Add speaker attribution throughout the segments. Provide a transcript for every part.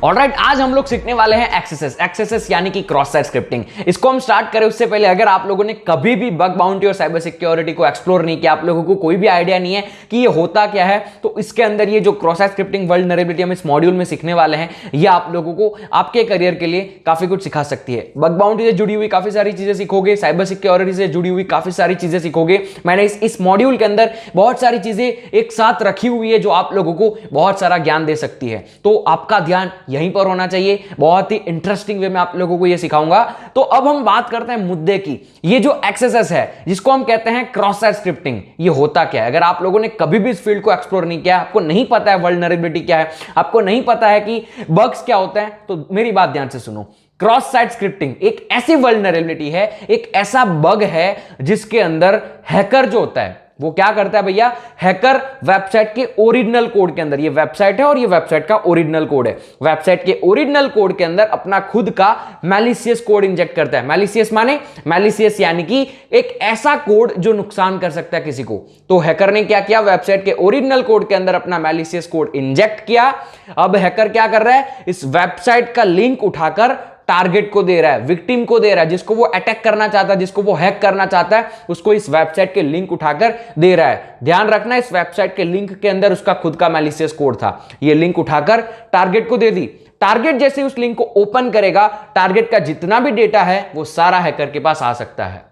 Speaker 1: Alright, आज हम लोग सीखने वाले हैं एक्सेसेस यानी कि क्रॉस साइट स्क्रिप्टिंग। इसको हम स्टार्ट करें उससे पहले अगर आप लोगों ने कभी भी बग बाउंटी और साइबर सिक्योरिटी को एक्सप्लोर नहीं किया, आप लोगों को कोई भी आइडिया नहीं है कि ये होता क्या है, तो इसके अंदर ये जो क्रॉस साइट स्क्रिप्टिंग वल्नरेबिलिटी हम इस मॉड्यूल में सीखने वाले हैं, ये आप लोगों को आपके करियर के लिए काफी कुछ सिखा सकती है। बग बाउंटी से जुड़ी हुई काफी सारी चीजें सीखोगे, साइबर सिक्योरिटी से जुड़ी हुई काफी सारी चीजें सीखोगे। मैंने इस मॉड्यूल के अंदर बहुत सारी चीजें एक साथ रखी हुई है जो आप लोगों को बहुत सारा ज्ञान दे सकती है, तो आपका ध्यान यहीं पर होना चाहिए। बहुत ही इंटरेस्टिंग वे में आप लोगों को यह सिखाऊंगा। तो अब हम बात करते हैं मुद्दे की। ये जो एक्सेसेस है जिसको हम कहते हैं क्रॉस साइट स्क्रिप्टिंग, ये होता क्या है? अगर आप लोगों ने कभी भी इस फील्ड को एक्सप्लोर नहीं किया, आपको नहीं पता है वल्नरेबिलिटी क्या है, आपको नहीं पता है कि बग्स क्या होते हैं, तो मेरी बात ध्यान से सुनो। क्रॉस साइट स्क्रिप्टिंग एक ऐसी वल्नरेबिलिटी है, एक ऐसा बग है जिसके अंदर हैकर जो होता है वो क्या करता है भैया, हैकर वेबसाइट के ओरिजिनल कोड के अंदर, ये वेबसाइट है और ये वेबसाइट का ओरिजिनल कोड है, वेबसाइट के ओरिजिनल कोड के अंदर अपना खुद का मैलिशियस कोड इंजेक्ट करता है। मैलिशियस माने, मैलिशियस यानी कि एक ऐसा कोड जो नुकसान कर सकता है किसी को। तो हैकर ने क्या किया, वेबसाइट के ओरिजिनल कोड के अंदर अपना मैलिशियस कोड इंजेक्ट किया। अब हैकर क्या कर रहा है, इस वेबसाइट का लिंक उठाकर टारगेट को दे रहा है, विक्टिम को दे रहा है, जिसको वो अटैक करना चाहता है, जिसको वो हैक करना चाहता है, उसको इस वेबसाइट के लिंक उठाकर दे रहा है। ध्यान रखना, इस वेबसाइट के लिंक के अंदर उसका खुद का मैलिशियस कोड था। ये लिंक उठाकर टारगेट को दे दी। टारगेट जैसे उस लिंक को ओपन करेगा, टारगेट का जितना भी डेटा है वो सारा हैकर के पास आ सकता है।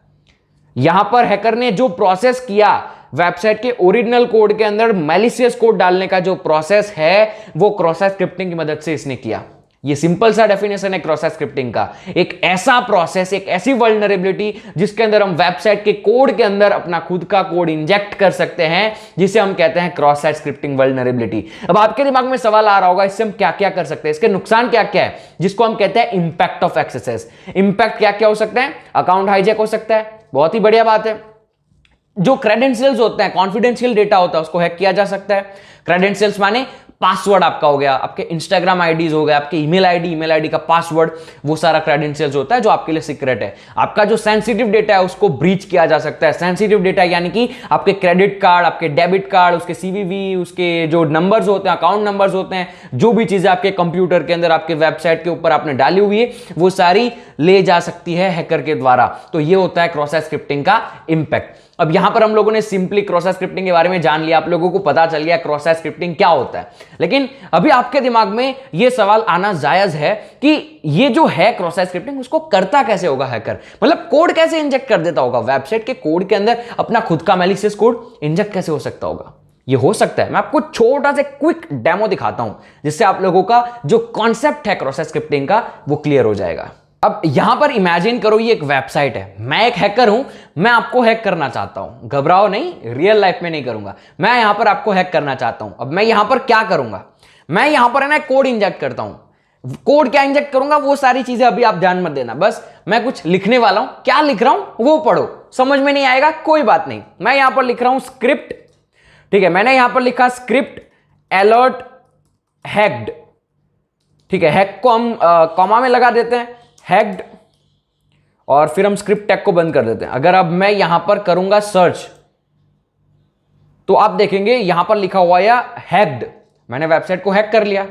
Speaker 1: यहां पर हैकर ने जो प्रोसेस किया, वेबसाइट के ओरिजिनल कोड के अंदर मैलिशियस कोड डालने का जो प्रोसेस है, वो क्रॉस साइट स्क्रिप्टिंग की मदद से इसने किया। ये सिंपल सा डेफिनेशन है क्रॉस साइट स्क्रिप्टिंग का। एक ऐसा प्रोसेस, एक ऐसी वल्नरेबिलिटी जिसके अंदर हम वेबसाइट के कोड के अंदर अपना खुद का कोड इंजेक्ट कर सकते हैं, जिसे हम कहते हैं क्रॉस साइट स्क्रिप्टिंग वल्नरेबिलिटी। अब आपके दिमाग में सवाल आ रहा होगा, इससे हम क्या क्या कर सकते हैं, इसके नुकसान क्या क्या है, जिसको हम कहते हैं इंपैक्ट ऑफ एक्सेसेस। इंपैक्ट क्या क्या हो सकते हैं? अकाउंट हाईजैक हो सकता है, बहुत ही बढ़िया बात है। जो क्रेडेंशियल्स होते हैं, कॉन्फिडेंशियल डेटा होता है, उसको हैक किया जा सकता है। क्रेडेंशियल्स माने पासवर्ड आपका हो गया, आपके इंस्टाग्राम आईडीज हो गया, आपके ईमेल आईडी का पासवर्ड, वो सारा क्रेडेंशियल्स होता है जो आपके लिए सीक्रेट है। आपका जो सेंसिटिव डेटा है उसको ब्रीच किया जा सकता है। सेंसिटिव डेटा यानी कि आपके क्रेडिट कार्ड, आपके डेबिट कार्ड, उसके सीवीवी, उसके जो नंबर्स होते हैं, अकाउंट नंबर्स होते हैं, जो भी चीजें आपके कंप्यूटर के अंदर, आपके वेबसाइट के ऊपर आपने डाली हुई है, वो सारी ले जा सकती है हैकर के द्वारा। तो ये होता है क्रॉस साइट स्क्रिप्टिंग का इंपैक्ट। अब यहां पर हम लोगों ने सिंपली क्रॉस साइट स्क्रिप्टिंग के बारे में जान लिया, आप लोगों को पता चल गया क्रॉस साइट स्क्रिप्टिंग क्या होता है। लेकिन अभी आपके दिमाग में यह सवाल आना जायज है कि ये जो है क्रॉस साइट स्क्रिप्टिंग, उसको करता कैसे होगा हैकर? मतलब कोड कैसे इंजेक्ट कर देता होगा? वेबसाइट के कोड के अंदर अपना खुद का मैलिशियस कोड इंजेक्ट कैसे हो सकता होगा? ये हो सकता है, मैं आपको छोटा सा क्विक डेमो दिखाता हूं, जिससे आप लोगों का जो कॉन्सेप्ट है क्रॉस साइट स्क्रिप्टिंग का वो क्लियर हो जाएगा। अब यहां पर इमेजिन करो ये एक वेबसाइट है, मैं एक हैकर हूं, मैं आपको हैक करना चाहता हूं। घबराओ नहीं, रियल लाइफ में नहीं करूंगा, मैं यहां पर आपको हैक करना चाहता हूं। अब मैं यहां पर क्या करूंगा, मैं यहां पर है ना कोड इंजेक्ट करता हूं। कोड क्या इंजेक्ट करूंगा वो सारी चीजें अभी आप ध्यान मत देना, बस मैं कुछ लिखने वाला हूं, क्या लिख रहा हूं वो पढ़ो। समझ में नहीं आएगा कोई बात नहीं, मैं यहां पर लिख रहा हूं स्क्रिप्ट, ठीक है। मैंने यहां पर लिखा स्क्रिप्ट अलर्ट हैक्ड, ठीक है। हैक को हम कॉमा में लगा देते हैं, हैक्ड, और फिर हम स्क्रिप्ट टैग को बंद कर देते हैं। अगर अब मैं यहां पर करूंगा सर्च, तो आप देखेंगे यहां पर लिखा हुआ है हैक्ड, मैंने वेबसाइट को हैक कर लिया।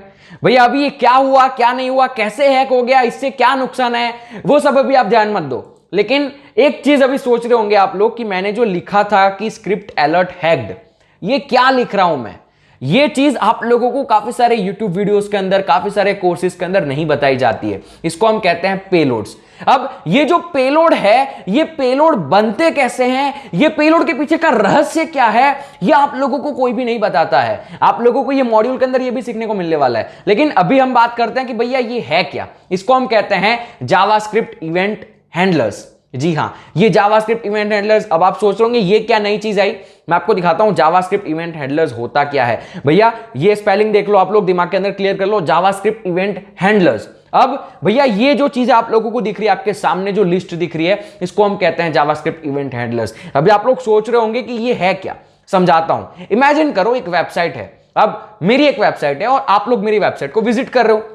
Speaker 1: भैया अभी ये क्या हुआ, क्या नहीं हुआ, कैसे हैक हो गया, इससे क्या नुकसान है, वो सब अभी आप ध्यान मत दो। लेकिन एक चीज अभी सोच रहे होंगे आप लोग कि मैंने जो लिखा था कि स्क्रिप्ट अलर्ट हैक्ड, ये क्या लिख रहा हूं मैं? ये चीज आप लोगों को काफी सारे YouTube वीडियोस के अंदर, काफी सारे कोर्सेज के अंदर नहीं बताई जाती है। इसको हम कहते हैं पेलोड्स। अब ये जो पेलोड है, ये पेलोड बनते कैसे हैं, ये पेलोड के पीछे का रहस्य क्या है, ये आप लोगों को कोई भी नहीं बताता है। आप लोगों को ये मॉड्यूल के अंदर ये भी सीखने को मिलने वाला है। लेकिन अभी हम बात करते हैं कि भैया ये है क्या। इसको हम कहते हैं जावास्क्रिप्ट इवेंट हैंडलर्स। जी हां, ये जावास्क्रिप्ट इवेंट हैंडलर्स। अब आप सोच रहे होंगे ये क्या नई चीज आई, मैं आपको दिखाता हूं जावास्क्रिप्ट इवेंट हैंडलर्स होता क्या है। भैया ये स्पेलिंग देख लो, आप लोग दिमाग के अंदर क्लियर कर लो, जावास्क्रिप्ट इवेंट हैंडलर्स। अब भैया ये जो चीजें आप लोगों को दिख रही है, आपके सामने जो लिस्ट दिख रही है, इसको हम कहते हैं जावास्क्रिप्ट इवेंट हैंडलर्स। अभी आप लोग सोच रहे होंगे कि ये है क्या, समझाता हूं। इमेजिन करो एक वेबसाइट है, अब मेरी एक वेबसाइट है और आप लोग मेरी वेबसाइट को विजिट कर रहे हो।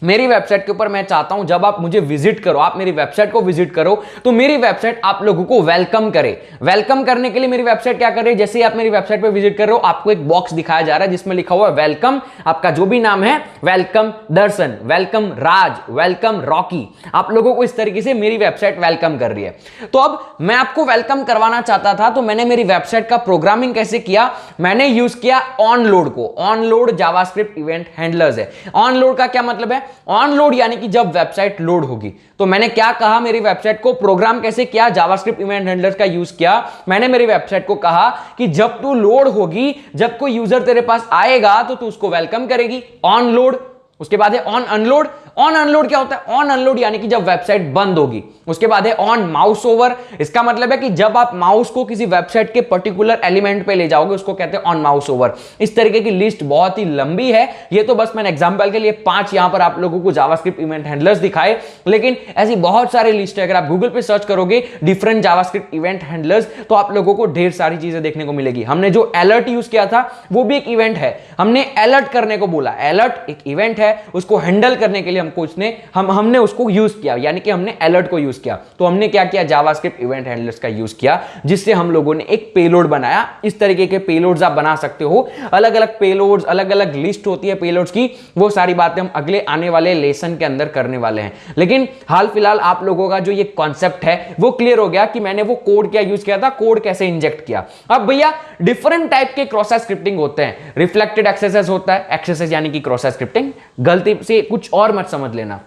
Speaker 1: मेरी वेबसाइट के ऊपर मैं चाहता हूं जब आप मुझे विजिट करो, आप मेरी वेबसाइट को विजिट करो, तो मेरी वेबसाइट आप लोगों को वेलकम करे। वेलकम करने के लिए मेरी वेबसाइट क्या करे, जैसे ही आप मेरी वेबसाइट पे विजिट कर रहे हो, आपको एक बॉक्स दिखाया जा रहा है जिसमें लिखा हुआ है वेलकम, आपका जो भी नाम है, वेलकम दर्शन, वेलकम राज, वेलकम रॉकी। आप लोगों को इस तरीके से मेरी वेबसाइट वेलकम कर रही है। तो अब मैं आपको वेलकम करवाना चाहता था, तो मैंने मेरी वेबसाइट का प्रोग्रामिंग कैसे किया, मैंने यूज किया ऑनलोड को। ऑनलोड जावास्क्रिप्ट इवेंट हैंडलर्स है। ऑनलोड का क्या मतलब है, ऑनलोड यानी कि जब वेबसाइट लोड होगी। तो मैंने क्या कहा, मेरी वेबसाइट को प्रोग्राम कैसे किया, जावास्क्रिप्ट इवेंट हैंडलर्स का यूज किया। मैंने मेरी वेबसाइट को कहा कि जब तू लोड होगी, जब कोई यूजर तेरे पास आएगा तो तू उसको वेलकम करेगी, ऑनलोड। उसके बाद है ऑन अनलोड। ऑन अनलोड क्या होता है, ऑन अनलोड यानी कि जब वेबसाइट बंद होगी। उसके बाद है ऑन माउस ओवर। इसका मतलब है कि जब आप माउस को किसी वेबसाइट के पर्टिकुलर एलिमेंट पे ले जाओगे, उसको कहते हैं ऑन माउस ओवर। इस तरीके की लिस्ट बहुत ही लंबी है, ये तो बस मैंने एग्जांपल के लिए 5 यहां पर आप लोगों को जावास्क्रिप्ट इवेंट हैंडलर्स दिखाए, लेकिन ऐसी बहुत सारी लिस्ट है। अगर आप गूगल पे सर्च करोगे डिफरेंट जावास्क्रिप्ट इवेंट हैंडलर्स, तो आप लोगों को ढेर सारी चीजें देखने को मिलेगी। हमने जो अलर्ट यूज किया था वो भी एक इवेंट है, हमने अलर्ट करने को बोला। अलर्ट एक इवेंट है, उसको हैंडल करने के लिए हमने उसको यूज किया, यानी कि हमने अलर्ट को यूज किया। तो हमने क्या किया, जावास्क्रिप्ट इवेंट हैंडलर्स का यूज किया, जिससे हम लोगों ने एक पेलोड बनाया। इस तरीके के पेलोड्स आप बना सकते हो, अलग अलग पेलोड्स, अलग अलग लिस्ट होती है पेलोड्स की। वो सारी बातें हम अगले आने वाले लेसन के अंदर करने वाले हैं, लेकिन हाल फिलहाल आप लोगों का जो ये कॉन्सेप्ट है वो क्लियर हो गया कि मैंने वो कोड क्या यूज किया था, कोड कैसे इंजेक्ट किया। अब भैया डिफरेंट टाइप के क्रॉस साइट स्क्रिप्टिंग होते हैं। रिफ्लेक्टेड एक्सेसेस होता है, एक्सेसेस यानी कि क्रॉस साइट स्क्रिप्टिंग, गलती से कुछ और मत समझ लेना।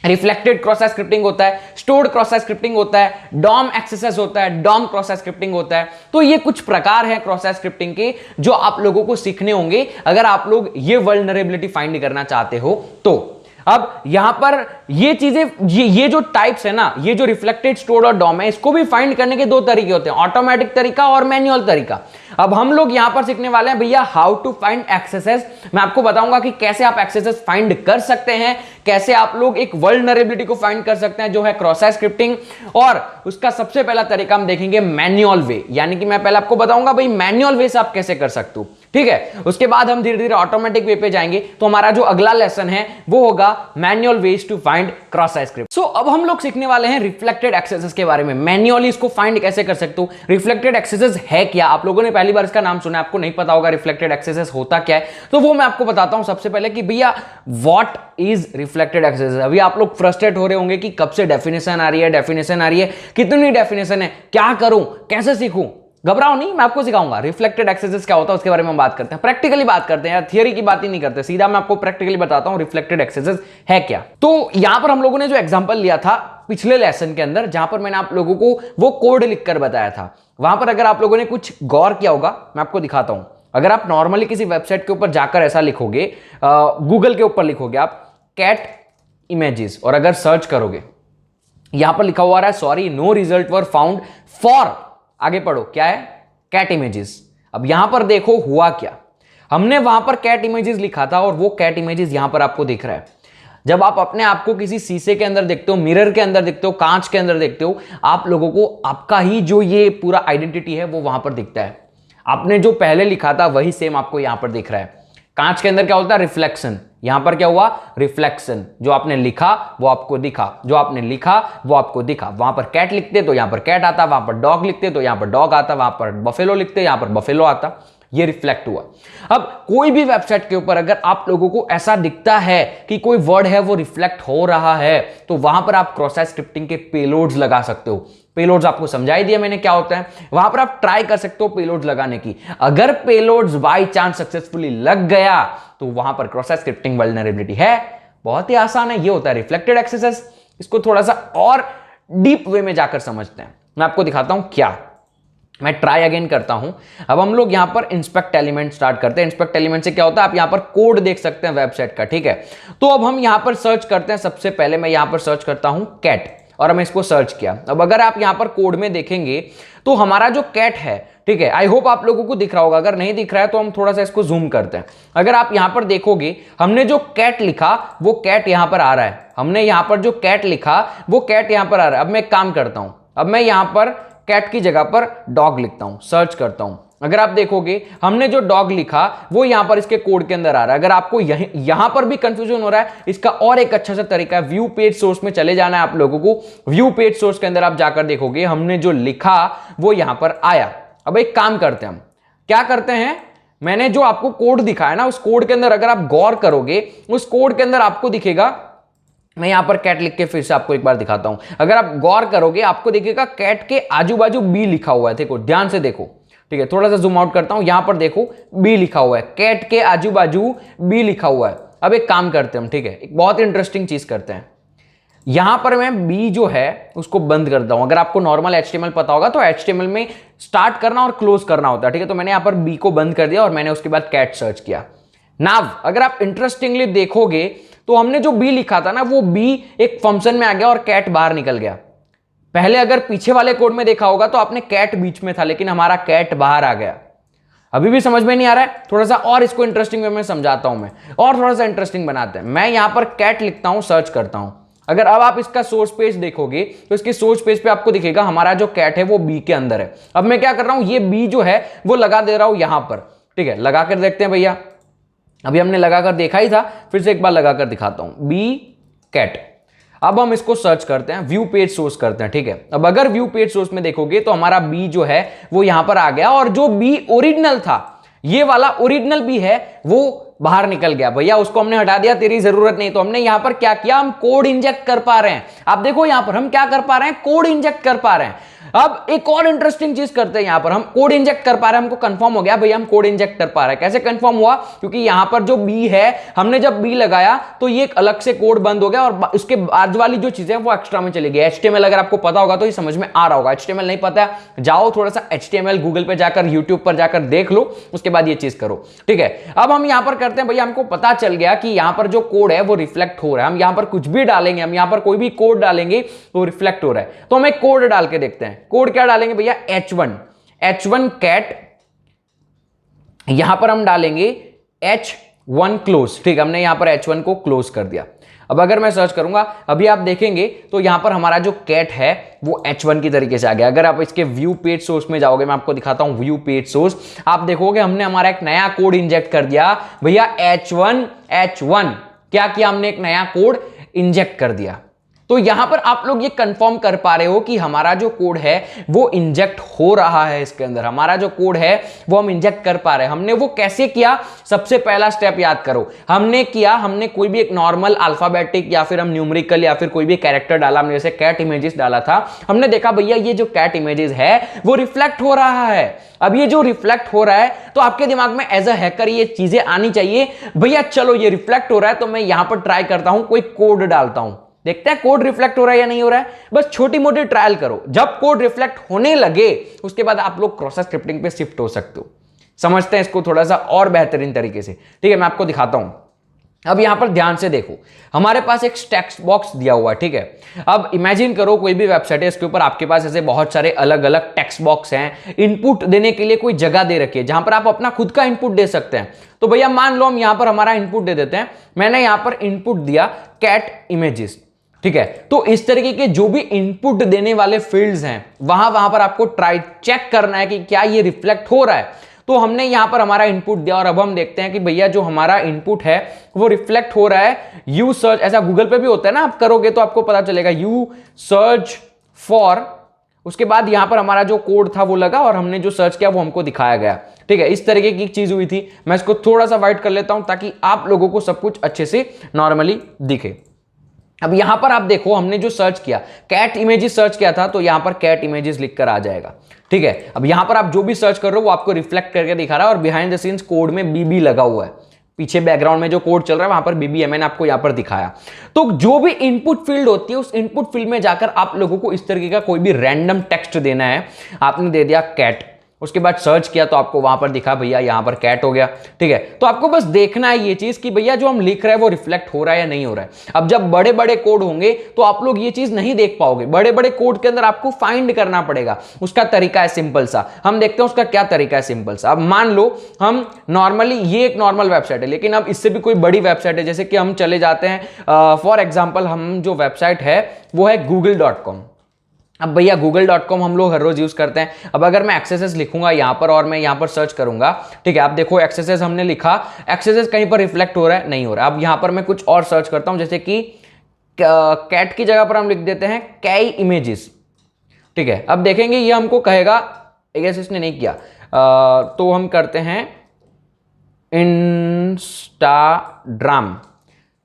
Speaker 1: रिफ्लेक्टेड क्रॉस साइट स्क्रिप्टिंग होता है, स्टोर्ड क्रॉस साइट स्क्रिप्टिंग होता है, डॉम एक्सेसेस होता है, डॉम क्रॉस साइट स्क्रिप्टिंग होता है। तो ये कुछ प्रकार हैं क्रॉस साइट स्क्रिप्टिंग के जो आप लोगों को सीखने होंगे अगर आप लोग ये वल्नरेबिलिटी फाइंड करना चाहते हो। तो अब यहां पर ये चीजें, ये जो टाइप्स है ना, ये जो रिफ्लेक्टेड, स्टोर्ड और डॉम है, इसको भी फाइंड करने के 2 तरीके होते हैं, ऑटोमेटिक तरीका और मैन्युअल तरीका। अब हम लोग यहां पर सीखने वाले हैं भैया हाउ टू फाइंड एक्सेसेस। मैं आपको बताऊंगा कि कैसे आप एक्सेसेस फाइंड कर सकते हैं, कैसे आप लोग एक वल्नरेबिलिटी को फाइंड कर सकते हैं जो है क्रॉस साइट स्क्रिप्टिंग। और उसका सबसे पहला तरीका हम देखेंगे मैन्युअल वे, यानी कि मैं पहले आपको बताऊंगा भाई मैन्युअल वे से आप कैसे कर सकते हो, ठीक है। उसके बाद हम धीरे धीरे ऑटोमेटिक वे पे जाएंगे। तो हमारा जो अगला लेसन है वो होगा manual ways to find cross site script. So अब हम लोग सीखने वाले हैं रिफ्लेक्टेड एक्सेसेस के बारे में, मैन्युअली इसको फाइंड कैसे कर सकते हो। रिफ्लेक्टेड एक्सेसेस है क्या, आप लोगों ने पहली बार इसका नाम सुना, आपको नहीं पता होगा रिफ्लेक्टेड एक्सेसेस होता क्या है, तो वो मैं आपको बताता हूं सबसे पहले कि भैया व्हाट इज रिफ्लेक्टेड एक्सेसेस। अभी आप लोग फ्रस्ट्रेट हो रहे होंगे कि कब से डेफिनेशन आ रही है, डेफिनेशन आ रही है, कितनी डेफिनेशन है, क्या करूं, कैसे सीखूं। घबराओ नहीं, मैं आपको सिखाऊंगा रिफ्लेक्टेड एक्सेसेस क्या होता है, उसके बारे में हम बात करते हैं, प्रैक्टिकली बात करते हैं यार, थियरी की बात ही नहीं करते, सीधा मैं आपको प्रैक्टिकली बताता हूं रिफ्लेक्टेड एक्सेसेस है क्या। तो यहां पर हम लोगों ने जो एग्जांपल लिया था पिछले लेसन के अंदर, जहां पर मैंने आप लोगों को वो कोड लिखकर बताया था, वहां पर अगर आप लोगों ने कुछ गौर किया होगा, मैं आपको दिखाता हूं। अगर आप नॉर्मली किसी वेबसाइट के ऊपर जाकर ऐसा लिखोगे, गूगल के ऊपर लिखोगे आप कैट इमेजेस, और अगर सर्च करोगे, यहां पर लिखा हुआ है sorry no result were found for, आगे पढ़ो क्या है, कैट इमेजेस। अब यहां पर देखो हुआ क्या, हमने वहां पर कैट इमेजेस लिखा था और वो कैट इमेजेस यहां पर आपको दिख रहा है। जब आप अपने आप को किसी शीशे के अंदर देखते हो, मिरर के अंदर देखते हो, कांच के अंदर देखते हो, आप लोगों को आपका ही जो ये पूरा आइडेंटिटी है वो वहां पर दिखता है। आपने जो पहले लिखा था वही सेम आपको यहां पर दिख रहा है। कांच के अंदर क्या होता है, रिफ्लेक्शन, यहां पर क्या हुआ, रिफ्लेक्शन। जो आपने लिखा वो आपको दिखा, जो आपने लिखा वो आपको दिखा। वहां पर कैट लिखते तो यहां पर कैट आता, वहां पर डॉग लिखते तो यहां पर डॉग आता, वहां पर बफेलो लिखते यहां पर बफेलो आता, ये रिफ्लेक्ट हुआ। अब कोई भी वेबसाइट के ऊपर अगर आप लोगों को ऐसा दिखता है कि कोई वर्ड है वो रिफ्लेक्ट हो रहा है, तो वहां पर आप क्रॉस साइट स्क्रिप्टिंग के पेलोड्स लगा सकते हो। पेलोड्स आपको समझाई दिया मैंने क्या होता है, वहां पर आप ट्राई कर सकते हो पेलोड्स लगाने की। अगर पेलोड्स बाय चांस सक्सेसफुली लग गया तो वहां पर क्रॉस साइट स्क्रिप्टिंग वल्नरेबिलिटी है। बहुत ही आसान है, ये होता है रिफ्लेक्टेड एक्सेसेस। इसको थोड़ा सा और डीप वे में जाकर समझते हैं, मैं आपको दिखाता हूं क्या। मैं ट्राई अगेन करता हूं। अब हम लोग यहां पर इंस्पेक्ट एलिमेंट स्टार्ट करते हैं। इंस्पेक्ट एलिमेंट से क्या होता है, आप यहां पर कोड देख सकते हैं वेबसाइट का, ठीक है। तो अब हम यहां पर सर्च करते हैं। सबसे पहले मैं यहां पर सर्च करता हूं कैट, और हमें इसको सर्च किया। अब अगर आप यहां पर कोड में देखेंगे तो हमारा जो कैट है, ठीक है, आई होप आप लोगों को दिख रहा होगा, अगर नहीं दिख रहा है तो हम थोड़ा सा इसको जूम करते हैं। अगर आप यहां पर देखोगे, हमने जो कैट लिखा वो कैट यहां पर आ रहा है। हमने यहां पर जो कैट लिखा वो कैट यहां पर आ रहा है। अब मैं एक काम करता हूं, अब मैं यहां पर कैट की जगह पर डॉग लिखता हूं, सर्च करता हूं। अगर आप देखोगे हमने जो डॉग लिखा वो यहां पर इसके कोड के अंदर आ रहा है। अगर आपको यहां पर भी कंफ्यूजन हो रहा है, इसका और एक अच्छा सा तरीका है, व्यू पेज सोर्स में चले जाना है आप लोगों को। व्यू पेज सोर्स के अंदर आप जाकर देखोगे हमने जो लिखा वो यहां पर आया। अब एक काम करते हैं, हम क्या करते हैं, मैंने जो आपको कोड दिखाया ना, उस कोड के अंदर अगर आप गौर करोगे, उस कोड के अंदर आपको दिखेगा, मैं यहां पर कैट लिख के फिर से आपको एक बार दिखाता हूं। अगर आप गौर करोगे आपको दिखेगा कैट के आजू बाजू बी लिखा हुआ है। देखो ध्यान से देखो, ठीक है, थोड़ा सा जूम आउट करता हूं, यहां पर देखो बी लिखा हुआ है, कैट के आजू बाजू बी लिखा हुआ है। अब एक काम करते हैं हम, ठीक है, एक बहुत इंटरेस्टिंग चीज करते हैं, यहां पर मैं बी जो है उसको बंद करता हूं। अगर आपको नॉर्मल HTML पता होगा तो HTML में स्टार्ट करना और क्लोज करना होता है, ठीक है। तो मैंने यहां पर बी को बंद कर दिया और मैंने उसके बाद कैट सर्च किया। नाउ अगर आप इंटरेस्टिंगली देखोगे तो हमने जो बी लिखा था ना, वो बी एक फंक्शन में आ गया और कैट बाहर निकल गया। पहले अगर पीछे वाले कोड में देखा होगा तो आपने कैट बीच में था, लेकिन हमारा कैट बाहर आ गया। अभी भी समझ में नहीं आ रहा है? थोड़ा सा और इसको इंटरेस्टिंग वे में समझाता हूं मैं, और थोड़ा सा इंटरेस्टिंग बनाते हैं। मैं यहां पर कैट लिखता हूं, सर्च करता हूं। अगर अब आप इसका सोर्स पेज देखोगे तो इसके सोर्स पेज पे आपको दिखेगा हमारा जो कैट है वो बी के अंदर है। अब मैं क्या कर रहा हूं, ये बी जो है वो लगा दे रहा हूं यहां पर, ठीक है। लगा कर देखते हैं भैया, अभी हमने लगाकर देखा ही था, फिर से एक बार लगाकर दिखाता हूं, बी कैट। अब हम इसको सर्च करते हैं, व्यू पेज सोर्स करते हैं, ठीक है। अब अगर व्यू पेज सोर्स में देखोगे तो हमारा बी जो है वो यहां पर आ गया, और जो बी ओरिजिनल था, ये वाला ओरिजिनल बी है, वो बाहर निकल गया। भैया उसको हमने हटा दिया, तेरी जरूरत नहीं। तो हमने यहां पर क्या किया, हम कोड इंजेक्ट कर पा रहे हैं। आप देखो यहां पर हम क्या कर पा रहे हैं, कोड इंजेक्ट कर पा रहे हैं। अब एक और इंटरेस्टिंग चीज करते हैं, यहां पर हम कोड इंजेक्ट कर पा रहे हैं, हमको कंफर्म हो गया भैया हम कोड इंजेक्ट कर पा रहे हैं। कैसे कंफर्म हुआ, क्योंकि यहां पर जो बी है, हमने जब बी लगाया तो ये एक अलग से कोड बंद हो गया, और उसके बाद वाली जो चीजें वो एक्स्ट्रा में चली गई। HTML अगर आपको पता होगा तो ये समझ में आ रहा होगा, HTML नहीं पता है जाओ थोड़ा सा HTML गूगल पे जाकर, यूट्यूब पर जाकर देख लो, उसके बाद ये चीज करो, ठीक है। अब हम यहां पर करते हैं, भैया हमको पता चल गया कि यहां पर जो कोड है वो रिफ्लेक्ट हो रहा है। हम यहां पर कुछ भी डालेंगे, हम यहां पर कोई भी कोड डालेंगे तो रिफ्लेक्ट हो रहा है। तो हम एक कोड डाल के देखते हैं। कोड क्या डालेंगे भैया, H1 कैट, यहां पर हम डालेंगे H1 क्लोज, ठीक है। हमने यहां पर H1 को क्लोज कर दिया। अब अगर मैं सर्च करूंगा, अभी आप देखेंगे तो यहां पर हमारा जो कैट है वो H1 की तरीके से आ गया। अगर आप इसके व्यू पेज सोर्स में जाओगे, मैं आपको दिखाता हूं व्यू पेज सोर्स, आप देखोगे हमने हमारा एक नया कोड इंजेक्ट कर दिया भैया, H1 क्या किया हमने, एक नया कोड इंजेक्ट कर दिया। तो यहां पर आप लोग ये कंफर्म कर पा रहे हो कि हमारा जो कोड है वो इंजेक्ट हो रहा है, इसके अंदर हमारा जो कोड है वो हम इंजेक्ट कर पा रहे हैं। हमने वो कैसे किया, सबसे पहला स्टेप याद करो, हमने कोई भी एक नॉर्मल अल्फाबेटिक या फिर हम न्यूमेरिकल या फिर कोई भी कैरेक्टर डाला, हमने जैसे कैट इमेजेस डाला था, हमने देखा भैया ये जो कैट इमेजेस है वो रिफ्लेक्ट हो रहा है। अब ये जो रिफ्लेक्ट हो रहा है तो आपके दिमाग में एज अ हैकर ये चीजें आनी चाहिए, भैया चलो ये रिफ्लेक्ट हो रहा है तो मैं यहां पर ट्राई करता हूं, कोई कोड डालता हूं, देखते हैं कोड रिफ्लेक्ट हो रहा है या नहीं हो रहा है। बस छोटी मोटी ट्रायल करो, जब कोड रिफ्लेक्ट होने लगे उसके बाद आप लोग क्रॉस स्क्रिप्टिंग पे शिफ्ट हो सकते हो। समझते हैं इसको थोड़ा सा और बेहतरीन तरीके से, ठीक है। मैं आपको दिखाता हूं। अब यहां पर ध्यान से देखो, हमारे पास एक टेक्स्ट बॉक्स दिया हुआ है, ठीक है। अब इमेजिन करो कोई भी वेबसाइट है, इसके ऊपर आपके पास ऐसे बहुत सारे अलग अलग टेक्स्ट बॉक्स हैं, इनपुट देने के लिए कोई जगह दे रखी है जहां पर आप अपना खुद का इनपुट दे सकते हैं। तो भैया मान लो हम यहां पर हमारा इनपुट दे देते हैं, मैंने यहां पर इनपुट दिया कैट इमेजेस, ठीक है। तो इस तरीके के जो भी इनपुट देने वाले फील्ड्स हैं वहां पर आपको ट्राई चेक करना है कि क्या ये रिफ्लेक्ट हो रहा है। तो हमने यहां पर हमारा इनपुट दिया और अब हम देखते हैं कि भैया जो हमारा इनपुट है वो रिफ्लेक्ट हो रहा है। यू सर्च, ऐसा गूगल पे भी होता है ना, आप करोगे तो आपको पता चलेगा, यू सर्च फॉर, उसके बाद यहां पर हमारा जो कोड था वो लगा और हमने जो सर्च किया वो हमको दिखाया गया, ठीक है। इस तरीके की चीज हुई थी। मैं इसको थोड़ा सा वाइट कर लेता हूं ताकि आप लोगों को सब कुछ अच्छे से नॉर्मली दिखे। अब यहां पर आप देखो हमने जो सर्च किया, कैट इमेजेस सर्च किया था, तो यहां पर कैट इमेजेस लिखकर आ जाएगा, ठीक है। अब यहां पर आप जो भी सर्च कर रहे हो वो आपको रिफ्लेक्ट करके दिखा रहा है, और बिहाइंड द सीन्स कोड में बीबी लगा हुआ है, पीछे बैकग्राउंड में जो कोड चल रहा है वहां पर बीबी है, मैंने आपको यहां पर दिखाया। तो जो भी इनपुट फील्ड होती है उस इनपुट फील्ड में जाकर आप लोगों को इस तरीके का कोई भी रैंडम टेक्स्ट देना है। आपने दे दिया कैट, उसके बाद सर्च किया तो आपको वहां पर दिखा भैया यहां पर कैट हो गया, ठीक है। तो आपको बस देखना है ये चीज कि भैया जो हम लिख रहे हैं वो रिफ्लेक्ट हो रहा है या नहीं हो रहा है। अब जब बड़े बड़े कोड होंगे तो आप लोग ये चीज नहीं देख पाओगे, बड़े बड़े कोड के अंदर आपको फाइंड करना पड़ेगा। उसका तरीका है सिंपल सा, हम देखते हैं उसका क्या तरीका है सिंपल सा। अब मान लो हम नॉर्मली, ये एक नॉर्मल वेबसाइट है, लेकिन अब इससे भी कोई बड़ी वेबसाइट है, जैसे कि हम चले जाते हैं फॉर एग्जाम्पल, हम जो वेबसाइट है वो है google.com, अब भैया google.com हम लोग हर रोज यूज करते हैं। अब अगर मैं एक्सेसेस लिखूंगा यहां पर और मैं यहां पर सर्च करूंगा, ठीक है, आप देखो एक्सेसेस हमने लिखा, एक्सेसेस कहीं पर रिफ्लेक्ट हो रहा है, नहीं हो रहा। अब यहां पर मैं कुछ और सर्च करता हूं, जैसे कि कैट की जगह पर हम लिख देते हैं कैई इमेजेस, ठीक है। अब देखेंगे ये हमको कहेगा, आई गेस इसने नहीं किया, तो हम करते हैं इंस्टाग्राम।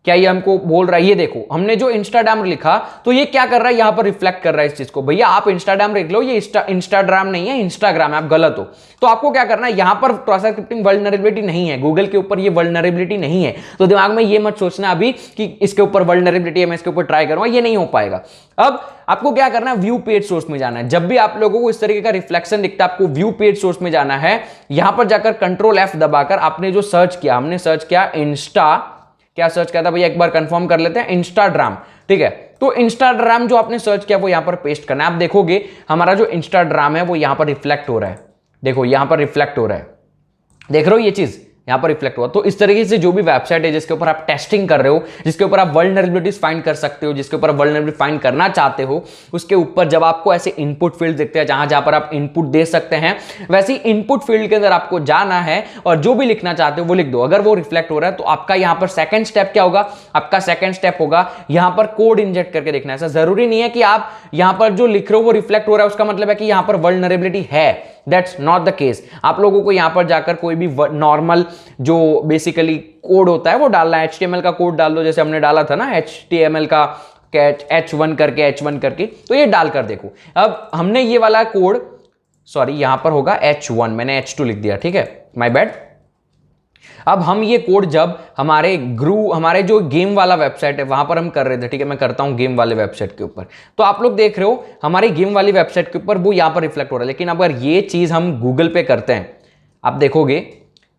Speaker 1: क्या ये हमको बोल रहा है? ये देखो हमने जो इंस्टाग्राम लिखा तो ये क्या कर रहा है, यहां पर रिफ्लेक्ट कर रहा है इस चीज को। भैया आप इंस्टाग्राम लिख लो, ये इंस्टाग्राम नहीं है, इंस्टाग्राम है, आप गलत हो। तो आपको क्या करना है, यहां पर क्रॉस साइट स्क्रिप्टिंग वल्नरेबिलिटी नहीं है, गूगल के ऊपर ये वल्नरेबिलिटी नहीं है। तो दिमाग में ये मत सोचना अभी कि इसके ऊपर वल्नरेबिलिटी है, मैं इसके ऊपर ट्राई करूंगा, ये नहीं हो पाएगा। अब आपको क्या करना है, व्यू पेज सोर्स में जाना है। जब भी आप लोगों को इस तरीके का रिफ्लेक्शन दिखता है, आपको व्यू पेज सोर्स में जाना है। यहां पर जाकर कंट्रोल F दबाकर आपने जो सर्च किया, हमने सर्च किया क्या सर्च किया था भैया, एक बार कंफर्म कर लेते हैं, इंस्टाग्राम, ठीक है। तो इंस्टाग्राम जो आपने सर्च किया वो यहां पर पेस्ट करना है। आप देखोगे हमारा जो इंस्टाग्राम है वो यहां पर रिफ्लेक्ट हो रहा है, देखो यहां पर रिफ्लेक्ट हो रहा है, देख रहे हो ये चीज यहां पर रिफ्लेक्ट हुआ। तो इस तरीके से जो भी वेबसाइट है जिसके ऊपर आप टेस्टिंग कर रहे हो, जिसके ऊपर आप वल्नरेबिलिटीज फाइंड कर सकते हो, जिसके ऊपर वल्नरेबिलिटी फाइंड करना चाहते हो, उसके ऊपर जब आपको ऐसे इनपुट फील्ड दिखते हैं जहां जहां पर आप इनपुट दे सकते हैं, वैसे ही इनपुट फील्ड के अंदर आपको जाना है और जो भी लिखना चाहते हो वो लिख दो। अगर वो रिफ्लेक्ट हो रहा है तो आपका यहां पर सेकंड स्टेप क्या होगा, आपका सेकंड स्टेप होगा यहां पर कोड इंजेक्ट करके देखना है। ऐसा जरूरी नहीं है कि आप यहां पर जो लिख रहे हो वो रिफ्लेक्ट हो रहा है उसका मतलब है कि यहां पर वल्नरेबिलिटी है, दैट्स नॉट द केस। आप लोगों को यहां पर जाकर कोई भी नॉर्मल जो बेसिकली कोड होता है वो डालना है, HTML का कोड डाल दो, जैसे हमने डाला था ना HTML का H1 करके, तो ये डालकर देखो। अब हमने ये वाला कोड, सॉरी यहां पर होगा H1, मैंने H2 लिख दिया, ठीक है, माय बैड। अब हम ये कोड जब हमारे जो गेम वाला वेबसाइट है वहां पर हम कर रहे थे, ठीक है, मैं करता हूं गेम वाले वेबसाइट के ऊपर, तो आप लोग देख रहे हो हमारी गेम वाली वेबसाइट के ऊपर वो यहां पर रिफ्लेक्ट हो रहा है। लेकिन अगर ये चीज हम गूगल पे करते हैं, आप देखोगे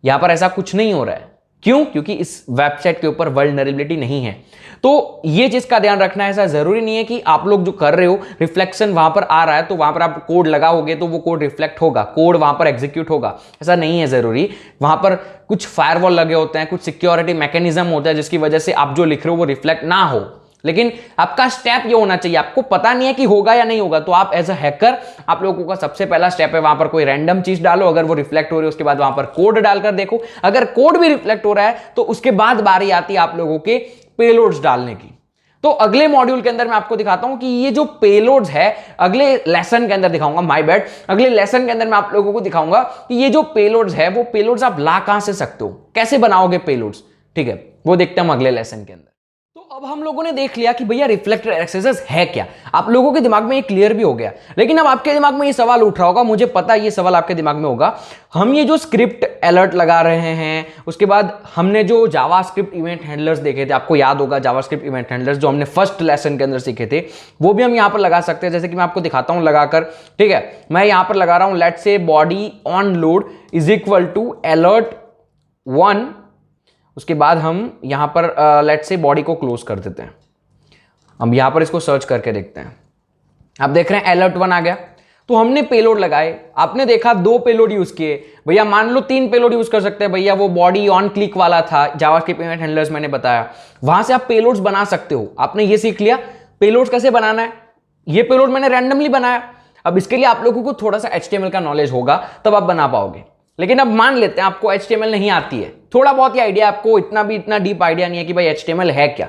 Speaker 1: यहां पर ऐसा कुछ नहीं हो रहा है। क्यों? क्योंकि इस वेबसाइट के ऊपर वल्नरेबिलिटी नहीं है। तो ये चीज का ध्यान रखना है। ऐसा जरूरी नहीं है कि आप लोग जो कर रहे हो रिफ्लेक्शन वहां पर आ रहा है तो वहां पर आप कोड लगाओगे तो वो कोड रिफ्लेक्ट होगा, कोड वहां पर एग्जीक्यूट होगा, ऐसा नहीं है जरूरी। वहां पर कुछ फायरवॉल लगे होते हैं, कुछ सिक्योरिटी मैकेनिज्म होता है जिसकी वजह से आप जो लिख रहे हो वो रिफ्लेक्ट ना हो। लेकिन आपका स्टेप ये होना चाहिए, आपको पता नहीं है कि होगा या नहीं होगा, तो आप एज अ हैकर, आप लोगों का सबसे पहला स्टेप है वहां पर कोई रैंडम चीज डालो, अगर वो रिफ्लेक्ट हो रही है उसके बाद वहां पर कोड डालकर देखो। अगर कोड भी रिफ्लेक्ट हो रहा है तो उसके बाद बारी आती है आप लोगों के पेलोड्स डालने की। तो अगले मॉड्यूल के अंदर मैं आपको दिखाता हूं कि ये जो पेलोड्स है, अगले लेसन के अंदर दिखाऊंगा, माय बैड, अगले लेसन के अंदर मैं आप लोगों को दिखाऊंगा कि ये जो पेलोड्स है वो पेलोड्स आप ला कहां से सकते हो, कैसे बनाओगे पेलोड्स, ठीक है, वो देखते हैं हम अगले लेसन के अंदर। तो अब हम लोगों ने देख लिया कि भैया रिफ्लेक्टेड एक्सेसेस है क्या, आप लोगों के दिमाग में ये क्लियर भी हो गया। लेकिन अब आपके दिमाग में ये सवाल उठ रहा होगा, मुझे पता है ये सवाल आपके दिमाग में होगा, हम ये जो स्क्रिप्ट अलर्ट लगा रहे हैं, उसके बाद हमने जो जावास्क्रिप्ट इवेंट हैंडलर्स देखे थे, आपको याद होगा जावास्क्रिप्ट इवेंट हैंडलर्स जो हमने फर्स्ट लेसन के अंदर सीखे थे, वो भी हम यहां पर लगा सकते हैं। जैसे कि मैं आपको दिखाता हूं लगाकर, ठीक है, मैं यहां पर लगा रहा हूं, let's say body on load is equal to alert 1, उसके बाद हम यहां पर लेट्स से बॉडी को क्लोज कर देते हैं। हम यहां पर इसको सर्च करके देखते हैं, आप देख रहे हैं अलर्ट 1 आ गया। तो हमने पेलोड लगाए, आपने देखा 2 पेलोड यूज किए, भैया मान लो 3 पेलोड यूज कर सकते हैं भैया, वो बॉडी ऑन क्लिक वाला था जावास्क्रिप्ट इवेंट हैंडलर्स मैंने बताया, वहां से आप पेलोड्स बना सकते हो। आपने ये सीख लिया पेलोड्स कैसे बनाना है, ये पेलोड मैंने रैंडमली बनाया। अब इसके लिए आप लोगों को थोड़ा सा HTML का नॉलेज होगा तब आप बना पाओगे। लेकिन अब मान लेते हैं आपको HTML नहीं आती है, थोड़ा बहुत ही आइडिया, आपको इतना डीप आइडिया नहीं है कि भाई HTML है क्या,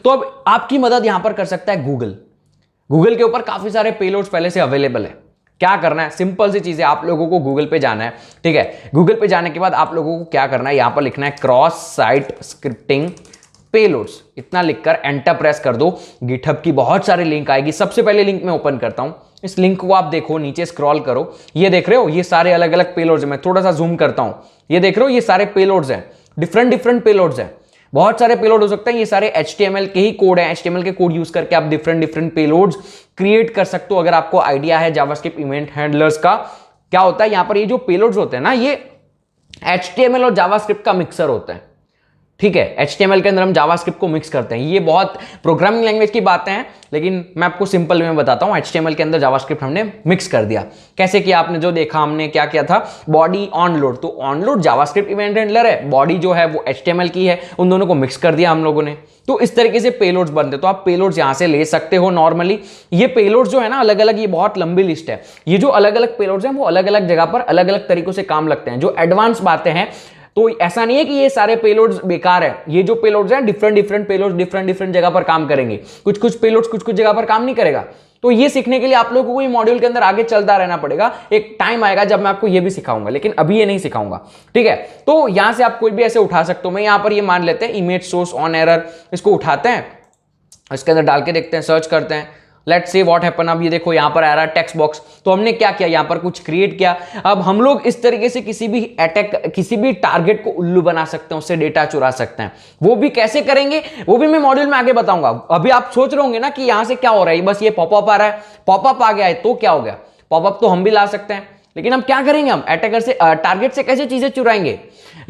Speaker 1: तो अब आपकी मदद यहां पर कर सकता है गूगल के ऊपर काफी सारे पेलोड्स पहले से अवेलेबल है। क्या करना है, सिंपल सी चीज है, आप लोगों को गूगल पे जाना है, ठीक है, गूगल पे जाने के बाद आप लोगों को क्या करना है, यहां पर लिखना है क्रॉस साइट स्क्रिप्टिंग पेलोड्स, इतना लिखकर एंटर प्रेस कर दो। गिटहब की बहुत सारी लिंक आएगी, सबसे पहले लिंक में ओपन करता हूं, इस लिंक को आप देखो, नीचे स्क्रॉल करो, ये देख रहे हो ये सारे अलग अलग पेलोड्स हैं। मैं थोड़ा सा जूम करता हूं, ये देख रहे हो ये सारे पेलोड्स हैं, डिफरेंट पेलोड्स हैं, बहुत सारे पेलोड हो सकते हैं। ये सारे HTML के ही कोड हैं, HTML के कोड यूज करके आप डिफरेंट पेलोड्स क्रिएट कर सकते हो। अगर आपको आइडिया है जावास्क्रिप्ट इवेंट हैंडलर्स का क्या होता है, यहां पर ये जो पेलोड्स होते हैं ना, ये HTML और जावास्क्रिप्ट का मिक्सर होता है, ठीक है, HTML के अंदर हम जावास्क्रिप्ट को मिक्स करते हैं। ये बहुत प्रोग्रामिंग लैंग्वेज की बातें हैं, लेकिन मैं आपको सिंपल में बताता हूं। HTML के अंदर जावास्क्रिप्ट हमने मिक्स कर दिया। कैसे किया? आपने जो देखा, हमने क्या किया था, बॉडी ऑन लोड, तो on load JavaScript event handler है, बॉडी जो है वो HTML की है, उन दोनों को मिक्स कर दिया हम लोगों ने। तो इस तरीके से पेलोड्स बनते। तो आप पेलोड्स यहां से ले सकते हो नॉर्मली। ये पेलोड्स जो है ना अलग अलग, ये बहुत लंबी लिस्ट है। ये जो अलग अलग पेलोड्स हैं वो अलग अलग जगह पर अलग अलग तरीकों से काम लगते हैं। जो एडवांस बातें हैं, तो ऐसा नहीं है कि ये सारे पेलोड्स बेकार है। ये जो पेलोड्स हैं डिफरेंट पेलोड्स डिफरेंट जगह पर काम करेंगे। कुछ पेलोड्स कुछ जगह पर काम नहीं करेगा। तो ये सीखने के लिए आप लोगों को ये मॉड्यूल के अंदर आगे चलता रहना पड़ेगा। एक टाइम आएगा जब मैं आपको ये भी सिखाऊंगा, लेकिन अभी ये नहीं सिखाऊंगा, ठीक है। तो यहां से आप कोई भी ऐसे उठा सकते हो। मैं यहां पर ये मान लेते हैं इमेज सोर्स ऑन एरर, इसको उठाते हैं, इसके अंदर डाल के देखते हैं, सर्च करते हैं, लेट्स सी व्हाट हैपन। अब ये देखो यहां पर आ रहा है टेक्स्ट बॉक्स। तो हमने क्या किया, यहां पर कुछ क्रिएट किया। अब हम लोग इस तरीके से किसी भी टारगेट को उल्लू बना सकते हैं, उससे डेटा चुरा सकते हैं। वो भी कैसे करेंगे, वो भी मैं मॉड्यूल में आगे बताऊंगा। अभी आप सोच रहे होंगे ना कि यहां से क्या हो रहा है, बस ये पॉपअप आ रहा है, पॉपअप आ गया है तो क्या हो गया। पॉपअप तो हम भी ला सकते हैं, लेकिन हम क्या करेंगे, हम अटैकर से टारगेट से कैसे चीजें चुराएंगे,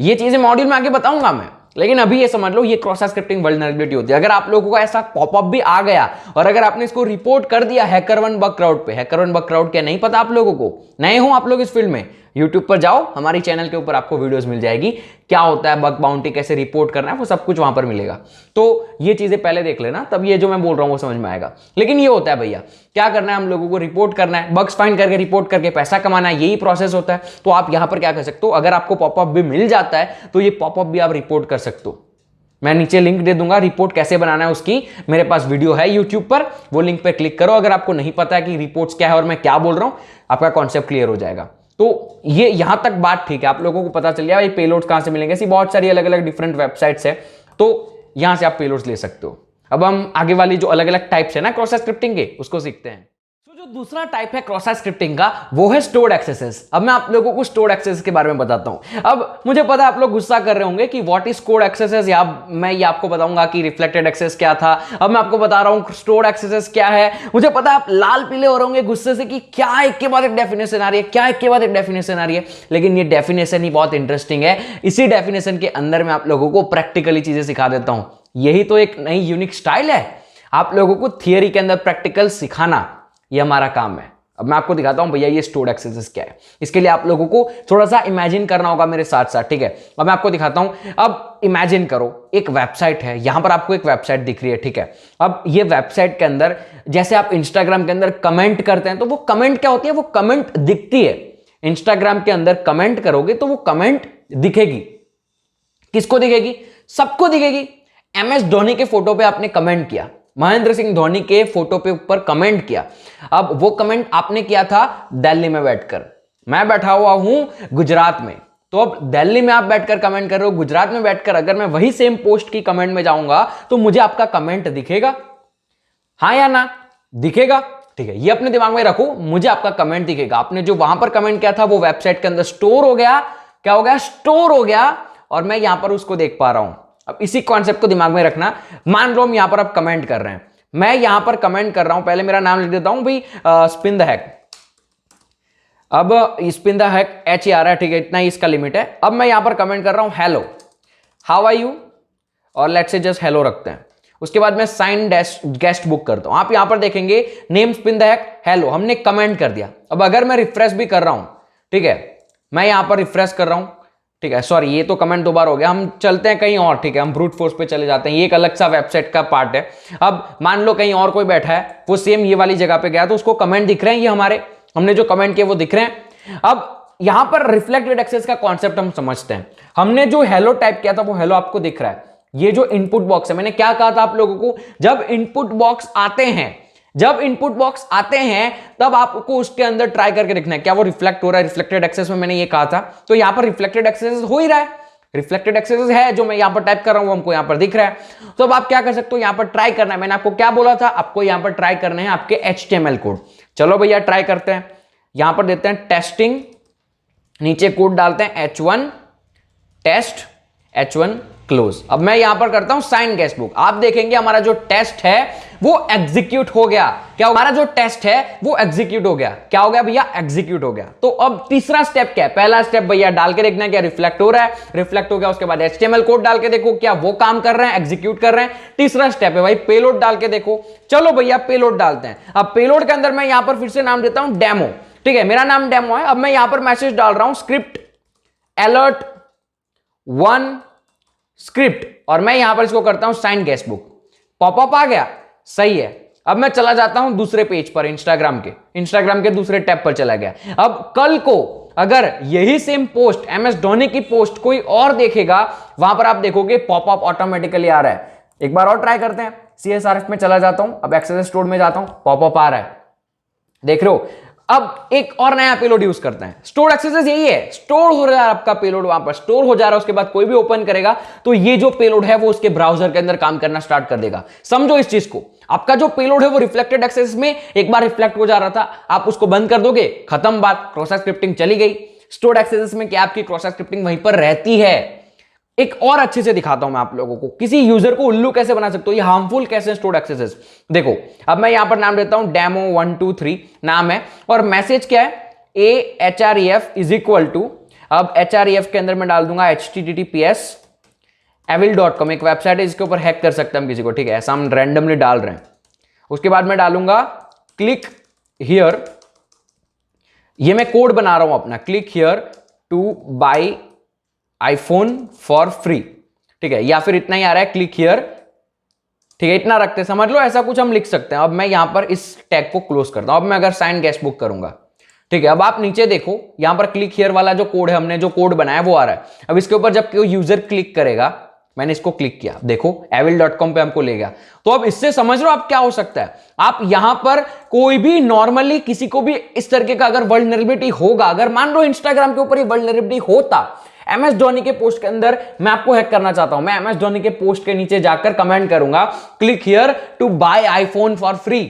Speaker 1: ये चीजें मॉड्यूल में आगे बताऊंगा मैं। लेकिन अभी ये समझ लो, ये क्रॉस साइट स्क्रिप्टिंग वल्नरेबिलिटी होती है। अगर आप लोगों को ऐसा पॉपअप भी आ गया और अगर आपने इसको रिपोर्ट कर दिया हैकर1 बग क्राउड पे, हैकर1 बग क्राउड क्या नहीं पता आप लोगों को, नए हो आप लोग इस फील्ड में, यूट्यूब पर जाओ, हमारी चैनल के ऊपर आपको वीडियोस मिल जाएगी, क्या होता है बग बाउंटी, कैसे रिपोर्ट करना है, वो सब कुछ वहां पर मिलेगा। तो ये चीजें पहले देख लेना, तब ये जो मैं बोल रहा हूं वो समझ में आएगा। लेकिन ये होता है भैया, क्या करना है, हम लोगों को रिपोर्ट करना है, बग्स फाइंड करके रिपोर्ट करके पैसा कमाना है, यही प्रोसेस होता है। तो आप यहां पर क्या कर सकते हो, अगर आपको पॉपअप भी मिल जाता है तो ये पॉपअप भी आप रिपोर्ट कर सकते हो। मैं नीचे लिंक दे दूंगा, रिपोर्ट कैसे बनाना है उसकी मेरे पास वीडियो है यूट्यूब पर, वो लिंक पे क्लिक करो। अगर आपको नहीं पता है कि रिपोर्ट्स क्या है और मैं क्या बोल रहा हूं, आपका कॉन्सेप्ट क्लियर हो जाएगा। तो ये यहां तक बात ठीक है, आप लोगों को पता चल गया ये पेलोड्स कहां से मिलेंगे। ऐसी बहुत सारी अलग अलग डिफरेंट वेबसाइट्स है, तो यहां से आप पेलोड्स ले सकते हो। अब हम आगे वाली जो अलग अलग टाइप्स है ना क्रॉस साइट स्क्रिप्टिंग के, उसको सीखते हैं। जो दूसरा टाइप है क्रॉस साइट स्क्रिप्टिंग का, वो है स्टोर्ड एक्सेसेस। अब मैं आप लोगों को स्टोर्ड एक्सेस के बारे में बताता हूं। अब मुझे पता है आप लोग गुस्सा कर रहे होंगे कि व्हाट इज स्टोर्ड एक्सेसेस, या मैं ये आपको बताऊंगा कि रिफ्लेक्टेड एक्सेस क्या था। अब मैं आपको बता रहा हूं स्टोर्ड एक्सेसेस क्या है। मुझे पता है आप लाल पीले हो रहे होंगे गुस्से से कि क्या एक के बाद एक डेफिनेशन आ रही है, क्या एक के बाद एक डेफिनेशन आ रही है। लेकिन ये डेफिनेशन ही बहुत इंटरेस्टिंग है। इसी डेफिनेशन के अंदर मैं आप लोगों को प्रैक्टिकली चीजें सिखा देता हूं। यही तो एक नई यूनिक स्टाइल है, आप लोगों को थियरी के अंदर प्रैक्टिकल सिखाना, ये हमारा काम है। अब मैं आपको दिखाता हूं भैया ये स्टोर्ड एक्सेसेस क्या है। इसके लिए आप लोगों को थोड़ा सा इमेजिन करना होगा मेरे साथ साथ, ठीक है। अब मैं आपको दिखाता हूं। अब इमेजिन करो एक वेबसाइट है, यहां पर आपको एक वेबसाइट दिख रही है, ठीक है। अब ये वेबसाइट के अंदर जैसे आप इंस्टाग्राम के अंदर कमेंट करते हैं, तो वो कमेंट क्या होती है, वो कमेंट दिखती है। इंस्टाग्राम के अंदर कमेंट करोगे तो वो कमेंट दिखेगी। किसको दिखेगी, सबको दिखेगी। MS धोनी के फोटो पे आपने कमेंट किया, महेंद्र सिंह धोनी के फोटो पे ऊपर कमेंट किया। अब वो कमेंट आपने किया था दिल्ली में बैठकर, मैं बैठा हुआ हूं गुजरात में। तो अब दिल्ली में आप बैठकर कमेंट कर रहे हो, गुजरात में बैठकर अगर मैं वही सेम पोस्ट की कमेंट में जाऊंगा तो मुझे आपका कमेंट दिखेगा, हाँ या ना, दिखेगा, ठीक है। ये अपने दिमाग में रखो, मुझे आपका कमेंट दिखेगा। आपने जो वहां पर कमेंट किया था वो वेबसाइट के अंदर स्टोर हो गया, क्या हो गया, स्टोर हो गया, और मैं यहां पर उसको देख पा रहा हूं। अब इसी कॉन्सेप्ट को दिमाग में रखना। मान लो हम यहां पर आप कमेंट कर रहे हैं, मैं यहां पर कमेंट कर रहा हूं, पहले मेरा नाम लिख देता हूं भाई, स्पिन द हैक। अब स्पिन द हैक H आ रहा है, ठीक है, इतना ही इसका लिमिट है। अब मैं यहां पर कमेंट कर रहा हूं हेलो, हाउ आर यू, और लेट्स से जस्ट हेलो रखते हैं। उसके बाद मैं साइन गेस्ट बुक करता हूं। आप यहां पर देखेंगे name spin the hack hello, हमने कमेंट कर दिया। अब अगर मैं रिफ्रेश भी कर रहा हूं, ठीक है, मैं यहां पर रिफ्रेश कर रहा हूं, ठीक है, सॉरी ये तो कमेंट 2 बार हो गया, हम चलते हैं कहीं और, ठीक है, हम ब्रूट फोर्स पे चले जाते हैं। ये एक अलग सा वेबसाइट का पार्ट है। अब मान लो कहीं और कोई बैठा है, वो सेम ये वाली जगह पे गया, तो उसको कमेंट दिख रहे हैं, ये हमारे हमने जो कमेंट किए वो दिख रहे हैं। अब यहां पर रिफ्लेक्टेड एक्सेस का कॉन्सेप्ट हम समझते हैं। हमने जो हेलो टाइप किया था वो हेलो आपको दिख रहा है। ये जो इनपुट बॉक्स है, मैंने क्या कहा था आप लोगों को, जब इनपुट बॉक्स आते हैं, जब इनपुट बॉक्स आते हैं तब आपको उसके अंदर ट्राई करके देखना है क्या वो रिफ्लेक्ट हो रहा है। रिफ्लेक्टेड एक्सेस में मैंने ये कहा था, तो यहां पर रिफ्लेक्टेड एक्सेस हो ही रहा है। रिफ्लेक्टेड एक्सेस है जो मैं यहां पर टाइप कर रहा हूं, वो हमको यहां पर दिख रहा है। तो अब आप क्या कर सकते हो, यहां पर ट्राई करना है। मैंने आपको क्या बोला था, आपको यहां पर ट्राई करने हैं आपके HTML कोड। चलो भैया ट्राई करते हैं। यहां पर देते हैं टेस्टिंग, नीचे कोड डालते हैं H1 टेस्ट, H1 क्लोज। अब मैं यहां पर करता हूं साइन गेस्ट बुक। आप देखेंगे हमारा जो टेस्ट है वो एग्जीक्यूट हो गया। क्या हमारा जो टेस्ट है वो एग्जीक्यूट हो गया। क्या हो गया भैया? एग्जीक्यूट हो गया। तो अब तीसरा स्टेप क्या है? पहला स्टेप भैया डाल के देखना क्या रिफ्लेक्ट हो रहा है, रिफ्लेक्ट हो गया। उसके बाद HTML कोड डाल के देखो क्या वो काम कर रहे हैं, एग्जीक्यूट कर रहे हैं। तीसरा स्टेप है भाई पेलोड डाल के देखो। चलो भैया पेलोड डालते हैं। अब पेलोड के अंदर मैं यहां पर फिर से नाम देता हूं डेमो, ठीक है, मेरा नाम डेमो है। अब मैं यहां पर मैसेज डाल रहा हूं स्क्रिप्ट अलर्ट 1 स्क्रिप्ट, और मैं यहां पर इसको करता हूं साइन गेस्ट बुक। पॉपअप आ गया, सही है। अब मैं चला जाता हूं दूसरे पेज पर, इंस्टाग्राम के दूसरे टैब पर चला गया। अब कल को अगर यही सेम पोस्ट MS धोनी की पोस्ट कोई और देखेगा, वहां पर आप देखोगे पॉपअप ऑटोमेटिकली आ रहा है। एक बार और ट्राई करते हैं। CSRF में चला जाता हूं, अब एक्सेस स्टोर में जाता हूं, पॉपअप आ रहा है, देख रहे हो। अब एक और नया पेलोड यूज करते हैं। स्टोर एक्सेस यही है, स्टोर हो रहा है आपका पेलोड, वहां पर स्टोर हो जा रहा है। उसके बाद कोई भी ओपन करेगा तो ये जो पेलोड है वो उसके ब्राउजर के अंदर काम करना स्टार्ट कर देगा। समझो इस चीज को, आपका जो पेलोड है वो रिफ्लेक्टेड एक्सेस में एक बार रिफ्लेक्ट हो जा रहा था, आप उसको बंद कर दोगे, खत्म बात, क्रॉस साइट स्क्रिप्टिंग चली गई। स्टोर्ड एक्सेस में क्या आपकी क्रॉस साइट स्क्रिप्टिंग वहीं पर रहती है। एक और अच्छे से दिखाता हूं मैं आप लोगों को, किसी यूजर को उल्लू कैसे बना सकते हो, ये हार्मफुल कैसे स्टोर्ड एक्सेस। देखो अब मैं यहां पर नाम देता हूं डेमो 1 2 3 नाम है, और मैसेज क्या है AHREF इज इक्वल टू, अब HREF के अंदर मैं डाल दूंगा https avil.com, एक वेबसाइट है जिसके ऊपर हैक कर सकते हैं हम किसी को, ठीक है, ऐसा हम रैंडमली डाल रहे हैं। उसके बाद मैं डालूंगा क्लिक हियर, ये मैं कोड बना रहा हूं अपना, click here to buy iPhone for free, ठीक है, या फिर इतना ही आ रहा है क्लिक हियर, ठीक है, इतना रखते समझ लो, ऐसा कुछ हम लिख सकते हैं। अब मैं यहां पर इस टैग को क्लोज करता हूं। अब मैं अगर साइन गेस्ट बुक करूंगा, ठीक है, अब आप नीचे देखो यहां पर क्लिक हियर वाला जो कोड है, हमने जो कोड बनाया वो आ रहा है। अब इसके ऊपर जब कोई यूजर क्लिक करेगा, मैंने इसको क्लिक किया, देखो avil.com पे हमको ले गया। तो अब इससे समझ लो आप क्या हो सकता है, आप यहां पर कोई भी नॉर्मली किसी को भी इस तरीके का अगर वल्नरेबिलिटी होगा, अगर मान लो इंस्टाग्राम के ऊपर ये वल्नरेबिलिटी होता, MS धोनी के पोस्ट के अंदर मैं आपको हैक करना चाहता हूं, मैं MS धोनी के पोस्ट के नीचे जाकर कमेंट करूंगा click here to buy iPhone for free.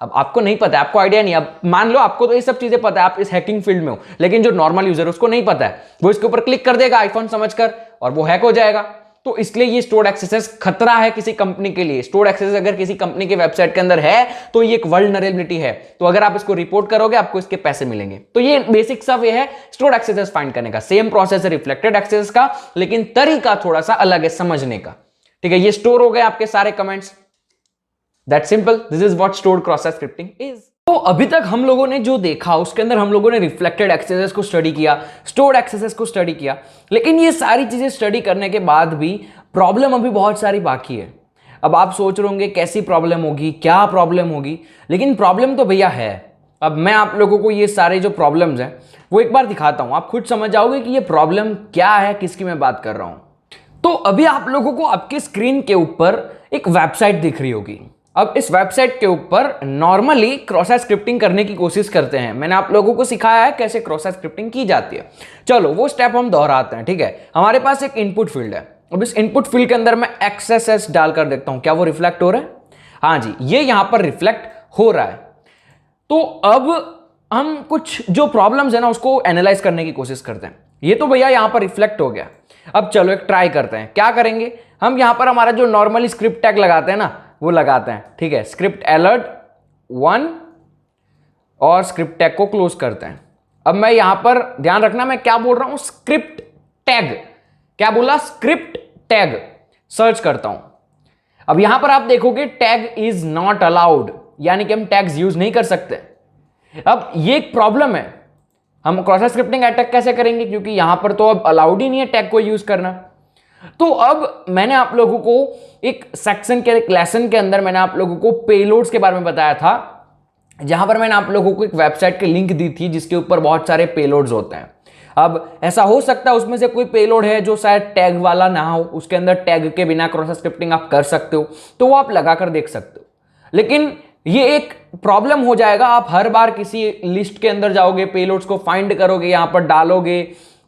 Speaker 1: अब आपको नहीं पता है, आपको आइडिया नहीं, अब मान लो आपको तो ये सब चीजें पता है, आप इस हैकिंग फील्ड में हो, लेकिन जो नॉर्मल यूजर है उसको नहीं पता है, वो इसके ऊपर क्लिक कर देगा आईफोन समझकर और वो हैक हो जाएगा। तो इसलिए ये स्टोर्ड एक्सेस खतरा है किसी कंपनी के लिए। स्टोर्ड एक्सेस अगर किसी कंपनी के वेबसाइट के अंदर है तो ये एक वल्नरेबिलिटी है, तो अगर आप इसको रिपोर्ट करोगे आपको इसके पैसे मिलेंगे। तो ये बेसिक सा वे है स्टोर्ड एक्सेस फाइंड करने का। सेम प्रोसेस है रिफ्लेक्टेड एक्सेस का, लेकिन तरीका थोड़ा सा अलग है समझने का, ठीक है। ये स्टोर हो गए आपके सारे comments, that simple, this is what stored cross site scripting is. तो अभी तक हम लोगों ने जो देखा उसके अंदर हम लोगों ने रिफ्लेक्टेड एक्सेस को स्टडी किया, स्टोर्ड एक्सेस को स्टडी किया, लेकिन ये सारी चीजें स्टडी करने के बाद भी प्रॉब्लम अभी बहुत सारी बाकी है। अब आप सोच रहे होंगे कैसी प्रॉब्लम होगी, क्या प्रॉब्लम होगी, लेकिन प्रॉब्लम तो भैया है। अब मैं आप लोगों को ये सारे जो प्रॉब्लम्स हैं वो एक बार दिखाता हूं, आप खुद समझ जाओगे कि ये प्रॉब्लम क्या है, किसकी मैं बात कर रहा हूं। तो अभी आप लोगों को आपके स्क्रीन के ऊपर एक वेबसाइट दिख रही होगी। अब इस वेबसाइट के ऊपर नॉर्मली क्रॉस साइट स्क्रिप्टिंग करने की कोशिश करते हैं। मैंने आप लोगों को सिखाया है कैसे क्रॉस साइट स्क्रिप्टिंग की जाती है। चलो वो स्टेप हम दोहराते हैं, ठीक है। हमारे पास एक इनपुट फील्ड है, अब इस इनपुट फील्ड के अंदर मैं XSS डालकर देखता हूं क्या वो रिफ्लेक्ट हो रहा है। हाँ जी, ये यहां पर रिफ्लेक्ट हो रहा है। तो अब हम कुछ जो प्रॉब्लम्स है ना उसको एनालाइज करने की कोशिश करते हैं। ये तो भैया यहां पर रिफ्लेक्ट हो गया। अब चलो एक ट्राई करते हैं, क्या करेंगे हम यहां पर हमारा जो नॉर्मली स्क्रिप्ट टैग लगाते हैं ना वो लगाते हैं, ठीक है। स्क्रिप्ट अलर्ट 1 और स्क्रिप्ट टैग को क्लोज करते हैं। अब मैं यहां पर ध्यान रखना मैं क्या बोल रहा हूं, स्क्रिप्ट टैग, क्या बोला, स्क्रिप्ट टैग सर्च करता हूं। अब यहां पर आप देखोगे टैग इज नॉट अलाउड, यानी कि हम टैग्स यूज नहीं कर सकते। अब ये एक प्रॉब्लम है, हम क्रॉस साइट स्क्रिप्टिंग अटैक कैसे करेंगे, क्योंकि यहां पर तो अब अलाउड ही नहीं है टैग को यूज करना। तो अब मैंने आप लोगों को एक सेक्शन के, एक लेसन के अंदर मैंने आप लोगों को पेलोड्स के बारे में बताया था, जहां पर मैंने आप लोगों को एक वेबसाइट की लिंक दी थी जिसके ऊपर बहुत सारे पेलोड्स होते हैं। अब ऐसा हो सकता है उसमें से कोई पेलोड है जो शायद टैग वाला ना हो, उसके अंदर टैग के बिना क्रॉस साइट स्क्रिप्टिंग आप कर सकते हो, तो वो आप लगाकर देख सकते हो। लेकिन ये एक प्रॉब्लम हो जाएगा, आप हर बार किसी लिस्ट के अंदर जाओगे, पेलोड्स को फाइंड करोगे, यहां पर डालोगे,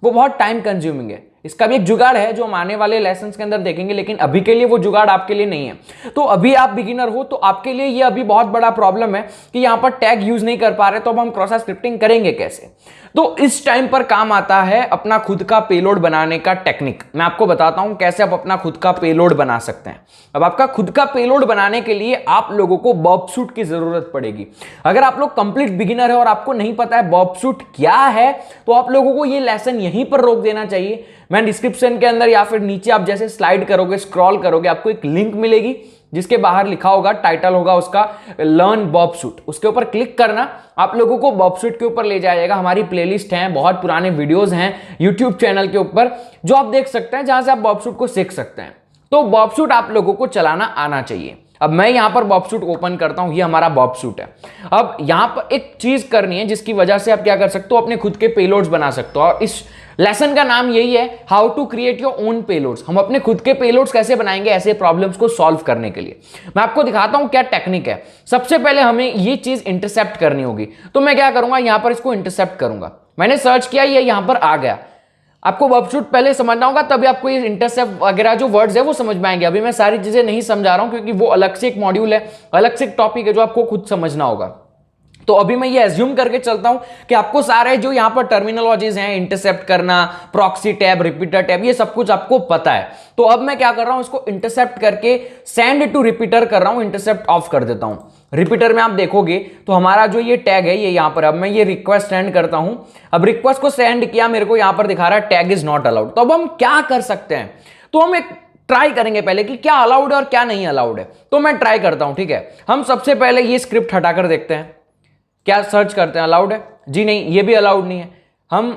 Speaker 1: वो बहुत टाइम कंज्यूमिंग है। इसका भी एक जुगाड़ है जो हम आने वाले लेसन्स के अंदर देखेंगे, लेकिन अभी के लिए वो जुगाड़ आपके लिए नहीं है। तो अभी आप बिगिनर हो तो आपके लिए ये अभी बहुत बड़ा प्रॉब्लम है कि यहां पर टैग यूज नहीं कर पा रहे, तो अब हम क्रॉस साइट स्क्रिप्टिंग करेंगे कैसे। तो इस टाइम पर काम आता है अपना खुद का पेलोड बनाने का टेक्निक। मैं आपको बताता हूं कैसे आप अपना खुद का पेलोड बना सकते हैं। अब आपका खुद का पेलोड बनाने के लिए आप लोगों को बॉबसूट की जरूरत पड़ेगी। अगर आप लोग कंप्लीट बिगिनर है और आपको नहीं पता है बॉबसूट क्या है, तो आप लोगों को ये लेसन यहीं पर रोक देना चाहिए। मैं डिस्क्रिप्शन के अंदर या फिर नीचे आप जैसे स्लाइड करोगे, स्क्रॉल करोगे, आपको एक लिंक मिलेगी जिसके बाहर लिखा होगा, टाइटल होगा उसका लर्न बॉबसूट। उसके ऊपर क्लिक करना, आप लोगों को बॉबसूट के ऊपर ले जाएगा। हमारी प्लेलिस्ट है, बहुत पुराने वीडियोस हैं यूट्यूब चैनल के ऊपर जो आप देख सकते हैं, जहां से आप बॉबसूट को सीख सकते हैं। तो बॉबसूट आप लोगों को चलाना आना चाहिए। अब मैं यहां पर बॉबसूट ओपन करता हूं, ये हमारा बॉबसूट है। अब यहां पर एक चीज करनी है जिसकी वजह से आप क्या कर सकते हो, अपने खुद के पेलोड्स बना सकते हो। और इस लेसन का नाम यही है, how to create your own payloads. हम अपने खुद के पेलोड्स कैसे बनाएंगे ऐसे प्रॉब्लम्स को सॉल्व करने के लिए। मैं आपको दिखाता हूं क्या टेक्निक है। सबसे पहले हमें ये चीज इंटरसेप्ट करनी होगी, तो मैं क्या करूंगा, यहां पर इसको इंटरसेप्ट करूंगा। मैंने सर्च किया, ये यहां पर आ गया। आपको बॉबसूट पहले समझना होगा, तभी आपको ये इंटरसेप्ट वगैरह जो वर्ड्स है वो समझ में आएंगे। अभी मैं सारी चीजें नहीं समझा रहा हूं क्योंकि वो अलग से एक मॉड्यूल है, अलग से एक टॉपिक है जो आपको खुद समझना होगा। तो अभी मैं ये एज्यूम करके चलता हूं कि आपको सारे जो यहां पर टर्मिनोलॉजीज हैं, इंटरसेप्ट करना, प्रॉक्सी टैब, रिपीटर टैब, ये सब कुछ आपको पता है। तो अब मैं क्या कर रहा हूं, इसको इंटरसेप्ट करके सेंड टू रिपीटर कर रहा हूं, इंटरसेप्ट ऑफ कर देता हूं। रिपीटर में आप देखोगे तो हमारा जो ये टैग है ये यहां पर, अब मैं ये रिक्वेस्ट सेंड करता हूं। अब रिक्वेस्ट को सेंड किया, मेरे को यहां पर दिखा रहा है टैग इज नॉट अलाउड। तो अब हम क्या कर सकते हैं, तो हम एक ट्राई करेंगे पहले कि क्या अलाउड है और क्या नहीं अलाउड है। तो मैं ट्राई करता हूं, ठीक है। हम सबसे पहले ये स्क्रिप्ट हटाकर देखते हैं, क्या सर्च करते हैं, अलाउड है जी नहीं, ये भी अलाउड नहीं है। हम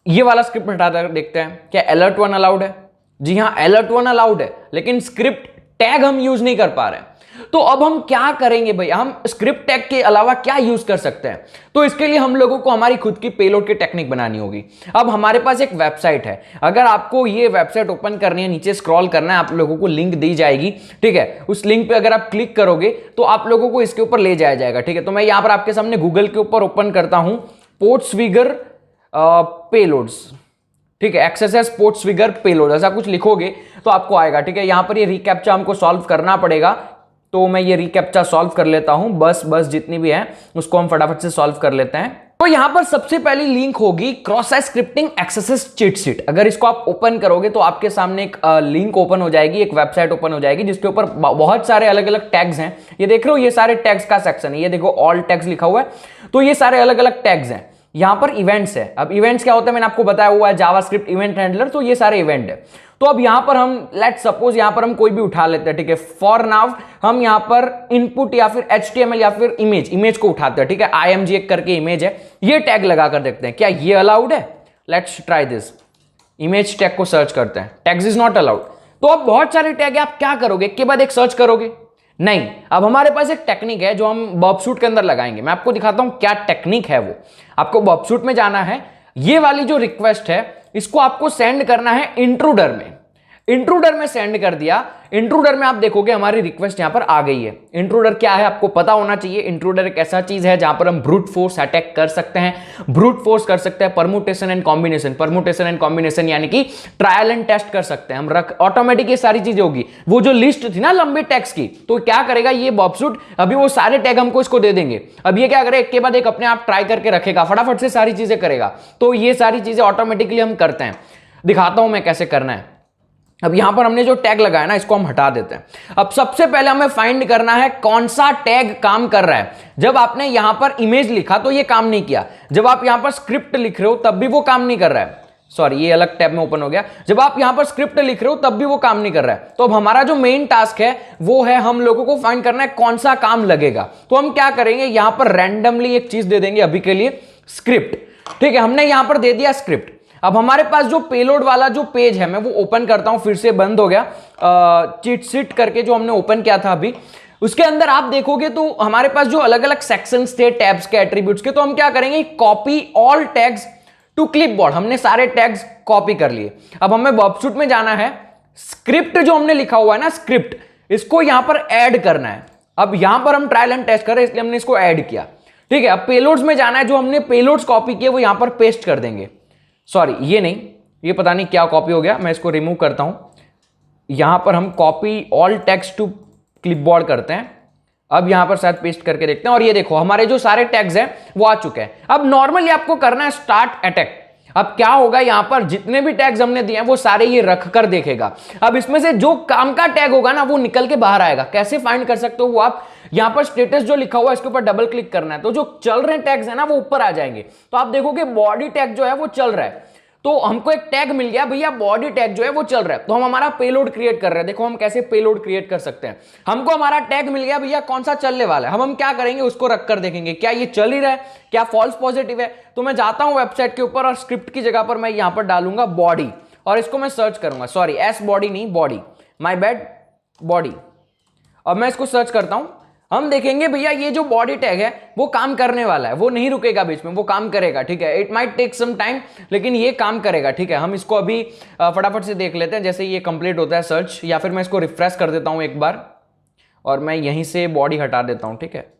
Speaker 1: ये वाला स्क्रिप्ट हटाकर देखते हैं, क्या अलर्ट वन अलाउड है, जी हाँ अलर्ट वन अलाउड है, लेकिन स्क्रिप्ट टैग हम यूज नहीं कर पा रहे हैं। तो अब हम क्या करेंगे भैया, हम स्क्रिप्ट टैग के अलावा क्या यूज कर सकते हैं। तो इसके लिए हम लोगों को हमारी खुद की पेलोड की टेक्निक बनानी होगी। अब हमारे पास एक वेबसाइट है, अगर आपको ये वेबसाइट ओपन करनी है, नीचे स्क्रॉल करना है, आप लोगों को लिंक दी जाएगी, ठीक है। उस लिंक पे अगर आप क्लिक करोगे तो आप लोगों को इसके ऊपर ले जाया जाएगा, ठीक है। तो मैं यहां पर आपके सामने गूगल के ऊपर ओपन करता हूं, पोर्ट्सफिगर पेलोड्स, ठीक है, एक्सएसएस पोर्ट्सफिगर पेलोड, ऐसा कुछ लिखोगे तो आपको आएगा, ठीक है। यहां पर ये रिकैप्चा हमको सॉल्व करना पड़ेगा, तो मैं ये रिकैप्चा सॉल्व कर लेता हूं। बस जितनी भी है उसको हम फटाफट से सॉल्व कर लेते हैं। तो यहां पर सबसे पहली लिंक होगी cross site scripting XSS cheat sheet. अगर इसको आप ओपन करोगे तो आपके सामने एक लिंक ओपन हो जाएगी, एक वेबसाइट ओपन हो जाएगी जिसके ऊपर बहुत सारे अलग अलग टैग्स हैं। ये देख रहे हो, ये सारे टैग्स का सेक्शन है, ये देखो ऑल टैग्स लिखा हुआ है। तो ये सारे अलग अलग टैग्स हैं। यहां पर इवेंट्स है। अब इवेंट्स क्या होता है मैंने आपको बताया हुआ है, जावास्क्रिप्ट इवेंट हैंडलर, तो ये सारे इवेंट है। तो अब यहां पर हम लेट सपोज यहां पर हम कोई भी उठा लेते हैं, ठीक है। फॉर नाउ हम यहां पर इनपुट या फिर HTML या फिर इमेज को उठाते हैं, ठीक है। IMG एक करके इमेज है, ये टैग लगाकर देखते हैं क्या ये अलाउड है। Let's try this, image tag को सर्च करते हैं, टैग्स इज नॉट अलाउड। तो अब बहुत सारे टैग है, आप क्या करोगे, एक के बाद एक सर्च करोगे, नहीं। अब हमारे पास एक टेक्निक है जो हम बॉबसूट के अंदर लगाएंगे। मैं आपको दिखाता हूं क्या टेक्निक है वो। आपको बॉबसूट में जाना है, ये वाली जो रिक्वेस्ट है इसको आपको सेंड करना है इंट्रूडर में। इंट्रूडर में सेंड कर दिया, इंट्रूडर में आप देखोगे हमारी रिक्वेस्ट यहां पर आ गई है। इंट्रूडर क्या है आपको पता होना चाहिए। इंट्रूडर एक ऐसा चीज है जहां पर हम ब्रूट फोर्स अटैक कर सकते हैं, ब्रूट फोर्स कर सकते हैं, permutation and combination, permutation and combination यानी कि ट्रायल एंड टेस्ट कर सकते हैं हम। ऑटोमेटिक ये सारी चीजें होगी। वो जो लिस्ट थी ना लंबी टैग्स की, तो क्या करेगा ये बॉबसूट, अभी वो सारे टैग हमको इसको दे देंगे। अब ये क्या करेगा, एक के बाद एक अपने आप ट्राई करके रखेगा, फटाफट से सारी चीजें करेगा। तो ये सारी चीजें ऑटोमेटिकली हम करते हैं। दिखाता हूं मैं कैसे करना है। अब यहां पर हमने जो टैग लगाया ना इसको हम हटा देते हैं। अब सबसे पहले हमें फाइंड करना है कौन सा टैग काम कर रहा है। जब आपने यहां पर इमेज लिखा तो ये काम नहीं किया, जब आप यहां पर स्क्रिप्ट लिख रहे हो तब भी वो काम नहीं कर रहा है। सॉरी, ये अलग टैब में ओपन हो गया। जब आप यहां पर स्क्रिप्ट लिख रहे हो तब भी वो काम नहीं कर रहा है। तो अब हमारा जो मेन टास्क है वो है हम लोगों को फाइंड करना है कौन सा काम लगेगा। तो हम क्या करेंगे, यहां पर रैंडमली एक चीज दे देंगे अभी के लिए, स्क्रिप्ट, ठीक है। हमने यहां पर दे दिया स्क्रिप्ट। अब हमारे पास जो पेलोड वाला जो पेज है मैं वो ओपन करता हूं, फिर से बंद हो गया, चीट शीट करके जो हमने ओपन किया था अभी, उसके अंदर आप देखोगे तो हमारे पास जो अलग अलग सेक्शंस थे टैब्स के, एट्रीब्यूट्स के, तो हम क्या करेंगे, copy all tags to clipboard. हमने सारे टैग्स कॉपी कर लिए। अब हमें बॉबसूट में जाना है, स्क्रिप्ट जो हमने लिखा हुआ है ना स्क्रिप्ट, इसको यहां पर ऐड करना है। अब यहां पर हम ट्रायल एंड टेस्ट कर रहे हैं इसलिए हमने इसको ऐड किया, ठीक है। अब पेलोड्स में जाना है, जो हमने पेलोड्स कॉपी किए वो यहां पर पेस्ट कर देंगे। सॉरी ये नहीं, ये पता नहीं क्या कॉपी हो गया, मैं इसको रिमूव करता हूं। यहां पर हम copy all text to clipboard करते हैं। अब यहां पर शायद पेस्ट करके देखते हैं और ये देखो हमारे जो सारे टैग्स हैं वो आ चुके हैं। अब नॉर्मली आपको करना है स्टार्ट अटैक। अब क्या होगा, यहां पर जितने भी टैग्स हमने दिए हैं वो सारे ये रख कर देखेगा। अब इसमें से जो काम का टैग होगा ना वो निकल के बाहर आएगा। कैसे फाइंड कर सकते हो वो आप यहां पर स्टेटस जो लिखा हुआ है इसके ऊपर डबल क्लिक करना है, तो जो चल रहे टैग्स है ना वो ऊपर आ जाएंगे। तो आप देखोगे बॉडी टैग जो है वो चल रहा है। तो हमको एक टैग मिल गया भैया, बॉडी टैग जो है वो चल रहा है, तो हम हमारा पेलोड क्रिएट कर रहे हैं। देखो हम कैसे पेलोड क्रिएट कर सकते हैं। हमको हमारा टैग मिल गया भैया, कौन सा चलने वाला है। हम क्या करेंगे, उसको रख कर देखेंगे क्या ये चल ही रहा है, क्या फॉल्स पॉजिटिव है। तो मैं जाता हूं वेबसाइट के ऊपर और स्क्रिप्ट की जगह पर मैं यहां पर डालूंगा बॉडी और इसको मैं सर्च करूंगा। सॉरी, एस बॉडी नहीं, बॉडी, माय बैड, बॉडी। अब मैं इसको सर्च करता हूं। हम देखेंगे भैया ये जो बॉडी टैग है वो काम करने वाला है, वो नहीं रुकेगा बीच में, वो काम करेगा। ठीक है, it might take some time, लेकिन ये काम करेगा। ठीक है, हम इसको अभी फटाफट से देख लेते हैं जैसे ये कंप्लीट होता है सर्च, या फिर मैं इसको रिफ्रेश कर देता हूं एक बार और मैं यहीं से बॉडी हटा देता हूं। ठीक है,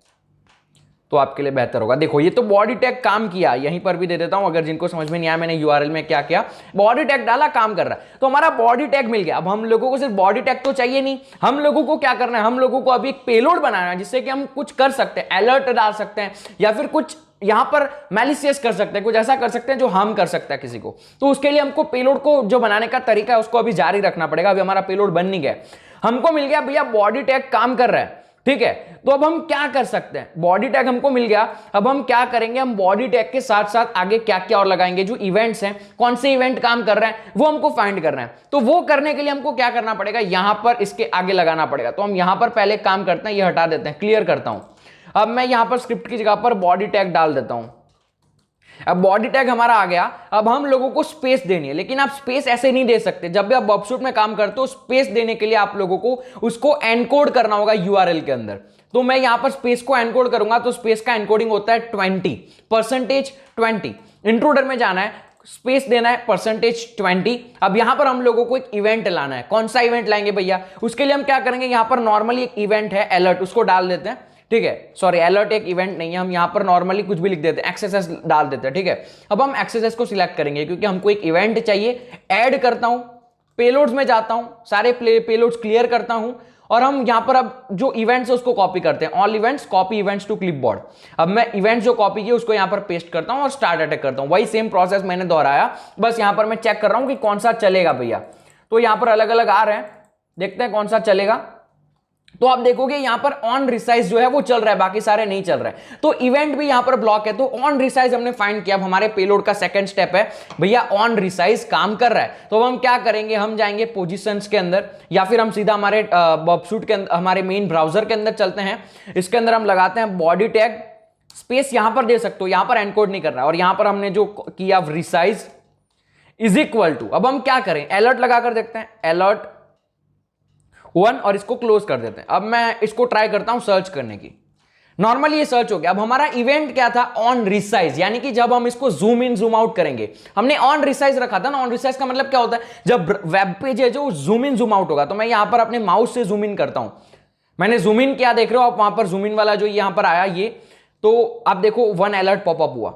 Speaker 1: तो आपके लिए बेहतर होगा। देखो ये तो बॉडी टैग काम किया, यहीं पर भी दे देता हूं अगर जिनको समझ में नहीं आया मैंने यूआरएल में क्या किया। बॉडी टैग डाला, काम कर रहा है, तो हमारा बॉडी टैग मिल गया। अब हम लोगों को सिर्फ बॉडी टैग तो चाहिए नहीं, हम लोगों को क्या करना है, हम लोगों को अभी एक पेलोड बनाना है जिससे कि हम कुछ कर सकते हैं, अलर्ट डाल सकते हैं या फिर कुछ यहां पर मैलिशियस कर सकते हैं, कुछ ऐसा कर सकते हैं जो हार्म कर सकता है किसी को। तो उसके लिए हमको पेलोड को जो बनाने का तरीका है उसको अभी जारी रखना पड़ेगा। अभी हमारा पेलोड बन नहीं गया, हमको मिल गया भैया बॉडी टैग काम कर रहा है। ठीक है, तो अब हम क्या कर सकते हैं, बॉडी टैग हमको मिल गया। अब हम क्या करेंगे, हम बॉडी टैग के साथ साथ आगे क्या क्या और लगाएंगे, जो इवेंट्स हैं, कौन से इवेंट काम कर रहे हैं वो हमको फाइंड करना है। तो वो करने के लिए हमको क्या करना पड़ेगा, यहां पर इसके आगे लगाना पड़ेगा। तो हम यहां पर पहले काम करते हैं, ये हटा देते हैं, क्लियर करता हूं। अब मैं यहां पर स्क्रिप्ट की जगह पर बॉडी टैग डाल देता हूं। अब बॉडी टैग हमारा आ गया। अब हम लोगों को स्पेस देनी है, लेकिन आप स्पेस ऐसे नहीं दे सकते। जब भी आप बॉबशूट में काम करते हो स्पेस देने के लिए आप लोगों को उसको एनकोड करना होगा यूआरएल के अंदर। तो मैं यहां पर स्पेस को एनकोड करूंगा, तो स्पेस का एनकोडिंग होता है 20%। इंट्रूडर में जाना है, स्पेस देना है %20। अब यहां पर हम लोगों को एक इवेंट लाना है। कौन सा इवेंट लाएंगे भैया, उसके लिए हम क्या करेंगे, यहां पर नॉर्मली एक इवेंट है अलर्ट, उसको डाल देते हैं। ठीक है, सॉरी अलर्ट एक इवेंट नहीं है, हम यहां पर नॉर्मली कुछ भी लिख देते हैं, एक्सेस डाल देते हैं। ठीक है, अब हम एक्सेस को सिलेक्ट करेंगे क्योंकि हमको एक इवेंट चाहिए। ऐड करता हूं, पेलोड्स में जाता हूं, सारे पेलोड्स क्लियर करता हूं और हम यहां पर अब जो इवेंट्स है उसको कॉपी करते हैं। All events, copy events to clipboard. अब मैं इवेंट्स जो कॉपी किए उसको यहां पर पेस्ट करता हूं और स्टार्ट अटैक करता हूं। वही सेम प्रोसेस मैंने दोहराया, बस यहां पर मैं चेक कर रहा हूं कि कौन सा चलेगा भैया। तो यहां पर अलग अलग आ रहे हैं, देखते हैं कौन सा चलेगा। तो आप देखोगे यहां पर ऑन रिसाइज जो है वो चल रहा है, बाकी सारे नहीं चल रहे हैं। तो इवेंट भी यहां पर ब्लॉक है, तो ऑन रिसाइज हमने फाइंड किया। अब हमारे पेलोड का सेकंड स्टेप है भैया ऑन रिसाइज काम कर रहा है। तो हम क्या करेंगे, हम जाएंगे पोजीशंस के अंदर या फिर हम सीधा हमारे बॉबशूट के अंदर, हमारे मेन ब्राउजर के अंदर चलते हैं। इसके अंदर हम लगाते हैं बॉडी टैग, स्पेस यहां पर दे सकते हो, यहां पर एनकोड नहीं कर रहा है। और यहां पर हमने जो किया रिसाइज इज इक्वल टू, अब हम क्या करें, अलर्ट लगाकर देखते हैं, अलर्ट 1 और इसको क्लोज कर देते हैं। अब मैं इसको ट्राई करता हूं सर्च करने की। नॉर्मली ये सर्च हो गया। अब हमारा इवेंट क्या था, ऑन रिसाइज, यानी कि जब हम इसको जूम इन जूम आउट करेंगे। हमने ऑन रिसाइज रखा था ना, ऑन रिसाइज का मतलब क्या होता है, जब वेब पेज है जो जूम इन जूम आउट होगा। तो मैं यहां पर अपने माउस से जूम इन करता हूं, मैंने जूम इन किया, देख रहे हो आप वहां पर जूम इन वाला जो यहां पर आया ये, तो आप देखो 1 अलर्ट पॉपअप हुआ।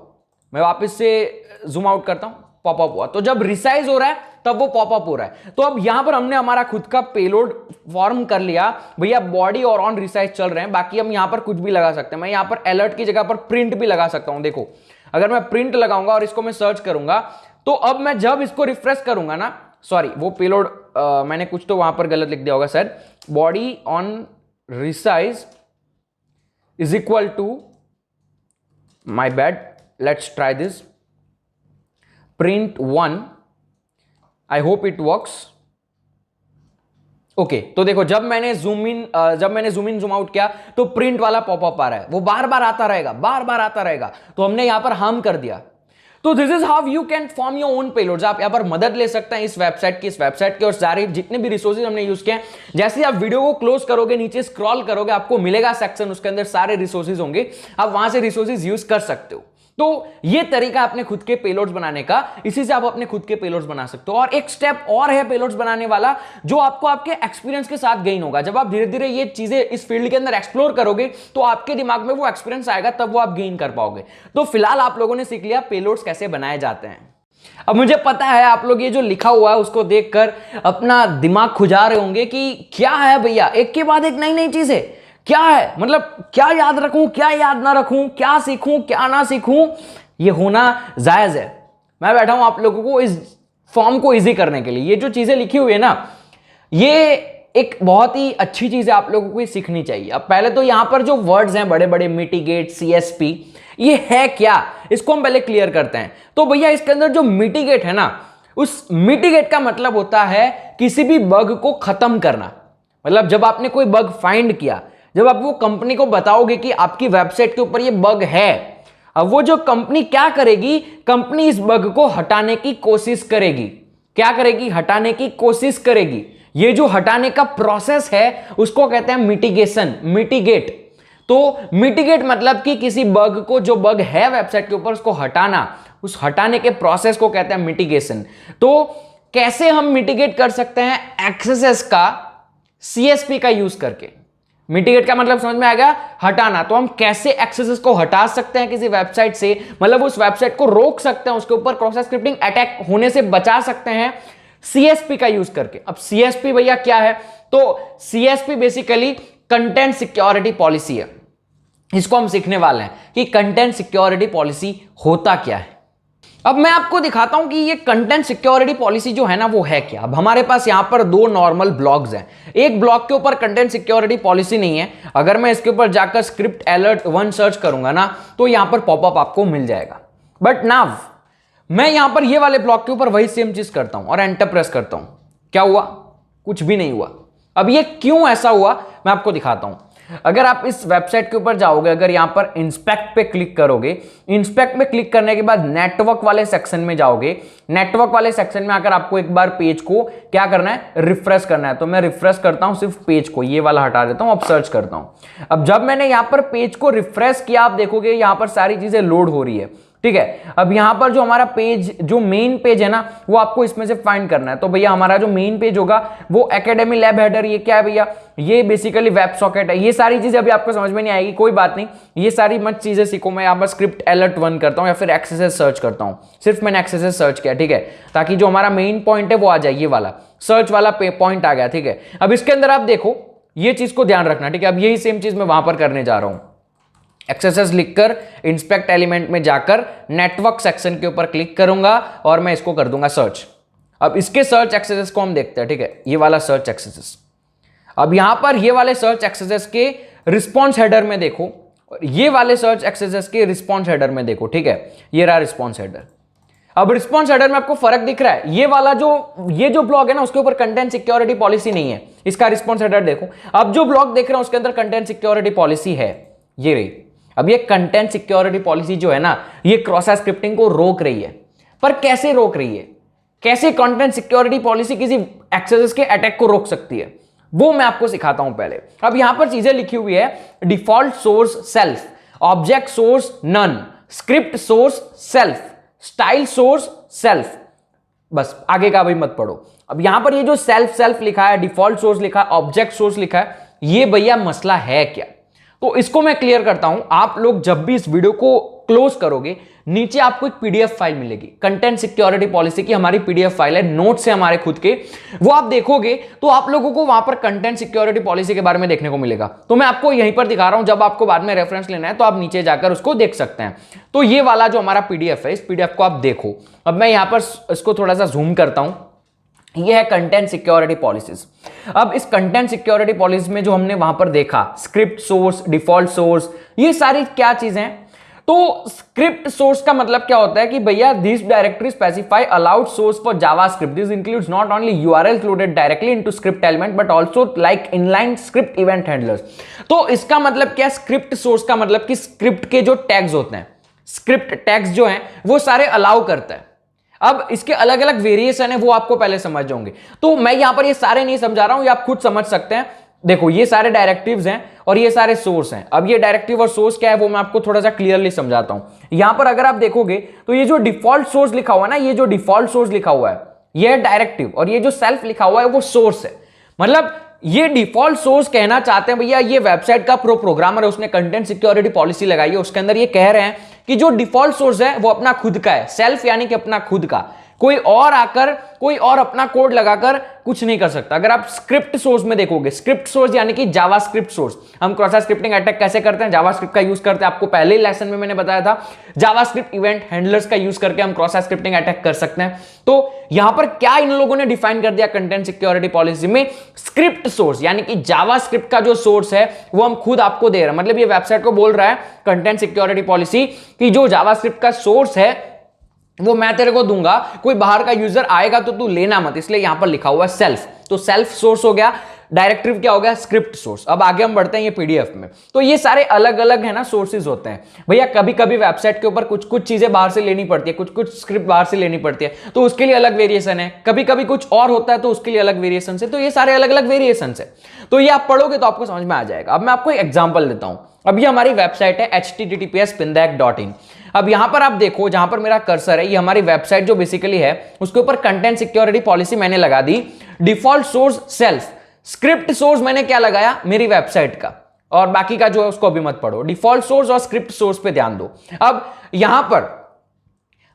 Speaker 1: मैं वापस से जूम आउट करता हूं, पॉपअप हुआ। तो जब रिसाइज हो रहा है तब वो पॉपअप हो रहा है। तो अब यहां पर हमने हमारा खुद का पेलोड फॉर्म कर लिया भैया, बॉडी और ऑन रिसाइज चल रहे हैं। बाकी हम यहां पर कुछ भी लगा सकते हैं। मैं यहां पर अलर्ट की जगह पर प्रिंट भी लगा सकता हूं। देखो अगर मैं प्रिंट लगाऊंगा और इसको मैं सर्च करूंगा, तो अब मैं जब इसको रिफ्रेश करूंगा ना, सॉरी वो पेलोड मैंने कुछ तो वहां पर गलत लिख दिया होगा शायद, body on resize is equal to, my bad, let's try this, print 1, I hope it works। Okay, तो देखो जब मैंने जूम इन जूम आउट किया तो प्रिंट वाला पॉपअप आ रहा है, वो बार बार आता रहेगा, बार बार आता रहेगा। तो हमने यहां पर हार्म कर दिया। तो this is how you can form your own payloads. आप यहां पर मदद ले सकते हैं इस वेबसाइट की और सारे जितने भी रिसोर्सेज हमने यूज किए हैं। जैसे आप वीडियो को क्लोज करोगे, नीचे स्क्रॉल करोगे, आपको मिलेगा सेक्शन, उसके अंदर सारे रिसोर्सेज होंगे, आप वहां से रिसोर्सेज यूज कर सकते हो। तो ये तरीका अपने खुद के पेलोड्स बनाने का, इसी से आप अपने खुद के पेलोड्स बना सकते हो। और एक स्टेप और है पेलोड्स बनाने वाला, जो आपको आपके एक्सपीरियंस के साथ गेन होगा। जब आप धीरे धीरे ये चीजें इस फील्ड के अंदर एक्सप्लोर करोगे तो आपके दिमाग में वो एक्सपीरियंस आएगा, तब वो आप गेन कर पाओगे। तो फिलहाल आप लोगों ने सीख लिया पेलोड्स कैसे बनाए जाते हैं। अब मुझे पता है आप लोग ये जो लिखा हुआ है उसको देखकर अपना दिमाग खुजा रहे होंगे कि क्या है भैया, एक के बाद एक नई नई चीजें, क्या है मतलब, क्या याद रखूं क्या याद ना रखूं, क्या सीखूं क्या ना सीखूं। ये होना जायज है। मैं बैठा हूं आप लोगों को इस फॉर्म को इजी करने के लिए। ये जो चीजें लिखी हुई है ना, ये एक बहुत ही अच्छी चीज है, आप लोगों को ये सीखनी चाहिए। अब पहले तो यहां पर जो वर्ड्स हैं बड़े बड़े, मिटिगेट, सीएसपी, ये है क्या, इसको हम पहले क्लियर करते हैं। तो भैया इसके अंदर जो मिटिगेट है ना, उस मिटिगेट का मतलब होता है किसी भी बग को खत्म करना। मतलब जब आपने कोई बग फाइंड किया, जब आप वो कंपनी को बताओगे कि आपकी वेबसाइट के ऊपर ये बग है, अब वो जो कंपनी क्या करेगी, कंपनी इस बग को हटाने की कोशिश करेगी। क्या करेगी? हटाने की कोशिश करेगी। ये जो हटाने का प्रोसेस है उसको कहते हैं मिटिगेशन, मिटिगेट। तो मिटिगेट मतलब कि किसी बग को, जो बग है वेबसाइट के ऊपर, उसको हटाना, उस हटाने के प्रोसेस को कहते हैं मिटिगेशन। तो कैसे हम मिटिगेट कर सकते हैं? एक्सेस का, सीएसपी का यूज करके। मिटिगेट का मतलब समझ में आ गया, हटाना। तो हम कैसे एक्सेस को हटा सकते हैं किसी वेबसाइट से, मतलब उस वेबसाइट को रोक सकते हैं, उसके ऊपर क्रॉस स्क्रिप्टिंग अटैक होने से बचा सकते हैं सीएसपी का यूज करके। अब सीएसपी भैया क्या है? तो CSP basically content security policy है। इसको हम सीखने वाले हैं कि कंटेंट सिक्योरिटी पॉलिसी होता क्या है। अब मैं आपको दिखाता हूं कि ये कंटेंट सिक्योरिटी पॉलिसी जो है ना वो है क्या। अब हमारे पास यहां पर दो नॉर्मल ब्लॉग्स हैं। एक ब्लॉग के ऊपर कंटेंट सिक्योरिटी पॉलिसी नहीं है। अगर मैं इसके ऊपर जाकर स्क्रिप्ट अलर्ट 1 सर्च करूंगा ना, तो यहां पर पॉपअप आपको मिल जाएगा। बट नाउ मैं यहां पर ये वाले ब्लॉग के ऊपर वही सेम चीज करता हूं और एंटर प्रेस करता हूं। क्या हुआ? कुछ भी नहीं हुआ। अब ये क्यों ऐसा हुआ मैं आपको दिखाता हूं। अगर आप इस वेबसाइट के ऊपर जाओगे, अगर यहां पर इंस्पेक्ट पे क्लिक करोगे, इंस्पेक्ट पे क्लिक करने के बाद नेटवर्क वाले सेक्शन में जाओगे। नेटवर्क वाले सेक्शन में आकर आपको एक बार पेज को क्या करना है? रिफ्रेश करना है। तो मैं रिफ्रेश करता हूं सिर्फ पेज को, ये वाला हटा देता हूं, अब सर्च करता हूं। अब जब मैंने यहां पर पेज को रिफ्रेश किया, आप देखोगे यहां पर सारी चीजें लोड हो रही है। ठीक है, अब यहां पर जो हमारा पेज, जो मेन पेज है ना, वो आपको इसमें से फाइंड करना है। तो भैया हमारा जो मेन पेज होगा वो एकेडमी लैब हेडर, ये क्या है भैया? ये बेसिकली वेब सॉकेट है। ये सारी चीजें अभी आपको समझ में नहीं आएगी, कोई बात नहीं, ये सारी मत चीजें सीखो। मैं यहां पर स्क्रिप्ट अलर्ट 1 करता हूं या फिर एक्सेस सर्च करता हूं। सिर्फ मैंने एक्सेस सर्च किया, ठीक है, ताकि जो हमारा मेन पॉइंट है वो आ जाए। ये वाला सर्च वाला पॉइंट आ गया, ठीक है। अब इसके अंदर आप देखो, ये चीज को ध्यान रखना, ठीक है। अब यही सेम चीज मैं वहां पर करने जा रहा हूं। एक्सेस लिखकर इंस्पेक्ट एलिमेंट में जाकर नेटवर्क सेक्शन के ऊपर क्लिक करूंगा और मैं इसको कर दूंगा सर्च। अब इसके सर्च एक्सेस को हम देखते हैं, ठीक है, ये वाला सर्च एक्सेस। अब यहां पर ये वाले सर्च एक्सेस के रिस्पॉन्स हेडर में देखो, ये वाले सर्च एक्सेस के रिस्पॉन्स हेडर में देखो, ठीक है, ये रहा रिस्पॉन्स हेडर। अब रिस्पॉन्स हेडर में आपको फर्क दिख रहा है? ये जो ब्लॉग है ना, उसके ऊपर कंटेंट सिक्योरिटी पॉलिसी नहीं है। इसका रिस्पॉन्स हेडर देखो। अब जो ब्लॉग देख रहे हैं उसके अंदर कंटेंट सिक्योरिटी पॉलिसी है, ये रही। अब ये कंटेंट सिक्योरिटी पॉलिसी जो है ना, ये क्रॉस स्क्रिप्टिंग को रोक रही है। पर कैसे रोक रही है? कैसे कंटेंट सिक्योरिटी पॉलिसी किसी एक्सेस के अटैक को रोक सकती है, वो मैं आपको सिखाता हूं पहले। अब यहां पर चीजें लिखी हुई है, default source self, object source none, script source self, style source self. बस आगे का भी मत पढ़ो। अब यहां पर ये जो सेल्फ लिखा है, डिफॉल्ट सोर्स लिखा है, ऑब्जेक्ट सोर्स लिखा है, ये भैया मसला है क्या? तो इसको मैं क्लियर करता हूं। आप लोग जब भी इस वीडियो को क्लोज करोगे, नीचे आपको एक पीडीएफ फाइल मिलेगी, कंटेंट सिक्योरिटी पॉलिसी की हमारी पीडीएफ फाइल है, नोट्स है हमारे खुद के। वो आप देखोगे तो आप लोगों को वहां पर कंटेंट सिक्योरिटी पॉलिसी के बारे में देखने को मिलेगा। तो मैं आपको यहीं पर दिखा रहा हूं, जब आपको बाद में रेफरेंस लेना है तो आप नीचे जाकर उसको देख सकते हैं। तो ये वाला जो हमारा पीडीएफ है, इस पीडीएफ को आप देखो। अब मैं यहां पर इसको थोड़ा सा जूम करता हूं। ये है कंटेंट सिक्योरिटी पॉलिसीज। अब इस कंटेंट सिक्योरिटी पॉलिसी में जो हमने वहां पर देखा, स्क्रिप्ट सोर्स, डिफॉल्ट सोर्स, ये सारी क्या चीजें हैं? तो स्क्रिप्ट सोर्स का मतलब क्या होता है कि भैया this directory specify allowed source for JavaScript, this includes not only URL loaded directly into script element but also like inline script event handlers. तो इसका मतलब क्या? स्क्रिप्ट सोर्स का मतलब कि स्क्रिप्ट के जो टैग्स होते हैं, स्क्रिप्ट टैग्स जो हैं वो सारे अलाउ करता है। अब इसके अलग अलग वेरिएशन है, वो आपको पहले समझ जाओगे। तो मैं यहां पर ये सारे नहीं समझा रहा हूं, ये आप खुद समझ सकते हैं। देखो ये सारे डायरेक्टिव्स हैं और ये सारे सोर्स हैं। अब ये डायरेक्टिव और सोर्स क्या है वो मैं आपको थोड़ा सा क्लियरली समझाता हूं। यहां पर अगर आप देखोगे तो ये जो डिफॉल्ट सोर्स लिखा हुआ है ना, ये जो डिफॉल्ट सोर्स लिखा हुआ है ये है डायरेक्टिव, और ये जो सेल्फ लिखा हुआ है वो सोर्स है। मतलब ये डिफॉल्ट सोर्स कहना चाहते हैं भैया ये वेबसाइट का प्रोग्रामर है, उसने कंटेंट सिक्योरिटी पॉलिसी लगाई है, उसके अंदर ये कह रहे हैं कि जो डिफॉल्ट सोर्स है वो अपना खुद का है, सेल्फ यानी कि अपना खुद का, कोई और आकर कोई और अपना कोड लगाकर कुछ नहीं कर सकता। अगर आप स्क्रिप्ट सोर्स में देखोगे, स्क्रिप्ट सोर्स यानी कि जावास्क्रिप्ट सोर्स, हम क्रॉस साइट स्क्रिप्टिंग अटैक कैसे करते हैं, जावास्क्रिप्ट का यूज करते हैं, आपको पहले ही लेसन में मैंने बताया था, जावास्क्रिप्ट इवेंट हैंडलर्स का यूज करके हम क्रॉस साइट स्क्रिप्टिंग अटैक कर सकते हैं। तो यहां पर क्या इन लोगों ने डिफाइन कर दिया कंटेंट सिक्योरिटी पॉलिसी में, स्क्रिप्ट सोर्स यानी कि जावास्क्रिप्ट का जो सोर्स है वो हम खुद आपको दे रहे हैं। मतलब ये वेबसाइट को बोल रहा है कंटेंट सिक्योरिटी पॉलिसी कि जो जावास्क्रिप्ट का सोर्स है वो मैं तेरे को दूंगा, कोई बाहर का यूजर आएगा तो तू लेना मत, इसलिए यहां पर लिखा हुआ है सेल्फ। तो सेल्फ सोर्स हो गया, डायरेक्टिव क्या हो गया, स्क्रिप्ट सोर्स। अब आगे हम बढ़ते हैं ये पीडीएफ में, तो ये सारे अलग अलग है ना सोर्सेज होते हैं भैया। कभी कभी वेबसाइट के ऊपर कुछ कुछ चीजें बाहर से लेनी पड़ती है, कुछ कुछ स्क्रिप्ट बाहर से लेनी पड़ती है, तो उसके लिए अलग वेरिएशन है। कभी कभी कुछ और होता है तो उसके लिए अलग वेरिएशन है। तो ये सारे अलग अलग वेरिएशन है, तो ये आप पढ़ोगे तो आपको समझ में आ जाएगा। अब मैं आपको एक एग्जाम्पल देता हूं। अब ये हमारी वेबसाइट है https://pindack.in। अब यहां पर आप देखो, जहां पर मेरा कर्सर है, ये हमारी वेबसाइट जो बेसिकली है उसके ऊपर कंटेंट सिक्योरिटी पॉलिसी मैंने लगा दी, default source self, script source मैंने क्या लगाया, मेरी वेबसाइट का, और बाकी का जो है उसको अभी मत पढ़ो। डिफॉल्ट सोर्स और स्क्रिप्ट सोर्स पे ध्यान दो। अब यहां पर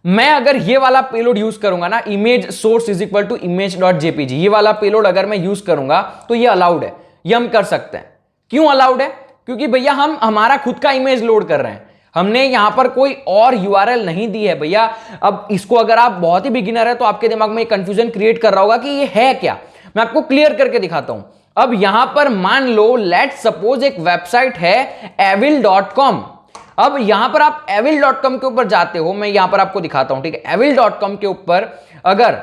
Speaker 1: मैं अगर ये वाला पेलोड यूज करूंगा ना, image source is equal to image.jpg, ये वाला पेलोड अगर मैं यूज करूंगा तो ये अलाउड है, ये हम कर सकते हैं। क्यों अलाउड है, क्योंकि भैया हम हमारा खुद का इमेज लोड कर रहे हैं, हमने यहां पर कोई और यूआरएल नहीं दी है भैया। अब इसको अगर आप बहुत ही बिगिनर है तो आपके दिमाग में कंफ्यूजन क्रिएट कर रहा होगा कि ये है क्या, मैं आपको क्लियर करके दिखाता हूं। अब यहां पर मान लो लेट सपोज एक वेबसाइट है evil.com। अब यहां पर आप evil.com के ऊपर जाते हो, मैं यहां पर आपको दिखाता हूं, ठीक है। evil.com के ऊपर अगर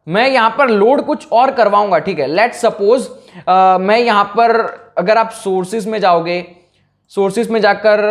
Speaker 1: मैं यहां पर लोड कुछ और करवाऊंगा, ठीक है, लेट सपोज मैं यहां पर, अगर आप सोर्सेज में जाओगे, सोर्सेज में जाकर,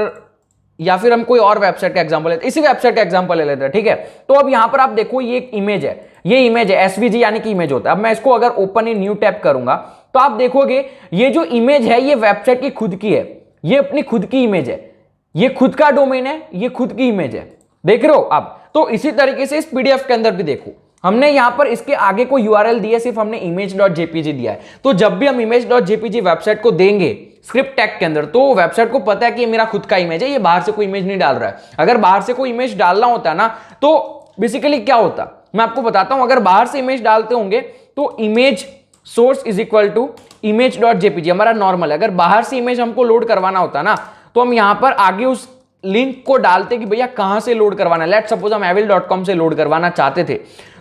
Speaker 1: या फिर हम कोई और वेबसाइट का एग्जांपल लेते हैं, इसी वेबसाइट का एग्जांपल ले लेते हैं, ठीक है। तो अब यहां पर आप देखो ये एक इमेज है, ये इमेज है, एसवीजी यानी कि इमेज होता है। अब मैं इसको अगर ओपन इन न्यू टैब करूंगा तो आप देखोगे ये जो इमेज है ये वेबसाइट की खुद की है, ये अपनी खुद की इमेज है, ये खुद का डोमेन है, ये खुद की इमेज है, देख रहे हो आप। तो इसी तरीके से इस पीडीएफ के अंदर भी देखो, हमने यहां पर इसके आगे कोई यूआरएल दिया है, सिर्फ हमने image.jpg दिया है। तो जब भी हम image.jpg वेबसाइट को देंगे स्क्रिप्ट टैग के अंदर, तो वेबसाइट को पता है कि ये मेरा खुद का इमेज है, ये बाहर से कोई इमेज नहीं डाल रहा है। अगर बाहर से कोई इमेज डालना होता है ना, तो बेसिकली क्या होता, मैं आपको बताता हूं। अगर बाहर से इमेज डालते होंगे तो image source is equal to image.jpg हमारा नॉर्मल है। अगर बाहर से इमेज हमको लोड करवाना होता ना, तो हम यहां पर आगे उस लिंक को डालते कि भैया कहां से लोड करवाना है। लेट सपोज हम evil.com से लोड करवाना चाहते थे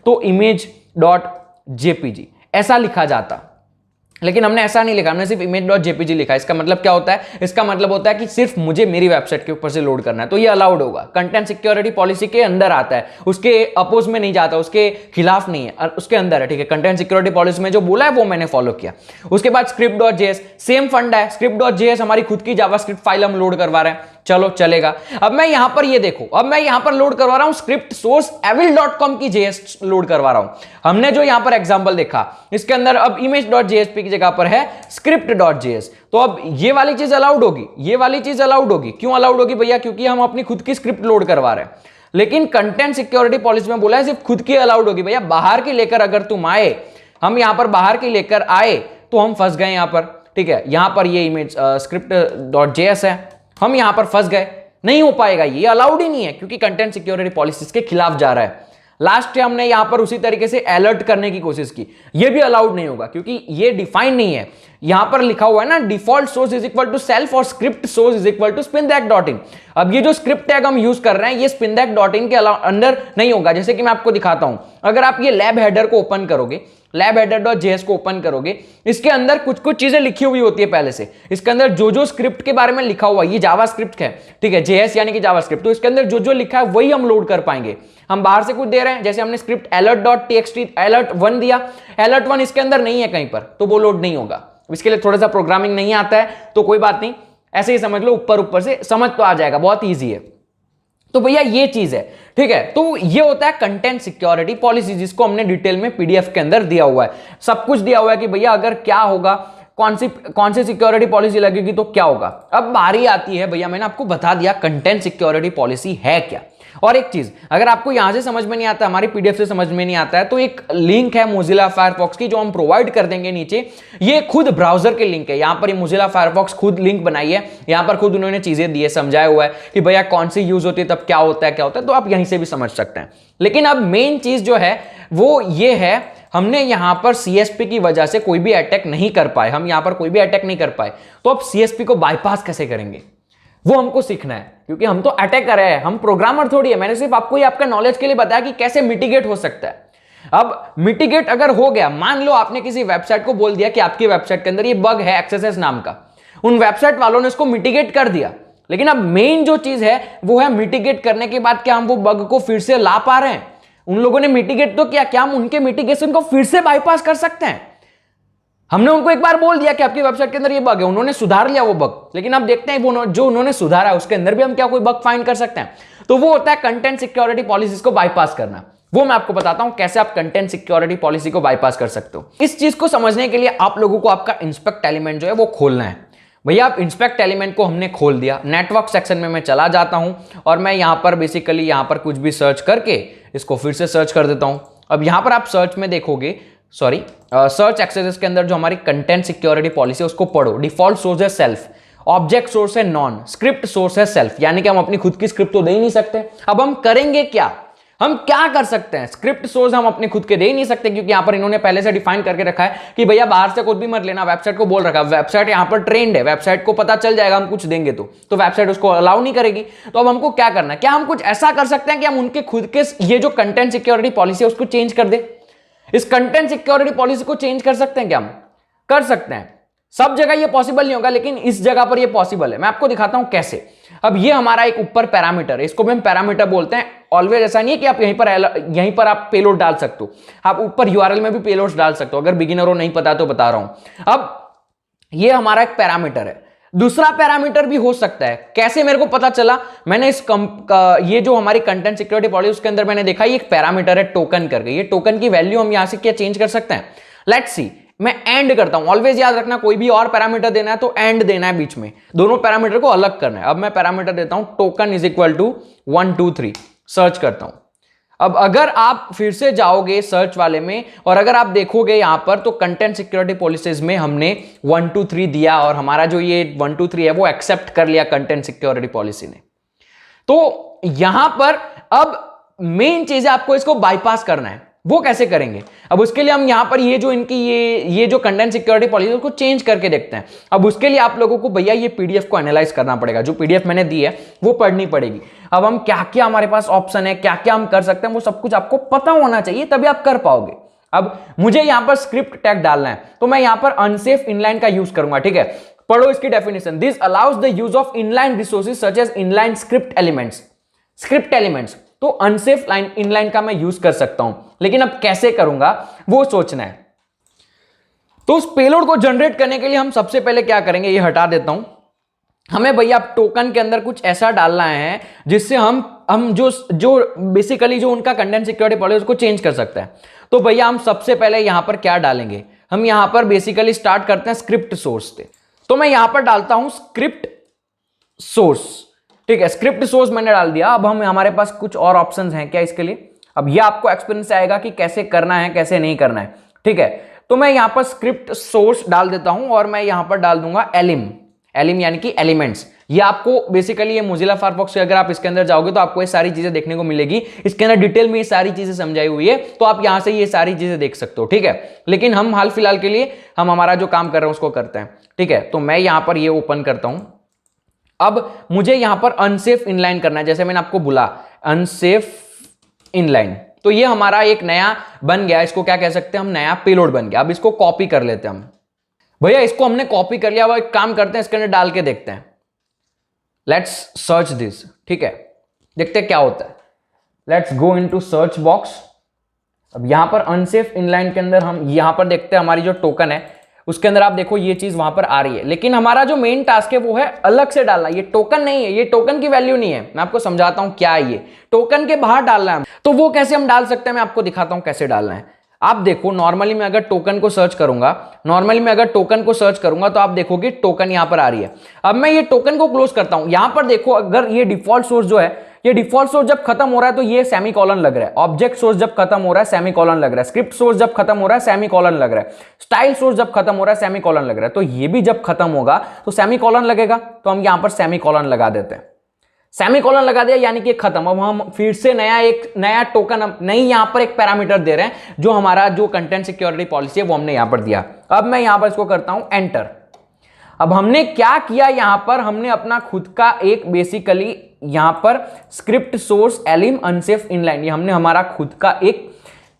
Speaker 1: तो image.jpg ऐसा लिखा जाता, लेकिन हमने ऐसा नहीं लिखा, हमने सिर्फ image.jpg लिखा। इसका मतलब क्या होता है, इसका मतलब होता है कि सिर्फ मुझे मेरी वेबसाइट के ऊपर से लोड करना है, तो ये अलाउड होगा, कंटेंट सिक्योरिटी पॉलिसी के अंदर आता है, उसके अपोज में नहीं जाता, उसके खिलाफ नहीं है, उसके अंदर है, ठीक है। कंटेंट सिक्योरिटी पॉलिसी में जो बोला है वो मैंने फॉलो किया। उसके बाद script.js सेम फंडा है, script.js हमारी खुद की जावास्क्रिप्ट फाइल हम लोड करवा रहे हैं, चलो चलेगा। अब मैं यहां पर ये देखो, अब मैं यहां पर लोड करवा रहा हूं स्क्रिप्ट सोर्स evil.com की जेएस लोड करवा रहा हूं। हमने जो यहां पर एग्जांपल देखा, इसके अंदर अब image.jsp की जगह पर है script.js, तो अब ये वाली चीज अलाउड होगी, ये वाली चीज अलाउड होगी। क्यों अलाउड होगी भैया, क्योंकि हम अपनी खुद की स्क्रिप्ट लोड करवा रहे हैं। लेकिन कंटेंट सिक्योरिटी पॉलिसी में बोला है सिर्फ खुद की अलाउड होगी भैया, बाहर की लेकर अगर तुम आए, हम यहां पर बाहर की लेकर आए तो हम फंस गए यहां पर, ठीक है। यहां पर ये इमेज script.js है, हम यहां पर फंस गए, नहीं हो पाएगा, ये अलाउड ही नहीं है, क्योंकि कंटेंट सिक्योरिटी पॉलिसीज के खिलाफ जा रहा है। लास्ट हमने यहां पर उसी तरीके से अलर्ट करने की कोशिश की, ये भी अलाउड नहीं होगा, क्योंकि ये डिफाइन नहीं है। यहां पर लिखा हुआ है ना, default source is equal to self और script source is equal to spindack.in। अब ये जो स्क्रिप्ट टैग हम यूज कर रहे हैं, ये spindack.in के अंदर नहीं होगा। जैसे कि मैं आपको दिखाता हूं, अगर आप ये लैब हेडर को ओपन करोगे, लैब हेडर.js को ओपन करोगे, इसके अंदर कुछ कुछ चीजें लिखी हुई होती है पहले से। इसके अंदर जो जो स्क्रिप्ट के बारे में लिखा हुआ है, ये जावास्क्रिप्ट है, ठीक है, जेएस यानी कि जावास्क्रिप्ट, तो इसके अंदर जो जो लिखा है वही हम लोड कर पाएंगे। हम बाहर से कुछ दे रहे हैं, जैसे हमने स्क्रिप्ट alert.txt alert1 दिया, alert1 इसके अंदर नहीं है कहीं पर, तो वो लोड नहीं होगा। इसके लिए थोड़ा सा प्रोग्रामिंग नहीं आता है, तो कोई बात नहीं, ऐसे ही समझ लो, ऊपर ऊपर से समझ तो आ जाएगा, बहुत ईजी है। तो भैया ये चीज है, ठीक है। तो ये होता है कंटेंट सिक्योरिटी पॉलिसी, जिसको हमने डिटेल में पीडीएफ के अंदर दिया हुआ है, सब कुछ दिया हुआ है कि भैया अगर क्या होगा, कौन सी सिक्योरिटी पॉलिसी लगेगी तो क्या होगा। अब बारी आती है भैया, मैंने आपको बता दिया कंटेंट सिक्योरिटी पॉलिसी है क्या। और एक चीज, अगर आपको यहां से समझ में नहीं आता, हमारी पीडीएफ से समझ में नहीं आता है, तो एक लिंक है मोजिला फायरफॉक्स की जो हम प्रोवाइड कर देंगे नीचे। ये खुद ब्राउजर के लिंक है, यहां पर ये मोजिला फायरफॉक्स खुद लिंक बनाई है, यहां पर खुद उन्होंने चीजें दी है, समझाया हुआ है कि भैया कौन सी यूज होती है, तब क्या होता है क्या होता है, तो आप यहीं से भी समझ सकते हैं। लेकिन अब मेन चीज जो है वो ये है, हमने यहां पर सीएसपी की वजह से कोई भी अटैक नहीं कर पाए, हम यहां पर कोई भी अटैक नहीं कर पाए, तो अब सीएसपी को बाईपास कैसे करेंगे वो हमको सीखना है, क्योंकि हम तो अटैक कर रहे हैं, हम प्रोग्रामर थोड़ी है। मैंने सिर्फ आपको ये आपका नॉलेज के लिए बताया कि कैसे मिटिगेट हो सकता है। अब मिटिगेट अगर हो गया, मान लो आपने किसी वेबसाइट को बोल दिया कि आपकी वेबसाइट के अंदर ये बग है एक्सेस नाम का, उन वेबसाइट वालों ने इसको मिटिगेट कर दिया, लेकिन अब मेन जो चीज है वो है मिटिगेट करने के बाद क्या हम वो बग को फिर से ला पा रहे हैं? उन लोगों ने मिटिगेट तो किया, क्या हम उनके मिटिगेशन को फिर से बाईपास कर सकते हैं? हमने उनको एक बार बोल दिया कि आपकी वेबसाइट के अंदर ये बग है, उन्होंने सुधार लिया वो बग, लेकिन अब देखते हैं वो जो उन्होंने सुधारा है उसके अंदर भी हम क्या कोई बग फाइंड कर सकते हैं? तो वो होता है कंटेंट सिक्योरिटी पॉलिसीज को बाईपास करना। वो मैं आपको बताता हूं कैसे आप कंटेंट सिक्योरिटी पॉलिसी को बाईपास कर सकते हो। इस चीज को समझने के लिए आप लोगों को आपका इंस्पेक्ट एलिमेंट जो है वो खोलना है। भैया आप इंस्पेक्ट एलिमेंट को हमने खोल दिया, नेटवर्क सेक्शन में मैं चला जाता हूं और मैं यहां पर बेसिकली यहां पर कुछ भी सर्च करके इसको फिर से सर्च कर देता हूं। अब यहां पर आप सर्च में देखोगे, सर्च एक्सेस के अंदर जो हमारी कंटेंट सिक्योरिटी पॉलिसी है उसको पढ़ो। डिफॉल्ट सोर्स है सेल्फ, ऑब्जेक्ट सोर्स है नॉन, स्क्रिप्ट सोर्स है सेल्फ, यानी कि हम अपनी खुद की स्क्रिप्ट तो दे ही नहीं सकते। अब हम करेंगे क्या, हम क्या कर सकते हैं? स्क्रिप्ट सोर्स हम अपने खुद के दे ही नहीं सकते, क्योंकि यहां पर इन्होंने पहले से डिफाइन करके रखा है कि भैया बाहर से कुछ भी मत लेना, वेबसाइट को बोल रखा है, वेबसाइट यहां पर ट्रेंड है, वेबसाइट को पता चल जाएगा हम कुछ देंगे तो वेबसाइट उसको अलाउ नहीं करेगी। तो अब हमको क्या करना है? क्या हम कुछ ऐसा कर सकते हैं कि हम उनके खुद के ये जो कंटेंट सिक्योरिटी पॉलिसी है उसको चेंज कर दे? इस कंटेंट सिक्योरिटी पॉलिसी को चेंज कर सकते हैं क्या? हम कर सकते हैं। सब जगह ये पॉसिबल नहीं होगा, लेकिन इस जगह पर ये पॉसिबल है। मैं आपको दिखाता हूं कैसे। अब ये हमारा एक ऊपर पैरामीटर है, इसको भी हम पैरामीटर बोलते हैं। ऑलवेज ऐसा नहीं है कि आप यहीं पर आप पेलोड डाल सकते हो, आप ऊपर यूआरएल में भी पेलोड डाल सकते हो। अगर बिगिनर हो नहीं पता तो बता रहा हूं। अब ये हमारा एक पैरामीटर है, दूसरा पैरामीटर भी हो सकता है। कैसे मेरे को पता चला? मैंने ये जो हमारी कंटेंट सिक्योरिटी पॉलिसी उसके अंदर मैंने देखा ये एक पैरामीटर है टोकन करके। ये टोकन की वैल्यू हम यहां से क्या चेंज कर सकते हैं? लेट्स सी, मैं एंड करता हूं। ऑलवेज याद रखना, कोई भी और पैरामीटर देना है तो एंड देना है बीच में, दोनों पैरामीटर को अलग करना है। अब मैं पैरामीटर देता हूं token is equal to 1 2 3, search करता हूं। अब अगर आप फिर से जाओगे सर्च वाले में और अगर आप देखोगे यहां पर, तो कंटेंट सिक्योरिटी पॉलिसीज में हमने 1 2 3 दिया और हमारा जो ये 1 2 3 है वो एक्सेप्ट कर लिया कंटेंट सिक्योरिटी पॉलिसी ने। तो यहां पर अब मेन चीज है आपको इसको बाईपास करना है। वो कैसे करेंगे? अब उसके लिए हम यहां पर ये जो इनकी ये जो कंटेंट सिक्योरिटी पॉलिसी उसको चेंज करके देखते हैं। अब उसके लिए आप लोगों को भैया ये पीडीएफ को एनालाइज करना पड़ेगा, जो पीडीएफ मैंने दी है वो पढ़नी पड़ेगी। अब हम क्या क्या हमारे पास ऑप्शन है, क्या क्या हम कर सकते हैं, वो सब कुछ आपको पता होना चाहिए, तभी आप कर पाओगे। अब मुझे यहां पर स्क्रिप्ट टैग डालना है, तो मैं यहां पर अनसेफ इनलाइन का यूज करूंगा। ठीक है, पढ़ो इसकी definition. This allows the use of inline resources such as inline script elements. Script elements तो अनसेफ इनलाइन का मैं यूज कर सकता हूं, लेकिन अब कैसे करूंगा वो सोचना है। तो उस पेलोड को जनरेट करने के लिए हम सबसे पहले क्या करेंगे, ये हटा देता हूं। हमें भैया टोकन के अंदर कुछ ऐसा डालना है जिससे हम जो बेसिकली जो उनका कंटेंट सिक्योरिटी पॉलिसी उसको चेंज कर सकते हैं। तो भैया हम सबसे पहले यहां पर क्या डालेंगे? हम यहां पर बेसिकली स्टार्ट करते हैं स्क्रिप्ट सोर्स से। तो मैं यहां पर डालता हूं स्क्रिप्ट सोर्स। ठीक है, स्क्रिप्ट सोर्स मैंने डाल दिया। अब हमारे पास कुछ और ऑप्शंस हैं क्या इसके लिए? अब ये आपको एक्सपीरियंस आएगा कि कैसे करना है कैसे नहीं करना है। ठीक है, तो मैं यहां पर स्क्रिप्ट सोर्स डाल देता हूं और मैं यहां पर डाल दूंगा एलिम यानी कि एलिमेंट्स। ये आपको बेसिकली ये मोजिला फायरफॉक्स से अगर आप इसके अंदर जाओगे तो आपको ये सारी चीजें देखने को मिलेगी। इसके अंदर डिटेल में ये सारी चीजें समझाई हुई है, तो आप यहां से ये सारी चीजें देख सकते हो। ठीक है, लेकिन हम हाल फिलहाल के लिए हम हमारा जो काम कर रहे हैं उसको करते हैं। ठीक है, तो मैं यहां पर ये ओपन करता हूं। अब मुझे यहां पर अनसेफ इनलाइन करना है, जैसे मैंने आपको बोला अनसेफ इनलाइन। तो ये हमारा एक नया बन गया, इसको क्या कह सकते हैं हम, नया पेलोड बन गया। अब इसको कॉपी कर लेते हैं हम। भैया इसको हमने कॉपी कर लिया, अब एक काम करते हैं इसके अंदर डाल के देखते हैं। Let's search this. ठीक है, देखते हैं क्या होता है। Let's go into search box. अब यहां पर अनसेफ इनलाइन के अंदर हम यहां पर देखते हैं हमारी जो टोकन है उसके अंदर आप देखो ये चीज वहां पर आ रही है, लेकिन हमारा जो मेन टास्क है वो है अलग से डालना। ये टोकन नहीं है, ये टोकन की वैल्यू नहीं है। मैं आपको समझाता हूं क्या है, ये टोकन के बाहर डालना है। तो वो कैसे हम डाल सकते हैं, मैं आपको दिखाता हूं कैसे डालना है। आप देखो, नॉर्मली मैं अगर टोकन को सर्च करूंगा तो आप देखोगे टोकन यहां पर आ रही है। अब मैं ये टोकन को क्लोज करता हूं। यहां पर देखो, अगर ये डिफॉल्ट सोर्स जो है ये डिफॉल्ट सोर्स जब खत्म हो रहा है तो ये सेमी कॉलन लग रहा है, ऑब्जेक्ट सोर्स जब खत्म हो रहा है सेमी कॉलन लग रहा है, स्क्रिप्ट सोर्स जब खत्म हो रहा है सेमी कॉलन लग रहा है, स्टाइल सोर्स जब खत्म हो रहा है सेमी कॉलन लग रहा है, तो ये भी जब खत्म होगा तो सेमी कॉलन लगेगा, तो हम यहां पर सेमी कॉलन लगा देते हैं। सेमी कॉलन लगा दिया यानी कि खत्म। अब हम फिर से एक नया टोकन नहीं यहां पर एक पैरामीटर दे रहे हैं, जो हमारा जो कंटेंट सिक्योरिटी पॉलिसी है वो हमने यहां पर दिया। अब मैं यहां पर इसको करता हूं एंटर। अब हमने क्या किया, यहां पर हमने अपना खुद का एक बेसिकली यहां पर स्क्रिप्ट सोर्स एलिम अनसेफ इनलाइन, ये हमने हमारा खुद का एक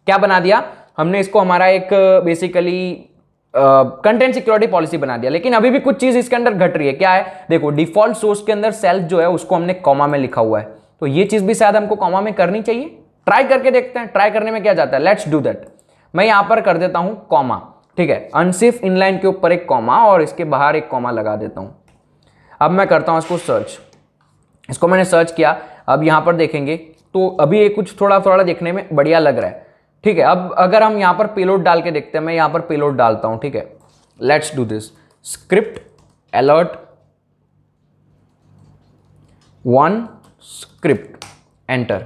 Speaker 1: क्या बना दिया, हमने इसको हमारा एक बेसिकली कंटेंट सिक्योरिटी पॉलिसी बना दिया। लेकिन अभी भी कुछ चीज इसके अंदर घट रही है। क्या है, देखो डिफॉल्ट सोर्स के अंदर सेल्फ जो है उसको हमने कॉमा में लिखा हुआ है, तो ये चीज भी शायद हमको कॉमा में करनी चाहिए। ट्राई करके देखते हैं, ट्राई करने में क्या जाता है, लेट्स डू दैट। मैं यहां पर कर देता हूं कॉमा, ठीक है, अनसेफ इनलाइन के ऊपर एक कॉमा और इसके बाहर एक कॉमा लगा देता हूं। अब मैं करता हूं इसको सर्च, इसको मैंने सर्च किया। अब यहां पर देखेंगे तो अभी ये कुछ थोड़ा थोड़ा देखने में बढ़िया लग रहा है, ठीक है। अब अगर हम यहां पर पेलोड डाल के देखते हैं, मैं यहां पर पेलोड डालता हूं, ठीक है, let's do this, script alert 1 script, enter,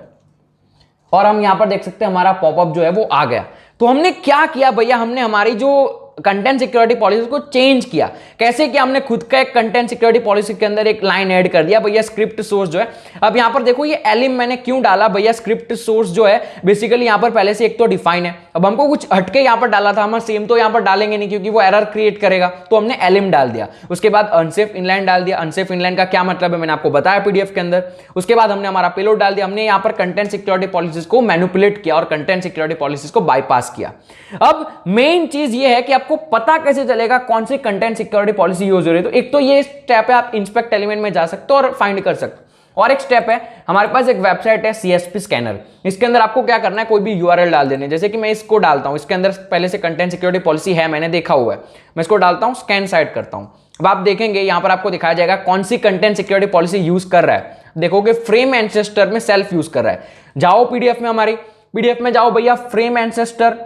Speaker 1: और हम यहां पर देख सकते हैं हमारा पॉपअप जो है वो आ गया। तो हमने क्या किया भैया, हमने हमारी जो कंटेंट सिक्योरिटी पॉलिसी को चेंज किया। कैसे किया, हमने खुद का एक कंटेंट सिक्योरिटी पॉलिसी के अंदर एक लाइन ऐड कर दिया भैया, स्क्रिप्ट सोर्स जो है। अब यहां पर देखो ये एलिम मैंने क्यों डाला भैया, स्क्रिप्ट सोर्स जो है बेसिकली यहां पर पहले से एक तो डिफाइन है। अब हमको कुछ हटके यहां पर डाला था, हम सेम तो यहां पर डालेंगे नहीं क्योंकि वो एरर क्रिएट करेगा, तो हमने एलिम डाल दिया। उसके बाद अनसेफ इनलाइन डाल दिया। अनसेफ इनलाइन का क्या मतलब है मैंने आपको बताया पीडीएफ के अंदर। उसके बाद हमने हमारा पेलोड डाल दिया। हमने यहां पर कंटेंट सिक्योरिटी पॉलिसीज को मैनिपुलेट किया और कंटेंट सिक्योरिटी पॉलिसीज को बाईपास किया। अब मेन चीज ये है कि आपको पता कैसे चलेगा कौन सी कंटेंट सिक्योरिटी पॉलिसी यूज हो रही है। तो एक तो ये स्टेप है, आप इंस्पेक्ट एलिमेंट में जा सकते हो और फाइंड कर सकते हो। और एक स्टेप है, हमारे पास एक वेबसाइट है सीएसपी स्कैनर, इसके अंदर आपको क्या करना है, कोई भी यूआरएल डाल देने। जैसे कि मैं इसको डालता हूं, इसके अंदर पहले से कंटेंट सिक्योरिटी पॉलिसी है, मैंने देखा हुआ है, मैं इसको डालता हूं, स्कैन साइट करता हूं। अब आप देखेंगे यहां पर आपको दिखाया जाएगा कौन सी कंटेंट सिक्योरिटी पॉलिसी यूज कर रहा है। देखोगे फ्रेम एंसेस्टर में सेल्फ यूज कर रहा है। जाओ पीडीएफ में, हमारी पीडीएफ में जाओ भैया, फ्रेम एंसेस्टर,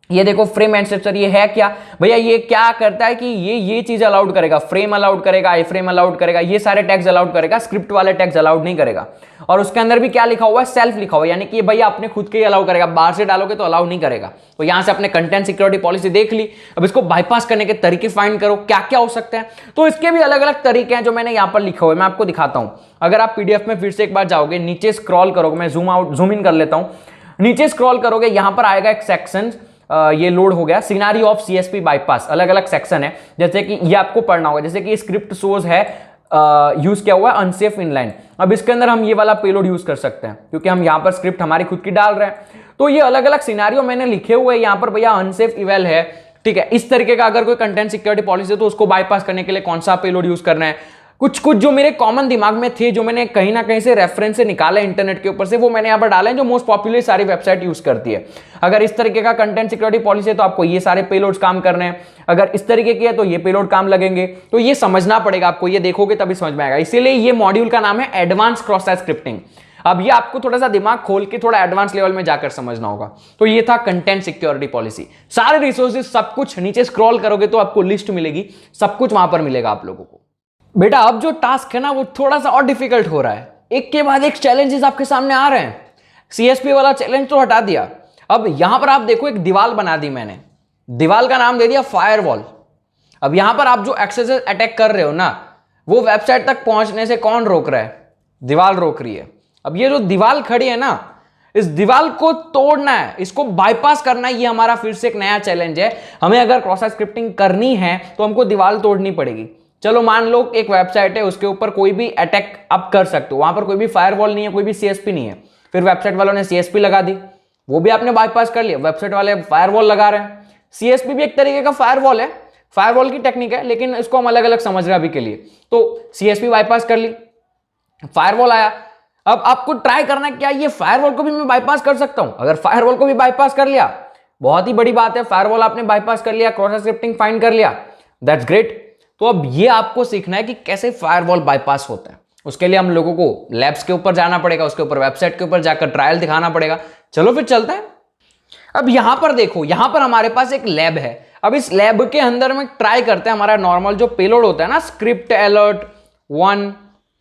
Speaker 1: ये देखो फ्रेम एंसेस्टर, ये है क्या भैया, ये क्या करता है कि ये चीज अलाउड करेगा, फ्रेम अलाउड करेगा, आई फ्रेम अलाउड करेगा, ये सारे टैग्स अलाउड करेगा, स्क्रिप्ट वाले टैग्स अलाउड नहीं करेगा। और उसके अंदर भी क्या लिखा हुआ है, सेल्फ लिखा हुआ है, यानी कि भैया अपने खुद के ही अलाउ करेगा, बाहर से डालोगे तो अलाउ नहीं करेगा। तो यहां से अपने कंटेंट सिक्योरिटी पॉलिसी देख ली। अब इसको बाईपास करने के तरीके फाइंड करो, क्या क्या हो सकते हैं। तो इसके भी अलग अलग तरीके हैं जो मैंने यहां पर लिखा हुआ है, मैं आपको दिखाता हूं। अगर आप पीडीएफ में फिर से एक बार जाओगे, नीचे स्क्रॉल करोगे, मैं जूम इन कर लेता हूं, नीचे स्क्रॉल करोगे, यहां पर आएगा एक सेक्शन, ये लोड हो गया, सिनेरियो ऑफ सीएसपी बाईपास, अलग अलग सेक्शन है। जैसे कि ये आपको पढ़ना होगा, जैसे कि स्क्रिप्ट सोर्स है यूज किया हुआ है अनसेफ इनलाइन। अब इसके अंदर हम ये वाला पेलोड यूज कर सकते हैं क्योंकि हम यहाँ पर स्क्रिप्ट हमारी खुद की डाल रहे हैं। तो ये अलग अलग सिनेरियो मैंने लिखे हुए हैं यहाँ पर भैया, अनसेफ इवेल है, ठीक है। इस तरीके का अगर कोई कंटेंट सिक्योरिटी पॉलिसी है तो उसको बाईपास करने के लिए कौन सा पेलोड यूज करना है। कुछ कुछ जो मेरे कॉमन दिमाग में थे, जो मैंने कहीं ना कहीं से रेफरेंस से निकाले इंटरनेट के ऊपर से, वो मैंने यहाँ पर डाले हैं, जो मोस्ट पॉपुलर सारी वेबसाइट यूज करती है। अगर इस तरीके का कंटेंट सिक्योरिटी पॉलिसी है तो आपको ये सारे पेलोड्स काम करने हैं, अगर इस तरीके की है तो ये पेलोड काम लगेंगे। तो ये समझना पड़ेगा आपको, ये देखोगे तभी समझ में आएगा। इसीलिए ये मॉड्यूल का नाम है एडवांस क्रॉस साइट स्क्रिप्टिंग। अब ये आपको थोड़ा सा दिमाग खोल के थोड़ा एडवांस लेवल में जाकर समझना होगा। तो ये था कंटेंट सिक्योरिटी पॉलिसी। सारे रिसोर्सेज सब कुछ नीचे स्क्रॉल करोगे तो आपको लिस्ट मिलेगी, सब कुछ वहां पर मिलेगा आप लोगों को। बेटा अब जो टास्क है ना वो थोड़ा सा और डिफिकल्ट हो रहा है, एक के बाद एक चैलेंजेस आपके सामने आ रहे हैं। सीएसपी वाला चैलेंज तो हटा दिया, अब यहां पर आप देखो एक दीवार बना दी मैंने, दीवार का नाम दे दिया फायरवॉल। अब यहां पर आप जो एक्सेस अटैक कर रहे हो ना, वो वेबसाइट तक पहुंचने से कौन रोक रहा है, दीवार रोक रही है। अब ये जो दीवार खड़ी है ना, इस दीवार को तोड़ना है, इसको बाईपास करना है, ये हमारा फिर से एक नया चैलेंज है। हमें अगर क्रॉस साइट स्क्रिप्टिंग करनी है तो हमको दीवार तोड़नी पड़ेगी। चलो मान लो एक वेबसाइट है, उसके ऊपर कोई भी अटैक आप कर सकते हो, वहां पर कोई भी फायरवॉल नहीं है, कोई भी सीएसपी नहीं है। फिर वेबसाइट वालों ने सीएसपी लगा दी, वो भी आपने बाईपास कर लिया। वेबसाइट वाले फायरवॉल लगा रहे हैं, सीएसपी भी एक तरीके का फायरवॉल है, फायरवॉल की टेक्निक है, लेकिन इसको हम अलग अलग समझ रहे हैं अभी के लिए। तो सीएसपी बाईपास कर ली, फायरवॉल आया। अब आपको ट्राई करना है क्या ये फायरवॉल को भी मैं बाईपास कर सकता हूं। अगर फायरवॉल को भी बाईपास कर लिया, बहुत ही बड़ी बात है, फायरवॉल आपने बाईपास कर लिया, क्रॉस साइट स्क्रिप्टिंग फाइंड कर लिया, दैट्स ग्रेट। तो अब ये आपको सीखना है कि कैसे फायरवॉल बाईपास होता है। उसके लिए हम लोगों को लैब्स के ऊपर जाना पड़ेगा, उसके ऊपर वेबसाइट के ऊपर जाकर ट्रायल दिखाना पड़ेगा। चलो फिर चलते हैं। अब यहां पर देखो, यहां पर हमारे पास एक लैब है। अब इस लैब के अंदर में ट्राई करते हैं, हमारा नॉर्मल जो पेलोड होता है ना, स्क्रिप्ट अलर्ट 1,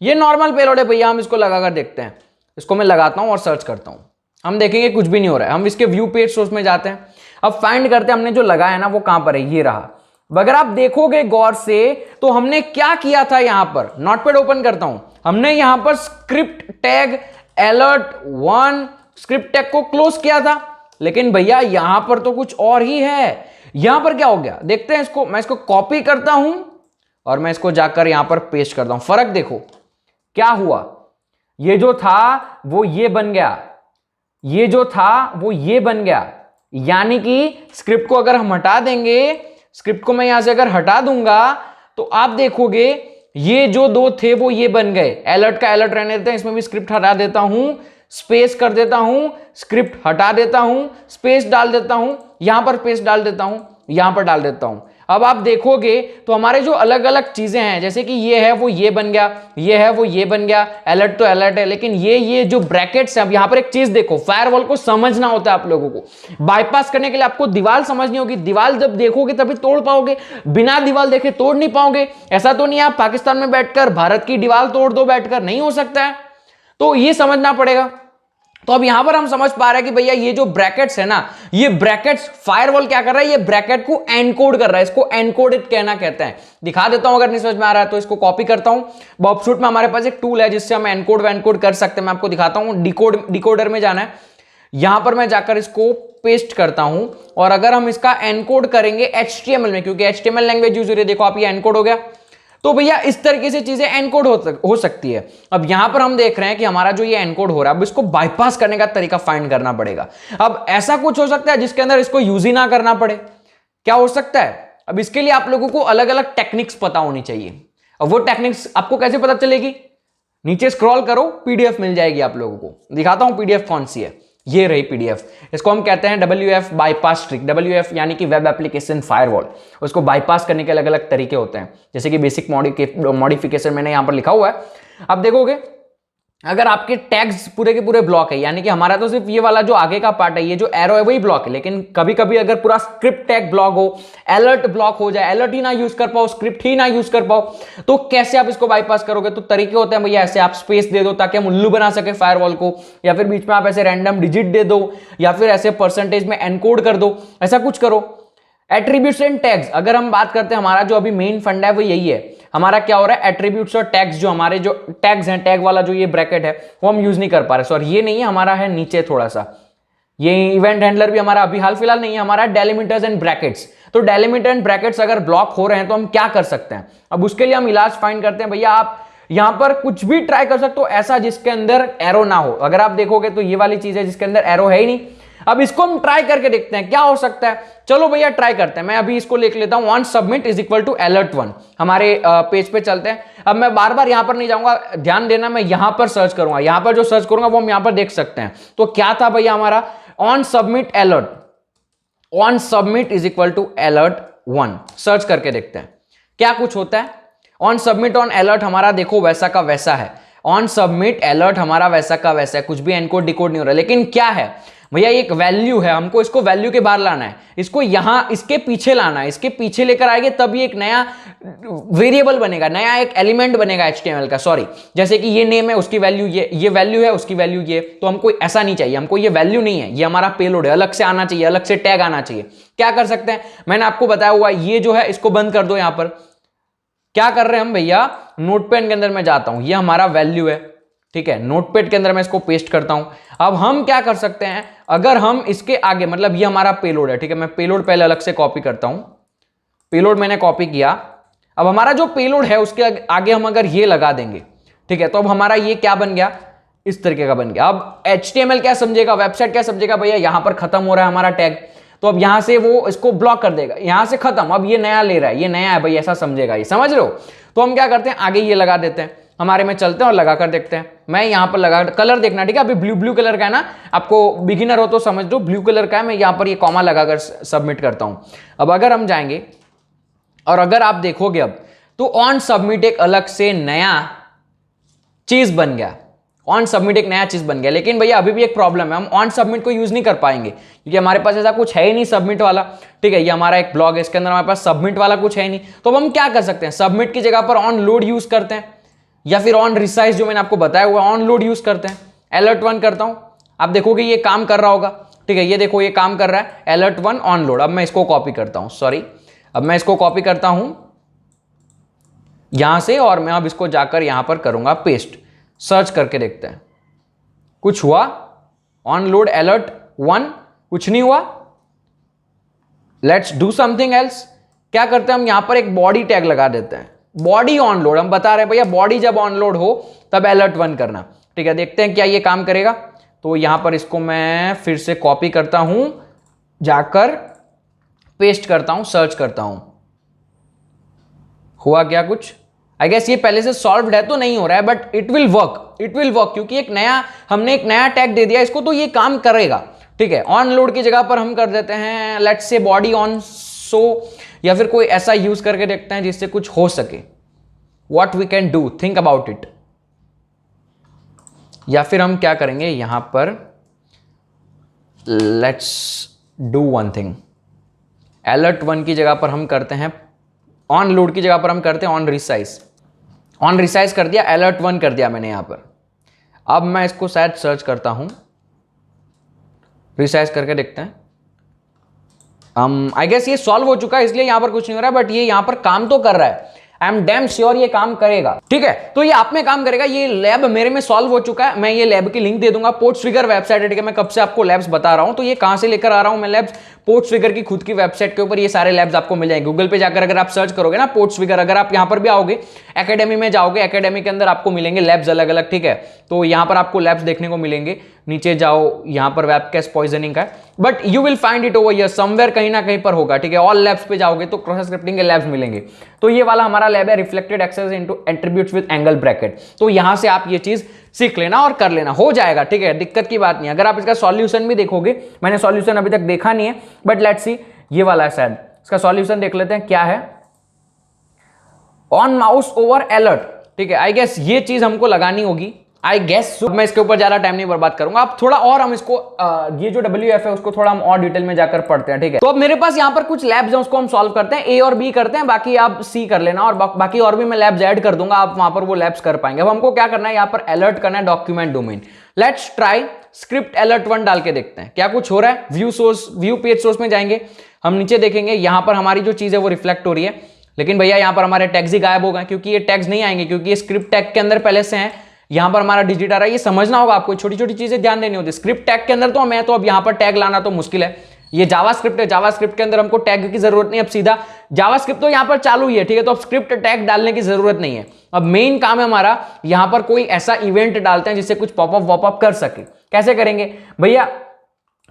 Speaker 1: ये नॉर्मल पेलोड है भैया, हम इसको लगाकर देखते हैं। इसको मैं लगाता हूं और सर्च करता हूं, हम देखेंगे कुछ भी नहीं हो रहा है। हम इसके व्यू पेज सोर्स में जाते हैं, अब फाइंड करते हैं हमने जो लगाया ना वो कहां पर है, ये रहा। अगर आप देखोगे गौर से तो हमने क्या किया था, यहां पर नोटपैड ओपन करता हूं, हमने यहां पर script tag alert1 script tag को क्लोज किया था, लेकिन भैया यहां पर तो कुछ और ही है। यहां पर क्या हो गया देखते हैं इसको, मैं इसको कॉपी करता हूं और मैं इसको जाकर यहां पर पेस्ट करता हूं। फर्क देखो क्या हुआ, ये जो था वो ये बन गया, ये जो था वो ये बन गया। यानी कि स्क्रिप्ट को अगर हम हटा देंगे, स्क्रिप्ट को मैं यहां से अगर हटा दूंगा तो आप देखोगे ये जो दो थे वो ये बन गए। अलर्ट का अलर्ट रहने देते हैं, इसमें भी स्क्रिप्ट हटा देता हूं, स्पेस कर देता हूं, स्क्रिप्ट हटा देता हूं, स्पेस डाल देता हूं, यहां पर स्पेस डाल देता हूं, यहां पर डाल देता हूं। अब आप देखोगे तो हमारे जो अलग अलग चीजें हैं, जैसे कि ये है वो ये बन गया, ये है वो ये बन गया, अलर्ट तो अलर्ट है, लेकिन ये जो ब्रैकेट्स हैं, अब यहां पर एक चीज देखो, फायरवॉल को समझना होता है आप लोगों को। बाईपास करने के लिए आपको दीवार समझनी होगी, दीवार जब देखोगे तभी तोड़ पाओगे, बिना दीवार देखे तोड़ नहीं पाओगे। ऐसा तो नहीं आप पाकिस्तान में बैठकर भारत की दीवार तोड़ दो बैठकर, नहीं हो सकता है, तो ये समझना पड़ेगा। तो अब यहां पर हम समझ पा रहे हैं कि भैया ये जो ब्रैकेट्स है ना, ये ब्रैकेट्स फायरवॉल क्या कर रहा है, ये ब्रैकेट को एनकोड कर रहा है, इसको एनकोडेड कहना कहते हैं। दिखा देता हूं अगर नहीं समझ में आ रहा है तो, इसको कॉपी करता हूं। बॉबशूट में हमारे पास एक टूल है जिससे हम एनकोड वैनकोड कर सकते हैं, मैं आपको दिखाता हूं। डिकोडर में जाना है, यहां पर मैं जाकर इसको पेस्ट करता हूं और अगर हम इसका एनकोड करेंगे HTML में, क्योंकि HTML लैंग्वेज यूज हो रही है, देखो आप ये एनकोड हो गया, तो भैया इस तरीके से चीजें एनकोड हो सकती है। अब यहां पर हम देख रहे हैं कि हमारा जो ये एनकोड हो रहा है, अब इसको बाईपास करने का तरीका फाइंड करना पड़ेगा। अब ऐसा कुछ हो सकता है जिसके अंदर इसको यूज ही ना करना पड़े, क्या हो सकता है? अब इसके लिए आप लोगों को अलग अलग टेक्निक्स पता होनी चाहिए। अब वो टेक्निक्स आपको कैसे पता चलेगी? नीचे स्क्रॉल करो, पीडीएफ मिल जाएगी आप लोगों को। दिखाता हूं पीडीएफ कौन सी है, ये रही पीडीएफ। इसको हम कहते हैं WF बाईपास ट्रिक। WF यानी कि वेब एप्लीकेशन फायरवॉल। उसको बाईपास करने के अलग अलग तरीके होते हैं, जैसे कि बेसिक मॉडिफिकेशन मैंने यहां पर लिखा हुआ है। अब देखोगे अगर आपके टैग्स पूरे के पूरे ब्लॉक है, यानी कि हमारा तो सिर्फ ये वाला जो आगे का पार्ट है, ये जो एरो है वही ब्लॉक है, लेकिन कभी कभी अगर पूरा स्क्रिप्ट टैग ब्लॉक हो, अलर्ट ब्लॉक हो जाए, अलर्ट ही ना यूज कर पाओ, स्क्रिप्ट ही ना यूज कर पाओ, तो कैसे आप इसको बाईपास करोगे? तो तरीके होते हैं भैया, ऐसे आप स्पेस दे दो ताकि हम उल्लू बना सके फायरवॉल को, या फिर बीच में आप ऐसे रैंडम डिजिट दे दो, या फिर ऐसे परसेंटेज में एनकोड कर दो, ऐसा कुछ करो। एट्रीब्यूट्स एंड टैग्स, अगर हम बात करते हैं, हमारा जो अभी मेन फंडा है वो यही है। हमारा क्या हो रहा है, एट्रीब्यूट्स और टैग्स, जो हमारे जो टैग्स हैं, टैग वाला जो ये ब्रैकेट है वो हम यूज नहीं कर पा रहे। सॉरी, ये नहीं है, हमारा है नीचे थोड़ा सा, ये इवेंट हैंडलर भी हमारा अभी हाल फिलहाल नहीं है, हमारा डेलिमिटर्स एंड ब्रैकेट्स। तो डेलिमिटर एंड ब्रैकेट्स अगर ब्लॉक हो रहे हैं तो हम क्या कर सकते हैं? अब उसके लिए हम इलाज फाइंड करते हैं। भैया आप यहां पर कुछ भी ट्राई कर सकते हो ऐसा जिसके अंदर एरो ना हो। अगर आप देखोगे तो ये वाली चीज है जिसके अंदर एरो है ही नहीं। अब इसको हम ट्राई करके देखते हैं क्या हो सकता है। चलो भैया ट्राई करते हैं। मैं अभी इसको लिख लेता हूं, once submit is equal to alert1। हमारे पेज पे चलते हैं। अब मैं बार बार यहां पर नहीं जाऊंगा, ध्यान देना, मैं यहां पर सर्च करूंगा। यहां पर जो सर्च करूंगा वो हम यहां पर देख सकते हैं। तो क्या था भैया हमारा on submit alert, on submit is equal to alert1। Search करके देखते हैं क्या कुछ होता है। on submit on alert हमारा देखो वैसा का वैसा है। on submit alert हमारा वैसा का वैसा है, कुछ भी एनकोड डिकोड नहीं हो रहा। लेकिन क्या है भैया, एक वैल्यू है, हमको इसको वैल्यू के बाहर लाना है, इसको यहां इसके पीछे लाना है। इसके पीछे लेकर आएंगे तभी एक नया वेरिएबल बनेगा, नया एक एलिमेंट बनेगा HTML का। सॉरी, जैसे कि ये नेम है, उसकी वैल्यू ये वैल्यू है, उसकी वैल्यू ये। तो हमको ऐसा नहीं चाहिए, हमको ये वैल्यू नहीं है, ये हमारा पेलोड है, अलग से आना चाहिए, अलग से टैग आना चाहिए। क्या कर सकते हैं, मैंने आपको बताया हुआ, ये जो है इसको बंद कर दो। यहां पर क्या कर रहे हैं हम भैया, नोटपैड के अंदर मैं जाता हूं, ये हमारा वैल्यू है, ठीक है। नोटपैड के अंदर मैं इसको पेस्ट करता हूं। अब हम क्या कर सकते हैं, अगर हम इसके आगे, मतलब ये हमारा पेलोड है, ठीक है। मैं पेलोड पहले अलग से कॉपी करता हूं। पेलोड मैंने कॉपी किया। अब हमारा जो पेलोड है उसके आगे हम अगर ये लगा देंगे, ठीक है, तो अब हमारा ये क्या बन गया, इस तरीके का बन गया। अब HTML क्या समझेगा, वेबसाइट क्या समझेगा, भैया यहां पर खत्म हो रहा है हमारा टैग, तो अब यहां से वो इसको ब्लॉक कर देगा, यहां से खत्म, अब ये नया ले रहा है, ये नया है भाई, ऐसा समझेगा, ये समझ रहे हो। तो हम क्या करते हैं, आगे ये लगा देते हैं, हमारे में चलते हैं और लगा कर देखते हैं। मैं यहां पर लगा, कलर देखना, ठीक है, अभी ब्लू कलर का है ना, आपको बिगिनर हो तो समझ लो, ब्लू कलर का है। मैं यहां पर ये कॉमा लगाकर सबमिट करता हूं। अब अगर हम जाएंगे और अगर आप देखोगे अब तो ऑन सबमिट एक अलग से नया चीज बन गया, ऑन सबमिट एक नया चीज बन गया। लेकिन भैया अभी भी एक प्रॉब्लम है, हम ऑन सबमिट को यूज नहीं कर पाएंगे क्योंकि हमारे पास ऐसा कुछ है ही नहीं सबमिट वाला, ठीक है। ये हमारा एक ब्लॉग है, इसके अंदर हमारे पास सबमिट वाला कुछ है ही नहीं। तो अब हम क्या कर सकते हैं, सबमिट की जगह पर ऑन लोड यूज करते हैं, या फिर ऑन रिसाइज जो मैंने आपको बताया हुआ ऑन लोड यूज करते हैं। alert1 करता हूं, आप देखोगे ये काम कर रहा होगा, ठीक है, ये देखो ये काम कर रहा है, alert1 ऑन लोड। अब मैं इसको कॉपी करता हूं, सॉरी, अब मैं इसको कॉपी करता हूं यहां से, और मैं अब इसको जाकर यहां पर करूंगा पेस्ट। सर्च करके देखते हैं कुछ हुआ, ऑन लोड alert1, कुछ नहीं हुआ। Let's do something else. क्या करते हैं हम, यहां पर एक बॉडी टैग लगा देते हैं, बॉडी ऑन लोड। हम बता रहे हैं भैया बॉडी जब ऑन लोड हो तब alert1 करना, ठीक है। देखते हैं क्या ये काम करेगा। तो यहां पर इसको मैं फिर से कॉपी करता हूं, जाकर पेस्ट करता हूं, सर्च करता हूं, हुआ क्या कुछ? आई गेस ये पहले से सॉल्व्ड है तो नहीं हो रहा है, but it will work, it will work, क्योंकि हमने एक नया टैग दे दिया इसको, तो ये काम करेगा, ठीक है। ऑन लोड की जगह पर हम कर देते हैं let's say body on so, या फिर कोई ऐसा यूज करके देखते हैं जिससे कुछ हो सके। What we can do, think about it. या फिर हम क्या करेंगे यहां पर, let's do one thing, alert1 की जगह पर हम करते हैं, ऑन लोड की जगह पर हम करते हैं ऑन रिसाइज। ऑन रिसाइज कर दिया, alert1 कर दिया मैंने यहां पर। अब मैं इसको शायद सर्च करता हूं, रिसाइज करके देखते हैं। आई गेस ये सॉल्व हो चुका है, इसलिए यहां पर कुछ नहीं हो रहा है, बट ये यहां पर काम तो कर रहा है। आई एम डैम श्योर ये काम करेगा, ठीक है। तो ये आप में काम करेगा, ये लैब मेरे में सॉल्व हो चुका है। मैं ये लैब की लिंक दे दूंगा, पोर्ट्सफिगर वेबसाइट है, ठीक है। मैं कब से आपको लैब्स बता रहा हूं, तो ये कहां से लेकर आ रहा हूं मैं लैब्स, पोर्ट्सफिगर की खुद की वेबसाइट के ऊपर ये सारे लैब्स आपको मिल जाएंगे। गूगल पे जाकर अगर आप सर्च करोगे ना पोर्ट्सफिगर, अगर आप यहां पर भी आओगे एकेडमी में जाओगे, एकेडमी के अंदर आपको मिलेंगे लैब्स अलग अलग, ठीक है। तो यहां पर आपको लैब्स देखने को मिलेंगे, नीचे जाओ, यहां पर वेब कैश पॉइजनिंग का है, but you will find it over here somewhere, कहीं ना कहीं पर होगा, ठीक है। ऑल लैब्स पे जाओगे तो क्रॉस स्क्रिप्टिंग के लैब्स मिलेंगे। तो ये वाला हमारा लैब है, reflected XSS into attributes with angle bracket. तो यहां से आप ये चीज सीख लेना और कर लेना, हो जाएगा, ठीक है, दिक्कत की बात नहीं। अगर आप इसका सॉल्यूशन भी देखोगे, मैंने सॉल्यूशन अभी तक देखा नहीं है, बट लेट्स सी, ये वाला है शायद, इसका सॉल्यूशन देख लेते हैं क्या है। ऑन माउस ओवर अलर्ट, ठीक है। आई गेस ये चीज हमको लगानी होगी, आई गेस। मैं इसके ऊपर ज्यादा टाइम नहीं बर्बाद करूंगा, अब थोड़ा और हम इसको ये जो WF है उसको थोड़ा हम और डिटेल में जाकर पढ़ते हैं, ठीक है। तो अब मेरे पास यहाँ पर कुछ लैब्स हैं, उसको हम सॉल्व करते हैं, A और B करते हैं, बाकी आप C कर लेना, और बाकी और भी मैं लैब्स ऐड कर दूंगा, आप वहां पर वो लैब्स कर पाएंगे। अब हमको क्या करना है, यहाँ पर अलर्ट करना है document domain. Let's try script alert1 डाल के देखते हैं क्या कुछ हो रहा है। View source, view page source में जाएंगे, हम नीचे देखेंगे, यहां पर हमारी जो चीज है वो रिफ्लेक्ट हो रही है, लेकिन भैया यहां पर हमारे टैग्स ही गायब हो गए, क्योंकि ये टैग्स नहीं आएंगे, क्योंकि ये स्क्रिप्ट टैग के अंदर पहले से हैं। यहां पर हमारा डिजिट आ रहा है, ये समझना होगा आपको, छोटी छोटी चीजें ध्यान देनी होती है। स्क्रिप्ट टैग के अंदर तो मैं तो अब यहां पर टैग लाना तो मुश्किल है, ये जावास्क्रिप्ट है, जावास्क्रिप्ट के अंदर हमको टैग की जरूरत नहीं, अब सीधा जावास्क्रिप्ट तो यहां पर चालू ही है, ठीक है। तो अब स्क्रिप्ट टैग डालने की जरूरत नहीं है। अब मेन काम है हमारा, यहां पर कोई ऐसा इवेंट डालते हैं जिससे कुछ पॉपअप वॉपअप कर सके। कैसे करेंगे भैया,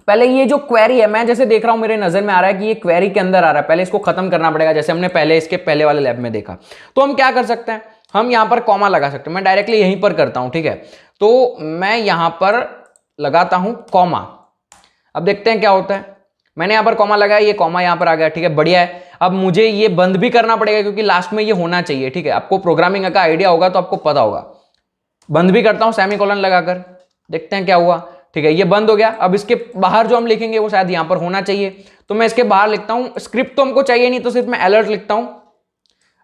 Speaker 1: पहले ये जो क्वेरी है, मैं जैसे देख रहा हूं, मेरे नजर में आ रहा है कि ये क्वेरी के अंदर आ रहा है, पहले इसको खत्म करना पड़ेगा, जैसे हमने पहले इसके पहले वाले लैब में देखा। तो हम क्या कर सकते हैं, हम यहां पर कॉमा लगा सकते हैं, मैं डायरेक्टली यहीं पर करता हूं, ठीक है। तो मैं यहां पर लगाता हूं कॉमा, अब देखते हैं क्या होता है। मैंने यहां पर कॉमा लगाया, ये कॉमा यहां पर आ गया, ठीक है, बढ़िया है। अब मुझे ये बंद भी करना पड़ेगा, क्योंकि लास्ट में ये होना चाहिए, ठीक है। आपको प्रोग्रामिंग का आइडिया होगा तो आपको पता होगा। बंद भी करता हूं सेमीकोलन लगाकर, देखते हैं क्या हुआ, ठीक है, ये बंद हो गया। अब इसके बाहर जो हम लिखेंगे वो शायद यहां पर होना चाहिए, तो मैं इसके बाहर लिखता हूं, स्क्रिप्ट तो हमको चाहिए नहीं, तो सिर्फ मैं अलर्ट लिखता हूं।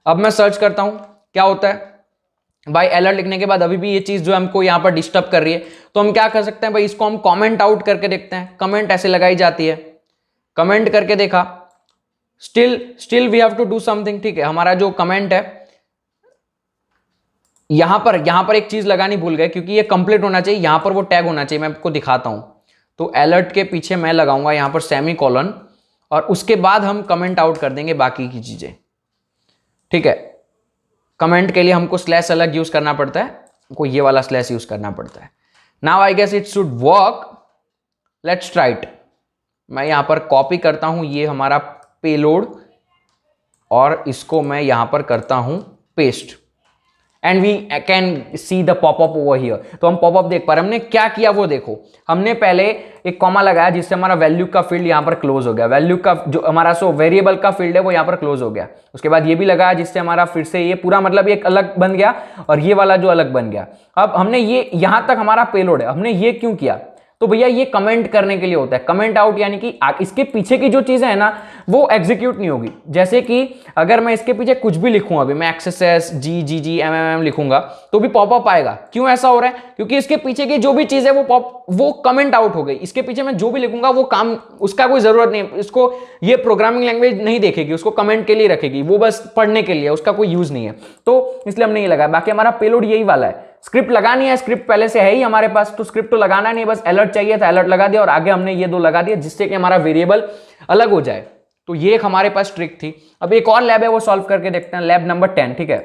Speaker 1: अब मैं सर्च करता हूं क्या होता है भाई। अलर्ट लिखने के बाद अभी भी ये चीज जो हमको यहां पर डिस्टर्ब कर रही है, तो हम क्या कर सकते हैं भाई, इसको हम कमेंट आउट करके देखते हैं। कमेंट ऐसे लगाई जाती है, कमेंट करके देखा, still we have to do something, ठीक है। हमारा जो कमेंट है यहां पर एक चीज लगानी भूल गए, क्योंकि ये कंप्लीट होना चाहिए, यहां पर वो टैग होना चाहिए, मैं आपको दिखाता हूं। तो अलर्ट के पीछे मैं लगाऊंगा यहां पर सेमीकोलन, और उसके बाद हम कमेंट आउट कर देंगे बाकी की चीजें, ठीक है। कमेंट के लिए हमको स्लैश अलग यूज करना पड़ता है, हमको ये वाला स्लैश यूज करना पड़ता है। Now I guess it should work, let's try it. मैं यहां पर कॉपी करता हूं ये हमारा पेलोड, और इसको मैं यहां पर करता हूं paste, and we can see the popup over here. तो हम पॉपअप देख पा रहे हैं। हमने क्या किया वो देखो, हमने पहले एक कॉमा लगाया जिससे हमारा वैल्यू का फील्ड यहां पर क्लोज हो गया, वैल्यू का जो हमारा वेरिएबल का फील्ड है वो यहां पर क्लोज हो गया। उसके बाद ये भी लगाया जिससे हमारा फिर से ये पूरा मतलब एक अलग बन गया, और ये वाला जो अलग बन गया। अब हमने ये यहां तक हमारा पेलोड है, हमने ये क्यों किया, तो भैया ये कमेंट करने के लिए होता है। कमेंट आउट यानी कि इसके पीछे की जो चीजें है ना वो एग्जीक्यूट नहीं होगी। जैसे कि अगर मैं इसके पीछे कुछ भी लिखूं, अभी मैं एक्सएसएस जी जी जी एम लिखूंगा तो भी पॉपअप आएगा। क्यों ऐसा हो रहा है? क्योंकि इसके पीछे की जो भी चीज है वो कमेंट आउट हो गई। इसके पीछे मैं जो भी लिखूंगा वो काम, उसका कोई जरूरत नहीं है, इसको ये प्रोग्रामिंग लैंग्वेज नहीं देखेगी, उसको कमेंट के लिए रखेगी, वो बस पढ़ने के लिए, उसका कोई यूज नहीं है। तो इसलिए हमने ये लगाया। बाकी हमारा पेलोड यही वाला है। स्क्रिप्ट लगानी है, स्क्रिप्ट पहले से है ही हमारे पास, तो स्क्रिप्ट तो लगाना नहीं, बस अलर्ट चाहिए था, अलर्ट लगा दिया और आगे हमने ये 2 लगा दिया जिससे कि हमारा वेरिएबल अलग हो जाए। तो ये एक हमारे पास ट्रिक थी। अब एक और लैब है, वो सॉल्व करके देखते हैं, लैब नंबर 10। ठीक है,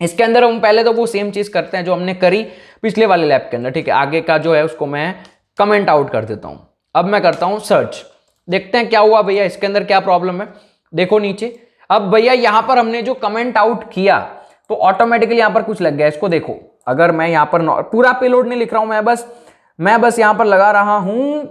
Speaker 1: इसके अंदर हम पहले तो वो सेम चीज करते हैं जो हमने करी पिछले वाले लैब के अंदर। ठीक है, आगे का जो है उसको मैं कमेंट आउट कर देता हूं। अब मैं करता हूं सर्च, देखते हैं क्या हुआ भैया, इसके अंदर क्या प्रॉब्लम है। देखो नीचे, अब भैया यहां पर हमने जो कमेंट आउट किया तो ऑटोमेटिकली यहां पर कुछ लग गया। इसको देखो, अगर मैं यहां पर पूरा पेलोड नहीं लिख रहा हूं, मैं बस यहां पर लगा रहा हूं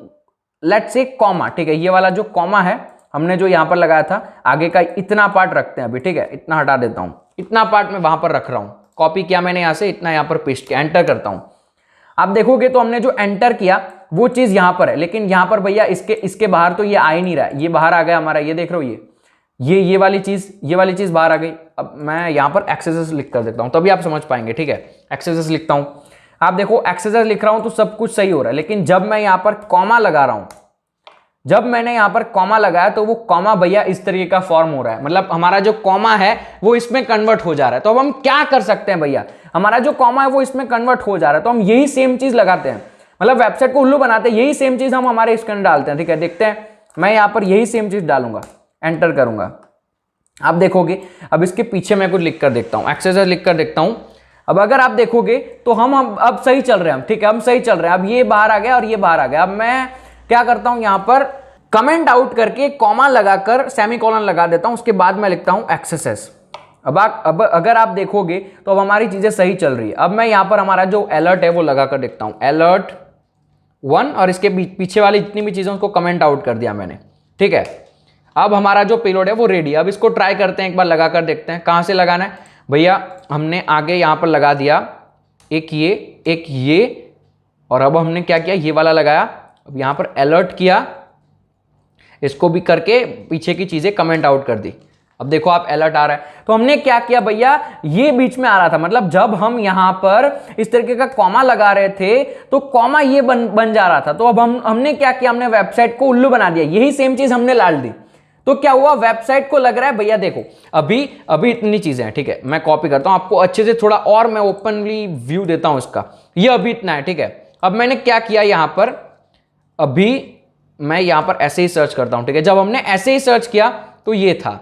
Speaker 1: लेट्स से कॉमा। ठीक है, ये वाला जो कॉमा है हमने जो यहां पर लगाया था, आगे का इतना पार्ट रखते हैं अभी। ठीक है, इतना हटा देता हूं, इतना पार्ट मैं वहां पर रख रहा हूं, कॉपी किया मैंने यहां से, इतना यहां पर पेस्ट किया, एंटर करता हूं। आप देखोगे तो हमने जो एंटर किया वो चीज यहां पर है, लेकिन यहां पर भैया इसके बाहर तो ये आ ही नहीं रहा है, ये बाहर आ गया हमारा, ये देख रहे हो, ये वाली चीज बाहर आ गई। अब मैं यहां पर एक्सेसेस लिख कर देता हूं, तभी आप समझ पाएंगे। ठीक है, एक्सेसेस लिखता हूं, आप देखो एक्सेसेस लिख रहा हूं तो सब कुछ सही हो रहा है, लेकिन जब मैं यहां पर कॉमा लगा रहा हूं, जब मैंने यहां पर कॉमा लगाया तो वो कॉमा भैया इस तरीके का फॉर्म हो रहा है, मतलब हमारा जो कॉमा है वो इसमें कन्वर्ट हो जा रहा है। तो अब हम क्या कर सकते हैं भैया, हमारा जो कॉमा है वो इसमें कन्वर्ट हो जा रहा है, तो हम यही सेम चीज लगाते हैं, मतलब वेबसाइट को उल्लू बनाते हैं, यही सेम चीज हम हमारे इसके अंदर डालते हैं। ठीक है, देखते हैं, मैं यहां पर यही सेम चीज डालूंगा, एंटर करूंगा, आप देखोगे। अब इसके पीछे मैं कुछ लिख कर देखता हूं, एक्सेसर लिख कर देखता हूं। अब अगर आप देखोगे तो हम अब सही चल रहे हैं, ठीक है, हम सही चल रहे हैं। अब ये बाहर आ गया और ये बाहर आ गया। अब मैं क्या करता हूं, यहां पर कमेंट आउट करके कॉमा लगाकर सेमीकोलन लगा देता हूं, उसके बाद मैं लिखता हूं एक्सेसेस। अब अगर आप देखोगे तो अब हमारी चीजें सही चल रही है। अब मैं यहां पर हमारा जो अलर्ट है वो लगाकर देखता हूं, अलर्ट 1, और इसके पीछे वाली जितनी भी चीजें उसको कमेंट आउट कर दिया मैंने। ठीक है, अब हमारा जो पेलोड है वो रेडी है। अब इसको ट्राई करते हैं, एक बार लगाकर देखते हैं। कहां से लगाना है भैया, हमने आगे यहां पर लगा दिया एक ये, और अब हमने क्या किया, ये वाला लगाया। अब यहां पर अलर्ट किया, इसको भी करके पीछे की चीजें कमेंट आउट कर दी। अब देखो आप, अलर्ट आ रहा है। तो हमने क्या किया भैया, ये बीच में आ रहा था, मतलब जब हम यहां पर इस तरीके का कॉमा लगा रहे थे तो कॉमा ये बन जा रहा था। तो अब हमने क्या किया, हमने वेबसाइट को उल्लू बना दिया, यही सेम चीज हमने डाल दी। तो क्या हुआ, वेबसाइट को लग रहा है भैया देखो अभी इतनी चीजें हैं। ठीक है, मैं कॉपी करता हूं आपको अच्छे से, थोड़ा और मैं ओपनली व्यू देता हूं इसका। ये अभी इतना है। ठीक है, अब मैंने क्या किया यहां पर, अभी मैं यहां पर ऐसे ही सर्च करता हूं। ठीक है, जब हमने ऐसे ही सर्च किया तो ये था।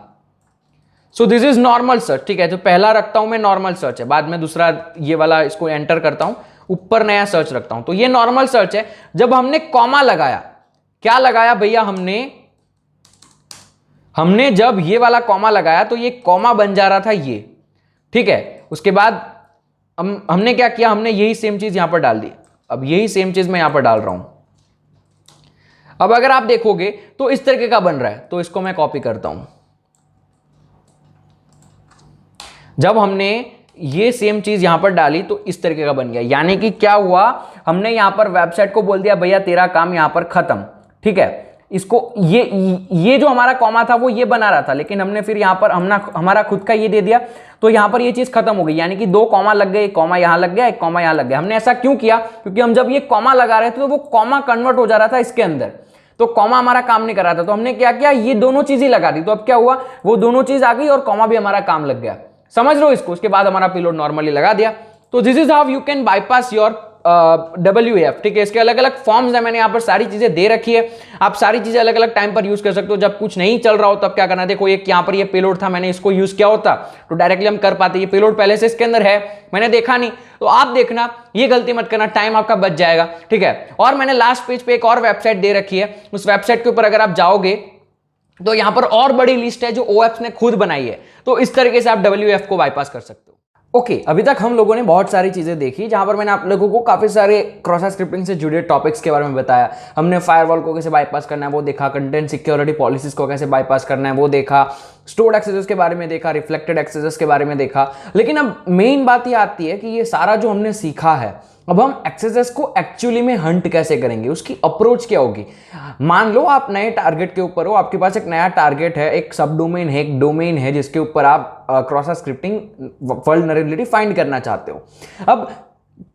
Speaker 1: So this is normal search. ठीक है, तो पहला रखता हूं मैं नॉर्मल सर्च है, बाद में दूसरा ये वाला इसको एंटर करता हूं, ऊपर नया सर्च रखता हूं। तो ये नॉर्मल सर्च है। जब हमने कॉमा लगाया, क्या लगाया भैया, हमने जब ये वाला कॉमा लगाया तो ये कॉमा बन जा रहा था ये। ठीक है, उसके बाद हमने क्या किया, हमने यही सेम चीज यहां पर डाल दी। अब यही सेम चीज मैं यहां पर डाल रहा हूं। अब अगर आप देखोगे तो इस तरीके का बन रहा है। तो इसको मैं कॉपी करता हूं। जब हमने ये सेम चीज यहां पर डाली तो इस तरीके का बन गया। यानी कि क्या हुआ, हमने यहां पर वेबसाइट को बोल दिया भैया तेरा काम यहां पर खत्म। ठीक है, इसको ये जो हमारा कॉमा था वो ये बना रहा था, लेकिन हमने फिर यहां पर हमारा खुद का ये दे दिया, तो यहां पर ये चीज खत्म हो गई। यानी कि 2 कॉमा लग गए, एक कॉमा यहां लग गया, एक कॉमा यहां लग गया। हमने ऐसा क्यों किया, क्योंकि हम जब ये कॉमा लगा रहे थे तो वो कॉमा कन्वर्ट हो जा रहा था इसके अंदर, तो कॉमा हमारा काम नहीं कर रहा था। तो हमने क्या किया, ये दोनों चीजें लगा दी। तो अब क्या हुआ, वो दोनों चीज आ गई और कॉमा भी हमारा काम लग गया। समझ लो इसको। उसके बाद हमारा पेलोड नॉर्मली लगा दिया। तो this is how you can bypass your WAF। ठीक है, इसके अलग अलग फॉर्म्स है, मैंने यहाँ पर सारी चीजें दे रखी है। आप सारी चीजें अलग अलग टाइम पर यूज कर सकते हो। जब कुछ नहीं चल रहा हो तब क्या करना, देखो एक यहाँ पर ये पेलोड था, मैंने इसको यूज किया होता तो डायरेक्टली हम कर पाते। ये पेलोड पहले से इसके अंदर है, मैंने देखा नहीं, तो आप देखना, ये गलती मत करना, टाइम आपका बच जाएगा। ठीक है, और मैंने लास्ट पेज पे एक और वेबसाइट दे रखी है। उस वेबसाइट के ऊपर अगर आप जाओगे तो यहां पर और बड़ी लिस्ट है जो OAuth ने खुद बनाई है। तो इस तरीके से आप WAF को बाईपास कर सकते हो। ओके, अभी तक हम लोगों ने बहुत सारी चीजें देखी, जहां पर मैंने आप लोगों को काफी सारे क्रॉस साइट स्क्रिप्टिंग से जुड़े टॉपिक्स के बारे में बताया। हमने फायरवॉल को कैसे बाईपास करना है वो देखा, कंटेंट सिक्योरिटी पॉलिसीज को कैसे बाईपास करना है वो देखा, स्टोर्ड एक्सेसेस के बारे में देखा, रिफ्लेक्टेड एक्सेसेस के बारे में देखा। लेकिन अब मेन बात ये आती है कि ये सारा जो हमने सीखा है अब हम एक्सेसेस को एक्चुअली में हंट कैसे करेंगे, उसकी अप्रोच क्या होगी। मान लो आप नए टारगेट के ऊपर हो, आपके पास एक नया टारगेट है, एक सब डोमेन है, एक डोमेन है जिसके ऊपर आप क्रॉस स्क्रिप्टिंग वल्नरेबिलिटी फाइंड करना चाहते हो। अब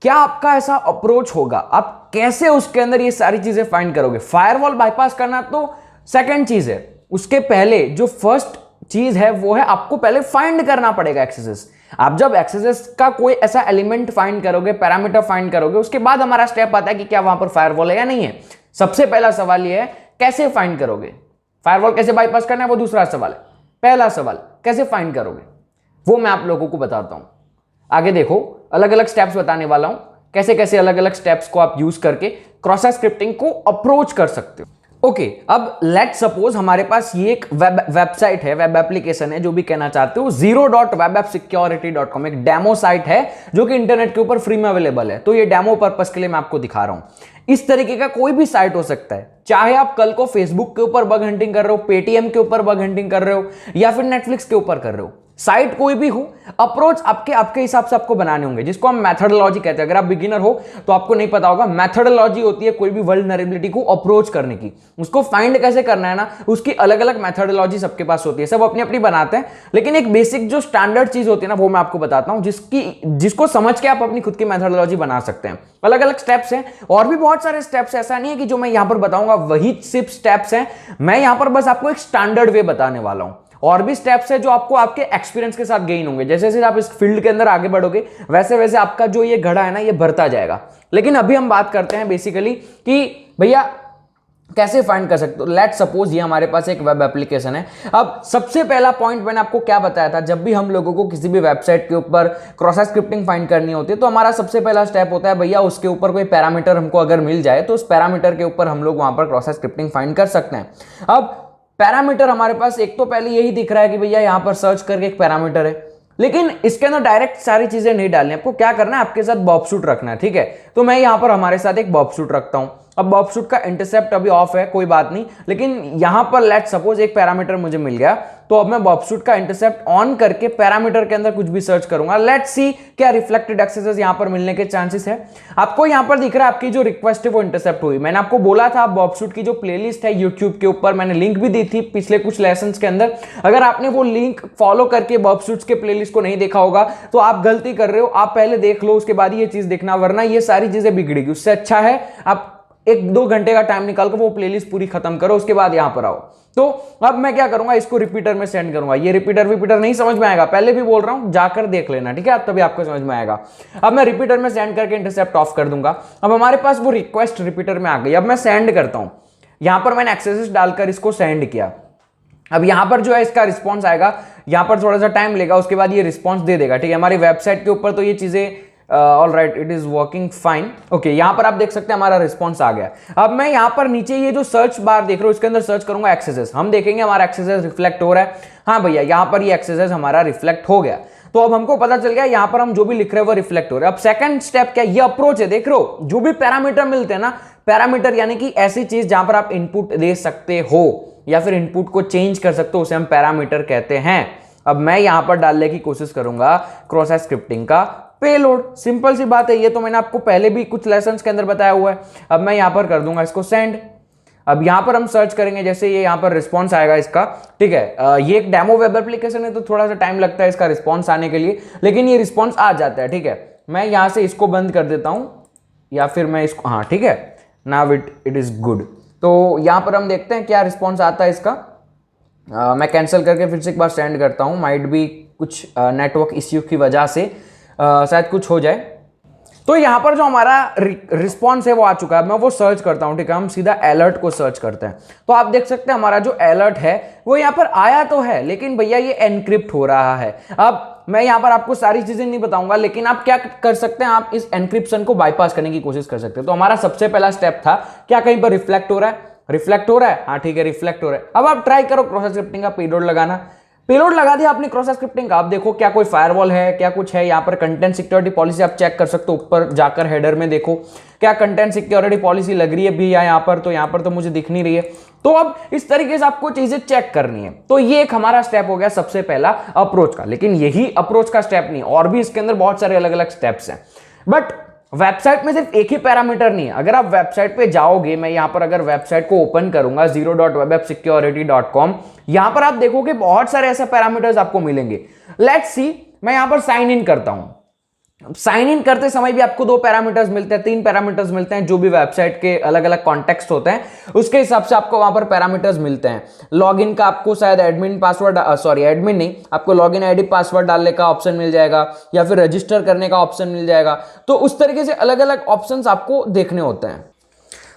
Speaker 1: क्या आपका ऐसा अप्रोच होगा, आप कैसे उसके अंदर ये सारी चीजें फाइंड करोगे। फायरवॉल बाईपास करना तो सेकंड चीज है, उसके पहले जो फर्स्ट चीज है वो है आपको पहले फाइंड करना पड़ेगा एक्सेसेस। आप जब एक्सेसेस का कोई ऐसा एलिमेंट फाइंड करोगे, पैरामीटर फाइंड करोगे, उसके बाद हमारा स्टेप आता है कि क्या वहां पर फायरवॉल है या नहीं है। सबसे पहला सवाल ये है कैसे फाइंड करोगे, फायरवॉल कैसे बाईपास करना है वो दूसरा सवाल है। पहला सवाल कैसे फाइंड करोगे वो मैं आप लोगों को बताता हूं। आगे देखो, अलग अलग स्टेप्स बताने वाला हूं, कैसे कैसे अलग अलग स्टेप्स को आप यूज करके क्रॉस स्क्रिप्टिंग को अप्रोच कर सकते हो। ओके, अब लेट सपोज हमारे पास ये एक वेबसाइट है, वेब एप्लीकेशन है, जो भी कहना चाहते हो, zero.webappsecurity.com एक डेमो साइट है जो कि इंटरनेट के ऊपर फ्री में अवेलेबल है। तो ये डेमो पर्पस के लिए मैं आपको दिखा रहा हूं। इस तरीके का कोई भी साइट हो सकता है, चाहे आप कल को फेसबुक के ऊपर बग हंटिंग कर रहे हो, पेटीएम के ऊपर बग हंटिंग कर रहे हो, या फिर नेटफ्लिक्स के ऊपर कर रहे हो। साइट कोई भी हो, अप्रोच आपके हिसाब से आपको बनाने होंगे, जिसको हम मेथोडोलॉजी कहते हैं। अगर आप बिगिनर हो तो आपको नहीं पता होगा, मेथोडोलॉजी होती है कोई भी वल्नरेबिलिटी को अप्रोच करने की। उसको फाइंड कैसे करना है ना, उसकी अलग अलग मेथोडोलॉजी सबके पास होती है, सब अपनी अपनी बनाते हैं, लेकिन एक बेसिक जो स्टैंडर्ड चीज होती है ना वो मैं आपको बताता हूं, जिसको समझ के आप अपनी खुद की मेथोडोलॉजी बना सकते हैं। अलग अलग स्टेप्स हैं, और भी बहुत सारे स्टेप्स, ऐसा नहीं है कि जो मैं यहां पर बताऊंगा वही सिर्फ स्टेप्स हैं। मैं यहां पर बस आपको एक स्टैंडर्ड वे बताने वाला हूं। और भी स्टेप्स है जो आपको आपके एक्सपीरियंस के साथ गेन होंगे। जैसे जैसे आप इस फील्ड के अंदर आगे बढ़ोगे वैसे वैसे आपका जो ये घड़ा है ना ये भरता जाएगा। लेकिन अभी हम बात करते हैं बेसिकली कि भैया कैसे फाइंड कर सकते हो। लेट सपोज ये हमारे पास एक वेब एप्लीकेशन है। अब सबसे पहला पॉइंट मैंने आपको क्या बताया था, जब भी हम लोगों को किसी भी वेबसाइट के ऊपर क्रॉस स्क्रिप्टिंग फाइंड करनी होती है तो हमारा सबसे पहला स्टेप होता है भैया उसके ऊपर कोई पैरामीटर हमको अगर मिल जाए तो उस पैरामीटर के ऊपर हम लोग वहां पर क्रॉस स्क्रिप्टिंग फाइंड कर सकते हैं। अब पैरामीटर हमारे पास एक तो पहले यही दिख रहा है कि भैया यहां पर सर्च करके एक पैरामीटर है, लेकिन इसके अंदर डायरेक्ट सारी चीजें नहीं डालनी। आपको क्या करना है, आपके साथ बॉबशूट रखना है, ठीक है। तो मैं यहां पर हमारे साथ एक बॉबशूट रखता हूं। अब बॉबशूट का इंटरसेप्ट अभी ऑफ है, कोई बात नहीं, लेकिन यहां पर लेट सपोज एक पैरामीटर मुझे मिल गया, तो अब मैं बॉबशूट का इंटरसेप्ट ऑन करके पैरामीटर के अंदर कुछ भी सर्च करूंगा। लेट्स सी क्या रिफ्लेक्टेड एक्सेसेस यहां पर मिलने के चांसेस है। आपको यहां पर दिख रहा है आपकी जो रिक्वेस्ट है वो इंटरसेप्ट हुई। मैंने आपको बोला था बॉबशूट की जो प्लेलिस्ट है यूट्यूब के ऊपर, मैंने लिंक भी दी थी पिछले कुछ लेसन्स के अंदर। अगर आपने वो लिंक फॉलो करके बॉबशूट्स के प्लेलिस्ट को नहीं देखा होगा तो आप गलती कर रहे हो। आप पहले देख लो, उसके बाद ये चीज देखना, वरना ये सारी चीजें बिगड़ेगी। उससे अच्छा है आप 1-2 घंटे का टाइम निकाल कर वो प्लेलिस्ट पूरी खत्म करो, उसके बाद यहां पर आओ। तो अब मैं क्या करूंगा, इसको रिपीटर में सेंड करूंगा। ये रिपीटर नहीं समझ में आएगा, पहले भी बोल रहा हूं, जाकर देख लेना, ठीक है, तभी आपको समझ में आएगा। अब मैं रिपीटर में सेंड करके इंटरसेप्ट ऑफ कर दूंगा। अब हमारे पास वो रिक्वेस्ट रिपीटर में आ गई। अब मैं सेंड करता हूं, यहां पर मैंने एक्सेसेस डालकर इसको सेंड किया। अब यहां पर जो है इसका रिस्पॉन्स आएगा, यहां पर थोड़ा सा टाइम लेगा, उसके बाद ये रिस्पॉन्स दे देगा, ठीक है। हमारी वेबसाइट के ऊपर तो ये चीजें all right, it is working fine. Okay, यहां पर आप देख सकते हैं हमारा रिस्पॉन्स आ गया। अब मैं यहां पर नीचे ये जो सर्च बार देख रहे हो इसके अंदर सर्च करूंगा एक्सेसेस। हम देखेंगे हमारा एक्सेसेस रिफ्लेक्ट हो रहा है। हाँ भैया, यहां पर ये एक्सेसेस हमारा रिफ्लेक्ट हो गया। तो अब हमको पता चल गया यहां पर हम जो भी लिख रहे हैं वो रिफ्लेक्ट हो रहा है। अब सेकंड स्टेप क्या, ये अप्रोच है। देख रहे हो जो भी पैरामीटर मिलते हैं ना, पैरामीटर यानी कि ऐसी चीज जहां पर आप इनपुट दे सकते हो या फिर इनपुट को चेंज कर सकते हो, उसे हम पैरामीटर कहते हैं। अब मैं यहां पर डालने की कोशिश करूंगा क्रॉस स्क्रिप्टिंग का पेलोड। सिंपल सी बात है, ये तो मैंने आपको पहले भी कुछ लेसन्स के अंदर बताया हुआ है। अब मैं यहां पर कर दूंगा इसको सेंड। अब यहां पर हम सर्च करेंगे, जैसे ये यहां पर रिस्पॉन्स आएगा इसका, ठीक है। ये एक डेमो वेब एप्लीकेशन है तो थोड़ा सा टाइम लगता है इसका रिस्पॉन्स आने के लिए, लेकिन ये रिस्पॉन्स आ जाता है, ठीक है। मैं यहां से इसको बंद कर देता हूं, या फिर मैं इसको, हाँ ठीक है, नाउ इट इज गुड। तो यहां पर हम देखते हैं क्या रिस्पॉन्स आता है इसका। मैं कैंसिल करके फिर से एक बार सेंड करता हूं, माइट भी कुछ नेटवर्क इश्यू की वजह से शायद कुछ हो जाए। तो यहां पर जो हमारा रिस्पॉन्स है वो आ चुका है। मैं वो सर्च करता हूं, ठीक है। हम सीधा अलर्ट को सर्च करते हैं, तो आप देख सकते हैं हमारा जो अलर्ट है वो यहां पर आया तो है, लेकिन भैया ये एनक्रिप्ट हो रहा है। अब मैं यहां पर आपको सारी चीजें नहीं बताऊंगा, लेकिन आप क्या कर सकते हैं, आप इस एनक्रिप्शन को बाईपास करने की कोशिश कर सकते हैं। तो हमारा सबसे पहला स्टेप था, क्या कहीं पर रिफ्लेक्ट हो रहा है, रिफ्लेक्ट हो रहा है, हाँ ठीक है, रिफ्लेक्ट हो रहा है। अब आप ट्राई करो क्रॉस स्क्रिप्टिंग का पेलोड लगाना। पेलोड लगा दिया आपने क्रॉस स्क्रिप्टिंग का। आप देखो क्या कोई फायरवॉल है, क्या कुछ है। यहाँ पर कंटेंट सिक्योरिटी पॉलिसी आप चेक कर सकते हो, ऊपर जाकर हेडर में देखो क्या कंटेंट सिक्योरिटी पॉलिसी लग रही है भी यहाँ पर, तो यहाँ पर तो मुझे दिख नहीं रही है। तो अब इस तरीके से आपको चीजें चेक करनी है। तो ये एक हमारा स्टेप हो गया सबसे पहला अप्रोच का, लेकिन यही अप्रोच का स्टेप नहीं, और भी इसके अंदर बहुत सारे अलग अलग स्टेप्स हैं। बट वेबसाइट में सिर्फ एक ही पैरामीटर नहीं है। अगर आप वेबसाइट पे जाओगे, मैं यहां पर अगर वेबसाइट को ओपन करूंगा zero.webappsecurity.com, यहां पर आप देखोगे बहुत सारे ऐसे पैरामीटर्स आपको मिलेंगे। लेट्स सी, मैं यहां पर साइन इन करता हूं। साइन इन करते समय भी आपको 2 पैरामीटर्स मिलते हैं, 3 पैरामीटर्स मिलते हैं, जो भी वेबसाइट के अलग अलग कॉन्टेक्स्ट होते हैं उसके हिसाब से आपको वहां पर पैरामीटर्स मिलते हैं। लॉगिन का आपको शायद एडमिन पासवर्ड, सॉरी एडमिन नहीं, आपको लॉगिन आईडी पासवर्ड डालने का ऑप्शन मिल जाएगा या फिर रजिस्टर करने का ऑप्शन मिल जाएगा। तो उस तरीके से अलग अलग ऑप्शंस आपको देखने होते हैं।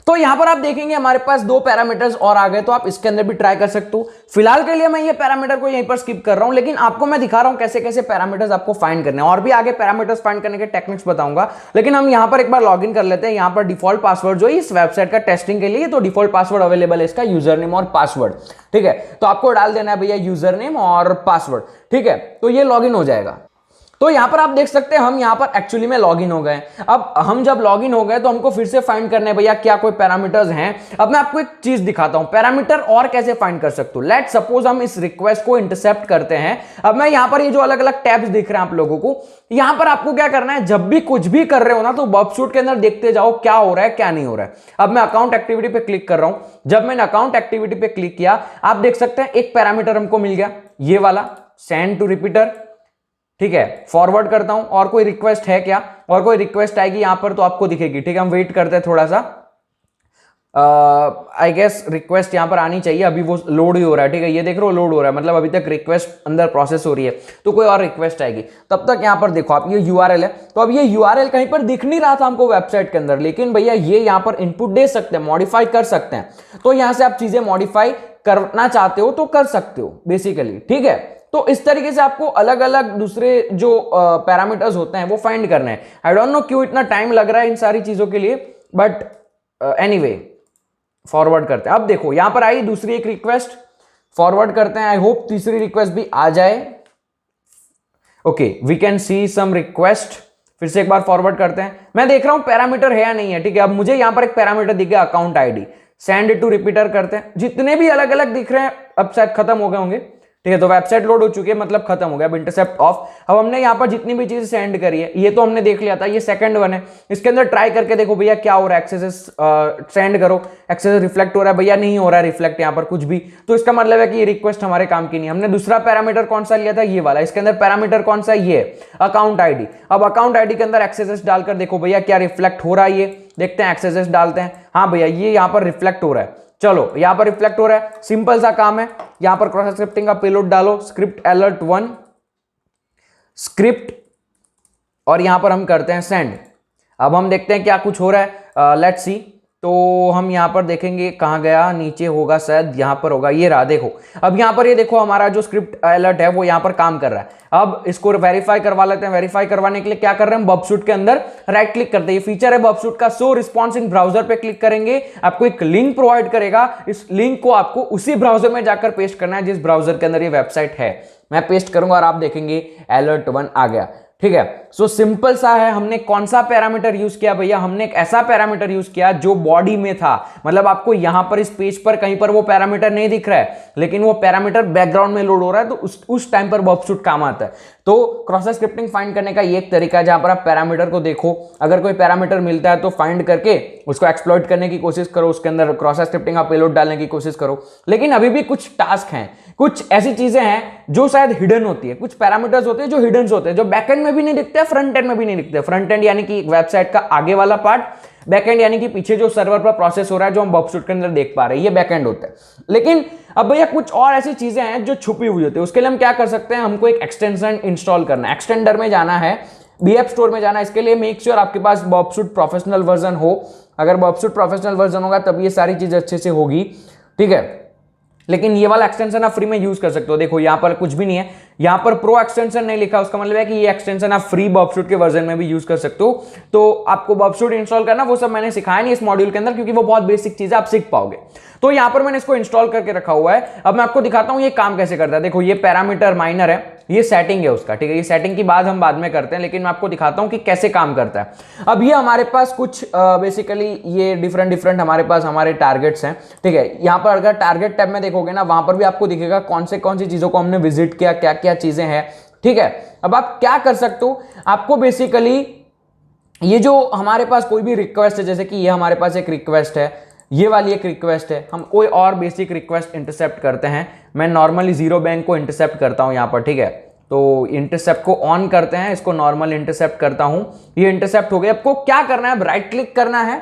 Speaker 1: तो यहां पर आप देखेंगे हमारे पास 2 पैरामीटर्स और आ गए, तो आप इसके अंदर भी ट्राई कर सकते हो। फिलहाल के लिए मैं ये पैरामीटर को यहीं पर स्किप कर रहा हूं, लेकिन आपको मैं दिखा रहा हूं कैसे कैसे पैरामीटर्स आपको फाइंड करने हैं, और भी आगे पैरामीटर्स फाइंड करने के टेक्निक्स बताऊंगा। लेकिन हम यहां पर एक बार लॉगिन कर लेते हैं। यहां पर डिफॉल्ट पासवर्ड जो है इस वेबसाइट का टेस्टिंग के लिए, तो डिफॉल्ट पासवर्ड अवेलेबल है इसका, यूजर नेम और पासवर्ड। ठीक है, तो आपको डाल देना है भैया यूजर नेम और पासवर्ड। ठीक है, तो ये लॉगिन हो जाएगा। तो यहां पर आप देख सकते हैं हम यहां पर एक्चुअली में लॉगिन हो गए। अब हम जब लॉगिन हो गए तो हमको फिर से फाइंड करना है भैया क्या कोई पैरामीटर्स हैं। अब मैं आपको एक चीज दिखाता हूं, पैरामीटर और कैसे फाइंड कर सकते हो। लेट सपोज हम इस रिक्वेस्ट को इंटरसेप्ट करते हैं। अब मैं यहां पर ये जो अलग अलग टैब्स दिख रहे हैं आप लोगों को, यहां पर आपको क्या करना है, जब भी कुछ भी कर रहे हो ना तो बर्बसूट के अंदर देखते जाओ क्या हो रहा है क्या नहीं हो रहा है। अब मैं अकाउंट एक्टिविटी पे क्लिक कर रहा हूं। जब मैंने अकाउंट एक्टिविटी पे क्लिक किया, आप देख सकते हैं एक पैरामीटर हमको मिल गया, ये वाला सेंड टू रिपीटर। ठीक है, फॉरवर्ड करता हूं। और कोई रिक्वेस्ट है क्या, और कोई रिक्वेस्ट आएगी यहां पर तो आपको दिखेगी। ठीक है, हम वेट करते हैं थोड़ा सा। आई गेस रिक्वेस्ट यहां पर आनी चाहिए, अभी वो लोड ही हो रहा है। ठीक है, ये देख रहे हो लोड हो रहा है, मतलब अभी तक रिक्वेस्ट अंदर प्रोसेस हो रही है, तो कोई और रिक्वेस्ट आएगी। तब तक यहां पर देखो आप, ये यूआरएल है, तो अब ये यूआरएल कहीं पर दिख नहीं रहा था हमको वेबसाइट के अंदर, लेकिन भैया ये यहां पर इनपुट दे सकते हैं, मॉडिफाई कर सकते हैं। तो यहां से आप चीजें मॉडिफाई करना चाहते हो तो कर सकते हो बेसिकली। ठीक है, तो इस तरीके से आपको अलग अलग दूसरे जो पैरामीटर्स होते हैं वो फाइंड करने हैं। आई डोंट नो क्यों इतना टाइम लग रहा है इन सारी चीजों के लिए, बट एनीवे फॉरवर्ड करते हैं। अब देखो यहां पर आई दूसरी एक रिक्वेस्ट, फॉरवर्ड करते हैं। आई होप तीसरी रिक्वेस्ट भी आ जाए। Okay, we can see some request. फिर से एक बार फॉरवर्ड करते हैं। मैं देख रहा हूं पैरामीटर है या नहीं है। ठीक है, अब मुझे यहां पर एक पैरामीटर दिख गया, account ID. Send to repeater करते हैं। जितने भी अलग अलग दिख रहे हैं अब शायद खत्म हो गए होंगे। ठीक है, तो वेबसाइट लोड हो चुकी है, मतलब खत्म हो गया, अब इंटरसेप्ट ऑफ। अब हमने यहाँ पर जितनी भी चीजें सेंड करी है ये तो हमने देख लिया था, ये सेकंड वन है। इसके अंदर ट्राई करके देखो भैया क्या हो रहा है। एक्सेस सेंड करो, एक्सेस रिफ्लेक्ट हो रहा है भैया, नहीं हो रहा है रिफ्लेक्ट यहाँ पर कुछ भी, तो इसका मतलब है कि ये रिक्वेस्ट हमारे काम की नहीं। हमने दूसरा पैरामीटर कौन सा लिया था, ये वाला। इसके अंदर पैरामीटर कौन सा, ये अकाउंट आईडी। अब अकाउंट आईडी के अंदर एक्सेस डालकर देखो भैया क्या रिफ्लेक्ट हो रहा है, ये देखते हैं। एक्सेस डालते हैं, हाँ भैया ये यहाँ पर रिफ्लेक्ट हो रहा है। चलो यहां पर रिफ्लेक्ट हो रहा है, सिंपल सा काम है। यहां पर क्रॉस स्क्रिप्टिंग का पेलोड डालो, स्क्रिप्ट अलर्ट 1 स्क्रिप्ट, और यहां पर हम करते हैं सेंड। अब हम देखते हैं क्या कुछ हो रहा है। लेट्स सी, तो हम यहां पर देखेंगे कहां गया, नीचे होगा शायद, यहां पर होगा, ये रहा। देखो अब यहां पर ये देखो हमारा जो स्क्रिप्ट अलर्ट है वो यहां पर काम कर रहा है। अब इसको वेरीफाई करवा लेते हैं। वेरीफाई करवाने के लिए क्या कर रहे हैं, बर्बसूट के अंदर राइट क्लिक करते हैं। ये फीचर है बर्बसूट का, शो रिस्पॉन्स इन ब्राउजर पे क्लिक करेंगे, आपको एक लिंक प्रोवाइड करेगा। इस लिंक को आपको उसी ब्राउजर में जाकर पेस्ट करना है जिस ब्राउजर के अंदर ये वेबसाइट है। मैं पेस्ट करूंगा और आप देखेंगे अलर्ट 1 आ गया। ठीक है, सो सिंपल सा है। हमने कौन सा पैरामीटर यूज किया भैया, हमने एक ऐसा पैरामीटर यूज किया जो बॉडी में था, मतलब आपको यहां पर इस पेज पर कहीं पर वो पैरामीटर नहीं दिख रहा है, लेकिन वो पैरामीटर बैकग्राउंड में लोड हो रहा है, तो उस टाइम पर बर्बसूट काम आता है। तो क्रॉस स्क्रिप्टिंग फाइंड करने का ये एक तरीका है जहां पर आप पैरामीटर को देखो, अगर कोई पैरामीटर मिलता है तो फाइंड करके उसको एक्सप्लॉइट करने की कोशिश करो, उसके अंदर क्रॉस स्क्रिप्टिंग का पेलोड डालने की कोशिश करो। लेकिन अभी भी कुछ टास्क हैं, कुछ ऐसी चीजें हैं जो शायद हिडन होती है, कुछ पैरामीटर्स होते हैं जो हिडन होते हैं, जो बैकएंड में भी नहीं दिखते, फ्रंट एंड में भी नहीं दिखते। फ्रंट एंड यानी कि वेबसाइट का आगे वाला पार्ट, बैकएंड यानी कि पीछे जो सर्वर पर प्रोसेस हो रहा है जो हम बर्बसूट के अंदर देख पा रहे हैं, ये बैकएंड होता है। लेकिन अब भैया कुछ और ऐसी चीजें हैं जो छुपी हुई होती है। उसके लिए हम क्या कर सकते हैं, हमको एक एक्सटेंशन इंस्टॉल करना है। एक्सटेंडर में जाना है, बीएफ स्टोर में जाना है। इसके लिए मेक श्योर आपके पास बर्बसूट प्रोफेशनल वर्जन हो। अगर बर्बसूट प्रोफेशनल वर्जन होगा तब ये सारी चीजें अच्छे से होगी। ठीक है, लेकिन ये वाला एक्सटेंशन आप फ्री में यूज कर सकते हो। देखो यहाँ पर कुछ भी नहीं है, यहाँ पर प्रो एक्सटेंशन नहीं लिखा, उसका मतलब है कि ये एक्सटेंशन आप फ्री बर्बसूट के वर्जन में भी यूज कर सकते हो। तो आपको बर्बसूट इंस्टॉल करना वो सब मैंने सिखाया नहीं इस मॉड्यूल के अंदर, क्योंकि वो बहुत बेसिक चीज है, आप सीख पाओगे। तो यहाँ पर मैंने इसको इंस्टॉल करके रखा हुआ है। अब मैं आपको दिखाता हूँ ये काम कैसे करता है। देखो ये पैरामीटर माइनर है, ये सेटिंग है उसका। ठीक है, ये सेटिंग की बात हम बाद में करते हैं, लेकिन मैं आपको दिखाता हूं कि कैसे काम करता है। अब ये हमारे पास कुछ बेसिकली ये डिफरेंट हमारे पास हमारे टारगेट्स हैं। ठीक है, यहां पर अगर टारगेट टैब में देखोगे ना, वहां पर भी आपको दिखेगा कौन सी चीजों को हमने विजिट किया, क्या क्या चीजें हैं। ठीक है, अब आप क्या कर सकते हो, आपको बेसिकली ये जो हमारे पास कोई भी रिक्वेस्ट है, जैसे कि ये हमारे पास एक रिक्वेस्ट है, ये वाली एक रिक्वेस्ट है, हम कोई और बेसिक रिक्वेस्ट इंटरसेप्ट करते हैं। मैं नॉर्मली जीरो बैंक को इंटरसेप्ट करता हूं यहाँ पर, ठीक है। तो इंटरसेप्ट को ऑन करते हैं, इसको नॉर्मल इंटरसेप्ट करता हूं, ये इंटरसेप्ट हो गया। आपको क्या करना है, अब राइट क्लिक करना है,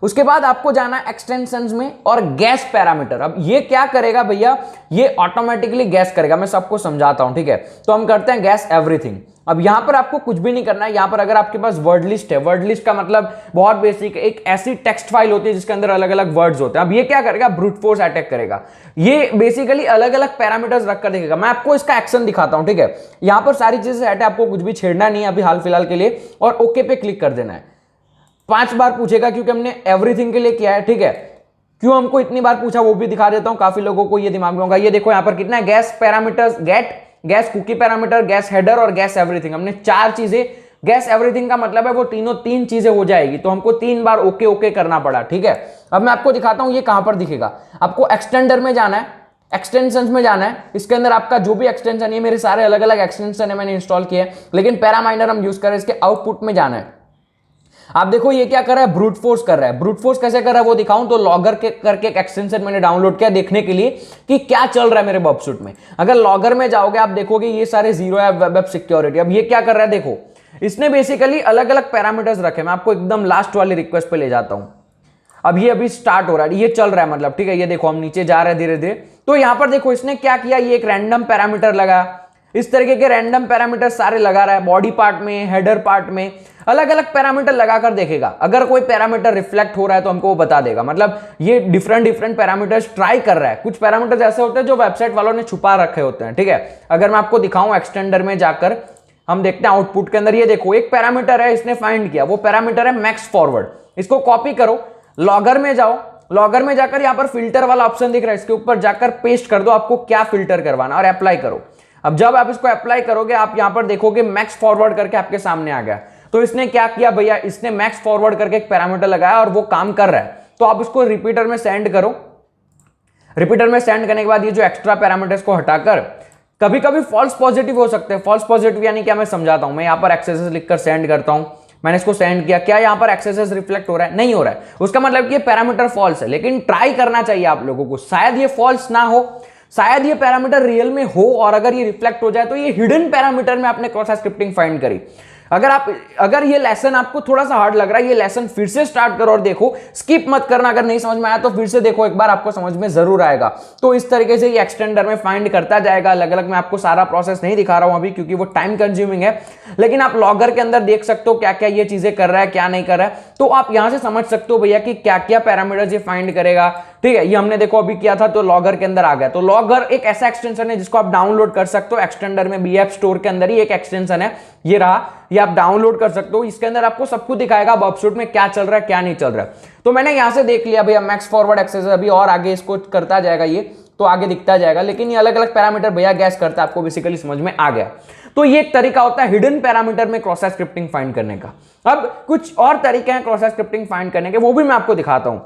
Speaker 1: उसके बाद आपको जाना है एक्सटेंशंस में और गैस पैरामीटर। अब ये क्या करेगा भैया, ये ऑटोमेटिकली गैस करेगा, मैं सबको समझाता हूं, ठीक है। तो हम करते हैं गैस एवरीथिंग। अब यहां पर आपको कुछ भी नहीं करना है। यहां पर अगर आपके पास वर्ड लिस्ट है, वर्ड लिस्ट का मतलब बहुत बेसिक, एक ऐसी टेक्स्ट फाइल होती है जिसके अंदर अलग अलग वर्ड्स होते हैं। अब ये क्या करेगा, ब्रूट फोर्स अटैक करेगा। ये बेसिकली अलग अलग पैरामीटर्स रखकर देखेगा। मैं आपको इसका एक्शन दिखाता हूं, ठीक है। यहां पर सारी चीजें सेट है, आपको कुछ भी छेड़ना नहीं है अभी हाल फिलहाल के लिए, और ओके पे क्लिक कर देना है। 5 बार पूछेगा क्योंकि हमने एवरीथिंग के लिए किया है, ठीक है। क्यों हमको इतनी बार पूछा वो भी दिखा देता हूं, काफी लोगों को ये दिमाग में होगा। ये देखो यहां पर कितना है, guess parameters, get, guess cookie parameter, guess header और गैस एवरीथिंग। हमने 4 चीजें, गैस एवरीथिंग का मतलब है वो तीनों 3 चीजें हो जाएगी, तो हमको 3 बार ओके ओके करना पड़ा, ठीक है। अब मैं आपको दिखाता हूं ये कहां पर दिखेगा। आपको एक्सटेंडर में जाना है, एक्सटेंशंस में जाना है। इसके अंदर आपका जो भी एक्सटेंशन है, मेरे सारे अलग अलग एक्सटेंशन है, मैंने इंस्टॉल किए हैं, लेकिन पैरामाइनर हम यूज करें। इसके आउटपुट में जाना है। आप देखो ये क्या कर रहा है, ब्रूट फोर्स कर रहा है। ब्रूट फोर्स कैसे कर रहा है वो दिखाऊं तो लॉगर के करके एक एक्सटेंशन मैंने डाउनलोड किया देखने के लिए कि क्या चल रहा है मेरे बॉबशूट में। अगर लॉगर में जाओगे आप देखोगे ये सारे जीरो है, वेब सिक्योरिटी। अब ये क्या कर रहा है, देखो इसने बेसिकली अलग अलग पैरामीटर्स रखे। मैं आपको एकदम लास्ट वाली रिक्वेस्ट पे ले जाता हूं। अब ये अभी स्टार्ट हो रहा है, ये चल रहा है मतलब, ठीक है। ये देखो हम नीचे जा रहे हैं धीरे धीरे। तो यहां पर देखो इसने क्या किया, ये एक रैंडम पैरामीटर लगा, इस तरीके के रैंडम पैरामीटर सारे लगा रहा है। बॉडी पार्ट में, हेडर पार्ट में अलग अलग पैरामीटर लगाकर देखेगा। अगर कोई पैरामीटर रिफ्लेक्ट हो रहा है तो हमको वो बता देगा। मतलब ये डिफरेंट पैरामीटर्स ट्राई कर रहा है। कुछ पैरामीटर्स ऐसे होते हैं जो वेबसाइट वालों ने छुपा रखे होते हैं, ठीक है। अगर मैं आपको दिखाऊं एक्सटेंडर में जाकर, हम देखते हैं आउटपुट के अंदर, ये देखो एक पैरामीटर है इसने फाइंड किया, वो पैरामीटर है मैक्स फॉरवर्ड। इसको कॉपी करो, लॉगर में जाओ, लॉगर में जाकर यहां पर फिल्टर वाला ऑप्शन दिख रहा है, इसके ऊपर जाकर पेस्ट कर दो आपको क्या फिल्टर करवाना और अप्लाई करो। अब जब आप इसको अप्लाई करोगे आप यहां पर देखोगे मैक्स फॉरवर्ड करके आपके सामने आ गया। तो इसने क्या किया भैया, इसने मैक्स फॉरवर्ड करके एक पैरामीटर लगाया और वो काम कर रहा है। तो आप इसको रिपीटर में सेंड करो। रिपीटर में सेंड करने के बाद ये जो एक्स्ट्रा पैरामीटर्स को हटाकर, कभी कभी फॉल्स पॉजिटिव हो सकते हैं। फॉल्स पॉजिटिव यानी क्या, मैं समझाता हूं। मैं यहां पर एक्सेसेस लिखकर सेंड करता हूं, मैंने इसको सेंड किया, क्या यहां पर एक्सेसेस रिफ्लेक्ट हो रहा है, नहीं हो रहा है। उसका मतलब कि ये पैरामीटर फॉल्स है, लेकिन ट्राई करना चाहिए आप लोगों को। शायद ये फॉल्स ना हो, शायद ये पैरामीटर रियल में हो, और अगर ये रिफ्लेक्ट हो जाए तो ये हिडन पैरामीटर में आपने क्रॉस स्क्रिप्टिंग फाइंड करी। अगर ये लेसन आपको थोड़ा सा हार्ड लग रहा है, ये लेसन फिर से स्टार्ट करो और देखो, स्किप मत करना। अगर नहीं समझ में आया तो फिर से देखो एक बार, आपको समझ में जरूर आएगा। तो इस तरीके से ये एक्सटेंडर में फाइंड करता जाएगा अलग अलग। मैं आपको सारा प्रोसेस नहीं दिखा रहा हूं अभी क्योंकि वो टाइम कंज्यूमिंग है, लेकिन आप लॉगर के अंदर देख सकते हो क्या क्या ये चीजें कर रहा है, क्या नहीं कर रहा है। तो आप यहां से समझ सकते हो भैया कि क्या क्या पैरामीटर्स ये फाइंड करेगा, ठीक है। ये हमने देखो अभी किया था तो लॉगर के अंदर आ गया। तो लॉगर एक ऐसा एक्सटेंशन है जिसको आप डाउनलोड कर सकते हो एक्सटेंडर में, बी ऐप स्टोर के अंदर ही एक एक्सटेंशन है, ये रहा, ये आप डाउनलोड कर सकते हो। इसके अंदर आपको सब कुछ दिखाएगा बॉबशूट में क्या चल रहा है क्या नहीं चल रहा है। तो मैंने यहां से देख लिया भैया मैक्स फॉरवर्ड एक्सेस, अभी और आगे इसको करता जाएगा ये, तो आगे दिखता जाएगा। लेकिन ये अलग अलग पैरामीटर भैया गैस करता है, आपको बेसिकली समझ में आ गया। तो ये एक तरीका होता है हिडन पैरामीटर में क्रॉस स्क्रिप्टिंग फाइंड करने का। अब कुछ और तरीके हैं क्रॉस स्क्रिप्टिंग फाइंड करने के, वो भी मैं आपको दिखाता हूं।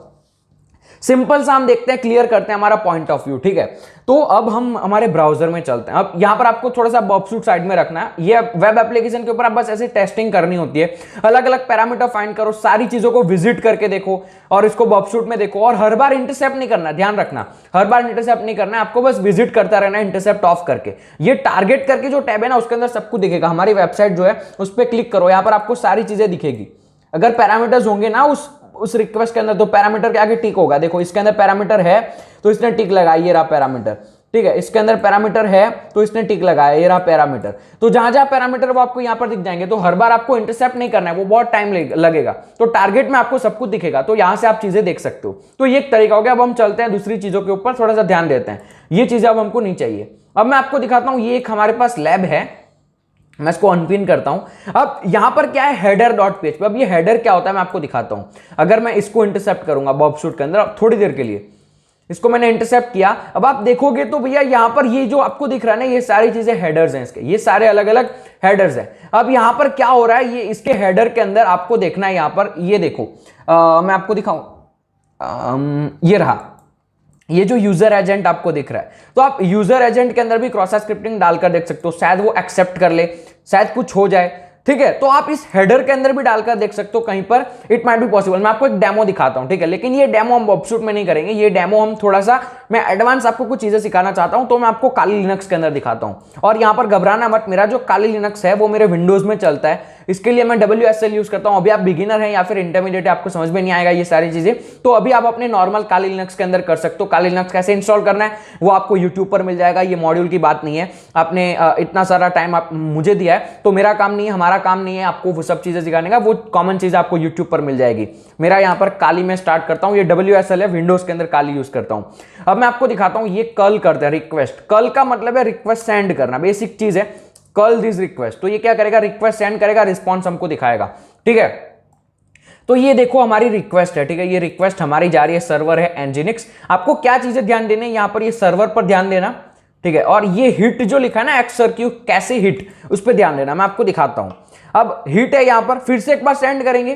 Speaker 1: सिंपल सा हम देखते हैं, क्लियर करते हैं हमारा पॉइंट ऑफ व्यू, ठीक है। तो अब हम हमारे ब्राउजर में चलते हैं। अब यहां पर आपको थोड़ा सा बॉबशूट साइड में रखना है। ये वेब एप्लीकेशन के ऊपर आप बस ऐसे टेस्टिंग करनी होती है, अलग अलग पैरामीटर फाइंड करो, सारी चीजों को विजिट करके देखो और इसको बॉबशूट में देखो। और हर बार इंटरसेप्ट नहीं करना, ध्यान रखना, हर बार इंटरसेप्ट नहीं करना है आपको, बस विजिट करता रहना है इंटरसेप्ट ऑफ करके। ये टारगेट करके जो टैब है ना उसके अंदर सब कुछ दिखेगा। हमारी वेबसाइट जो है उस पर क्लिक करो, यहां पर आपको सारी चीजें दिखेगी। अगर पैरामीटर्स होंगे ना उस रिक्वेस्ट के अंदर तो पैरामीटर के आगे टिक होगा। देखो इसके अंदर पैरामीटर है तो इसने टिक लगाया, ये रहा पैरामीटर, ठीक है। इसके अंदर पैरामीटर है तो इसने टिक लगाया, ये रहा पैरामीटर। तो जहां जहां पैरामीटर वो आपको यहां पर दिख जाएंगे। तो हर बार आपको इंटरसेप्ट नहीं करना है, वो बहुत टाइम लगेगा। तो टारगेट में आपको सब कुछ दिखेगा, तो यहां से आप चीजें देख सकते हो। तो ये एक तरीका हो गया। अब हम चलते हैं दूसरी चीजों के ऊपर, थोड़ा सा ध्यान देते हैं। ये चीजें अब हमको नहीं चाहिए। अब मैं आपको दिखाता हूं, ये एक हमारे पास लैब है, मैं इसको अनपिन करता हूं। अब यहां पर क्या है, header.php। अब ये हेडर क्या होता है मैं आपको दिखाता हूं। अगर मैं इसको इंटरसेप्ट करूंगा बॉबशूट के अंदर थोड़ी देर के लिए, इसको मैंने इंटरसेप्ट किया। अब आप देखोगे तो भैया यहां पर ये जो आपको दिख रहा है ना, ये सारी चीजें हेडर्स हैं इसके, ये सारे अलग अलग हेडर्स हैं। अब यहां पर क्या हो रहा है, ये इसके हेडर के अंदर आपको देखना है, यहां पर ये देखो, मैं आपको दिखाऊं, ये रहा, ये जो यूजर एजेंट आपको दिख रहा है। तो आप यूजर एजेंट के अंदर भी क्रॉस स्क्रिप्टिंग डालकर देख सकते हो, शायद वो एक्सेप्ट कर ले, शायद कुछ हो जाए। ठीक है, तो आप इस हेडर के अंदर भी डालकर देख सकते हो कहीं पर, इट माइट बी पॉसिबल। मैं आपको एक डेमो दिखाता हूं, ठीक है, लेकिन ये डेमो हम बॉबशूट में नहीं करेंगे, ये डेमो हम थोड़ा सा, मैं एडवांस आपको कुछ चीजें सिखाना चाहता हूं, तो मैं आपको काली लिनक्स के अंदर दिखाता हूं। और यहां पर घबराना मत, मेरा जो काली लिनक्स है वो मेरे विंडोज में चलता है, इसके लिए मैं WSL यूज करता हूं। अभी आप बिगिनर हैं या फिर इंटरमीडिएट, आपको समझ में नहीं आएगा ये सारी चीजें, तो अभी आप अपने नॉर्मल काली लिनक्स के अंदर कर सकते हो। काली लिनक्स कैसे इंस्टॉल करना है वो आपको यूट्यूब पर मिल जाएगा, ये मॉड्यूल की बात नहीं है। आपने इतना सारा टाइम आप मुझे दिया है, तो मेरा काम नहीं है, हमारा काम नहीं है आपको वो सब चीजें सिखाने का, वो कॉमन चीज आपको यूट्यूब पर मिल जाएगी। मेरा यहाँ पर काली में स्टार्ट करता हूँ, ये WSL है, विंडोज के अंदर काली यूज करता हूँ। अब मैं आपको दिखाता हूँ, ये कर्ल करते हैं, रिक्वेस्ट। कर्ल का मतलब है रिक्वेस्ट सेंड करना, बेसिक चीज है, कर्ल दिस रिक्वेस्ट। तो ये क्या करेगा, रिक्वेस्ट सेंड करेगा, रिस्पॉन्स हमको दिखाएगा, ठीक है। तो ये देखो हमारी रिक्वेस्ट है, ठीक है, ये रिक्वेस्ट हमारी जा रही है, सर्वर है एनजिनिक्स। आपको क्या चीजें ध्यान देने, यहां पर ये सर्वर पर ध्यान देना, ठीक है, और ये हिट जो लिखा है ना, एक्सरक्यू कैसे हिट, उस पर ध्यान देना, मैं आपको दिखाता हूं। अब हिट है यहां पर, फिर से एक बार सेंड करेंगे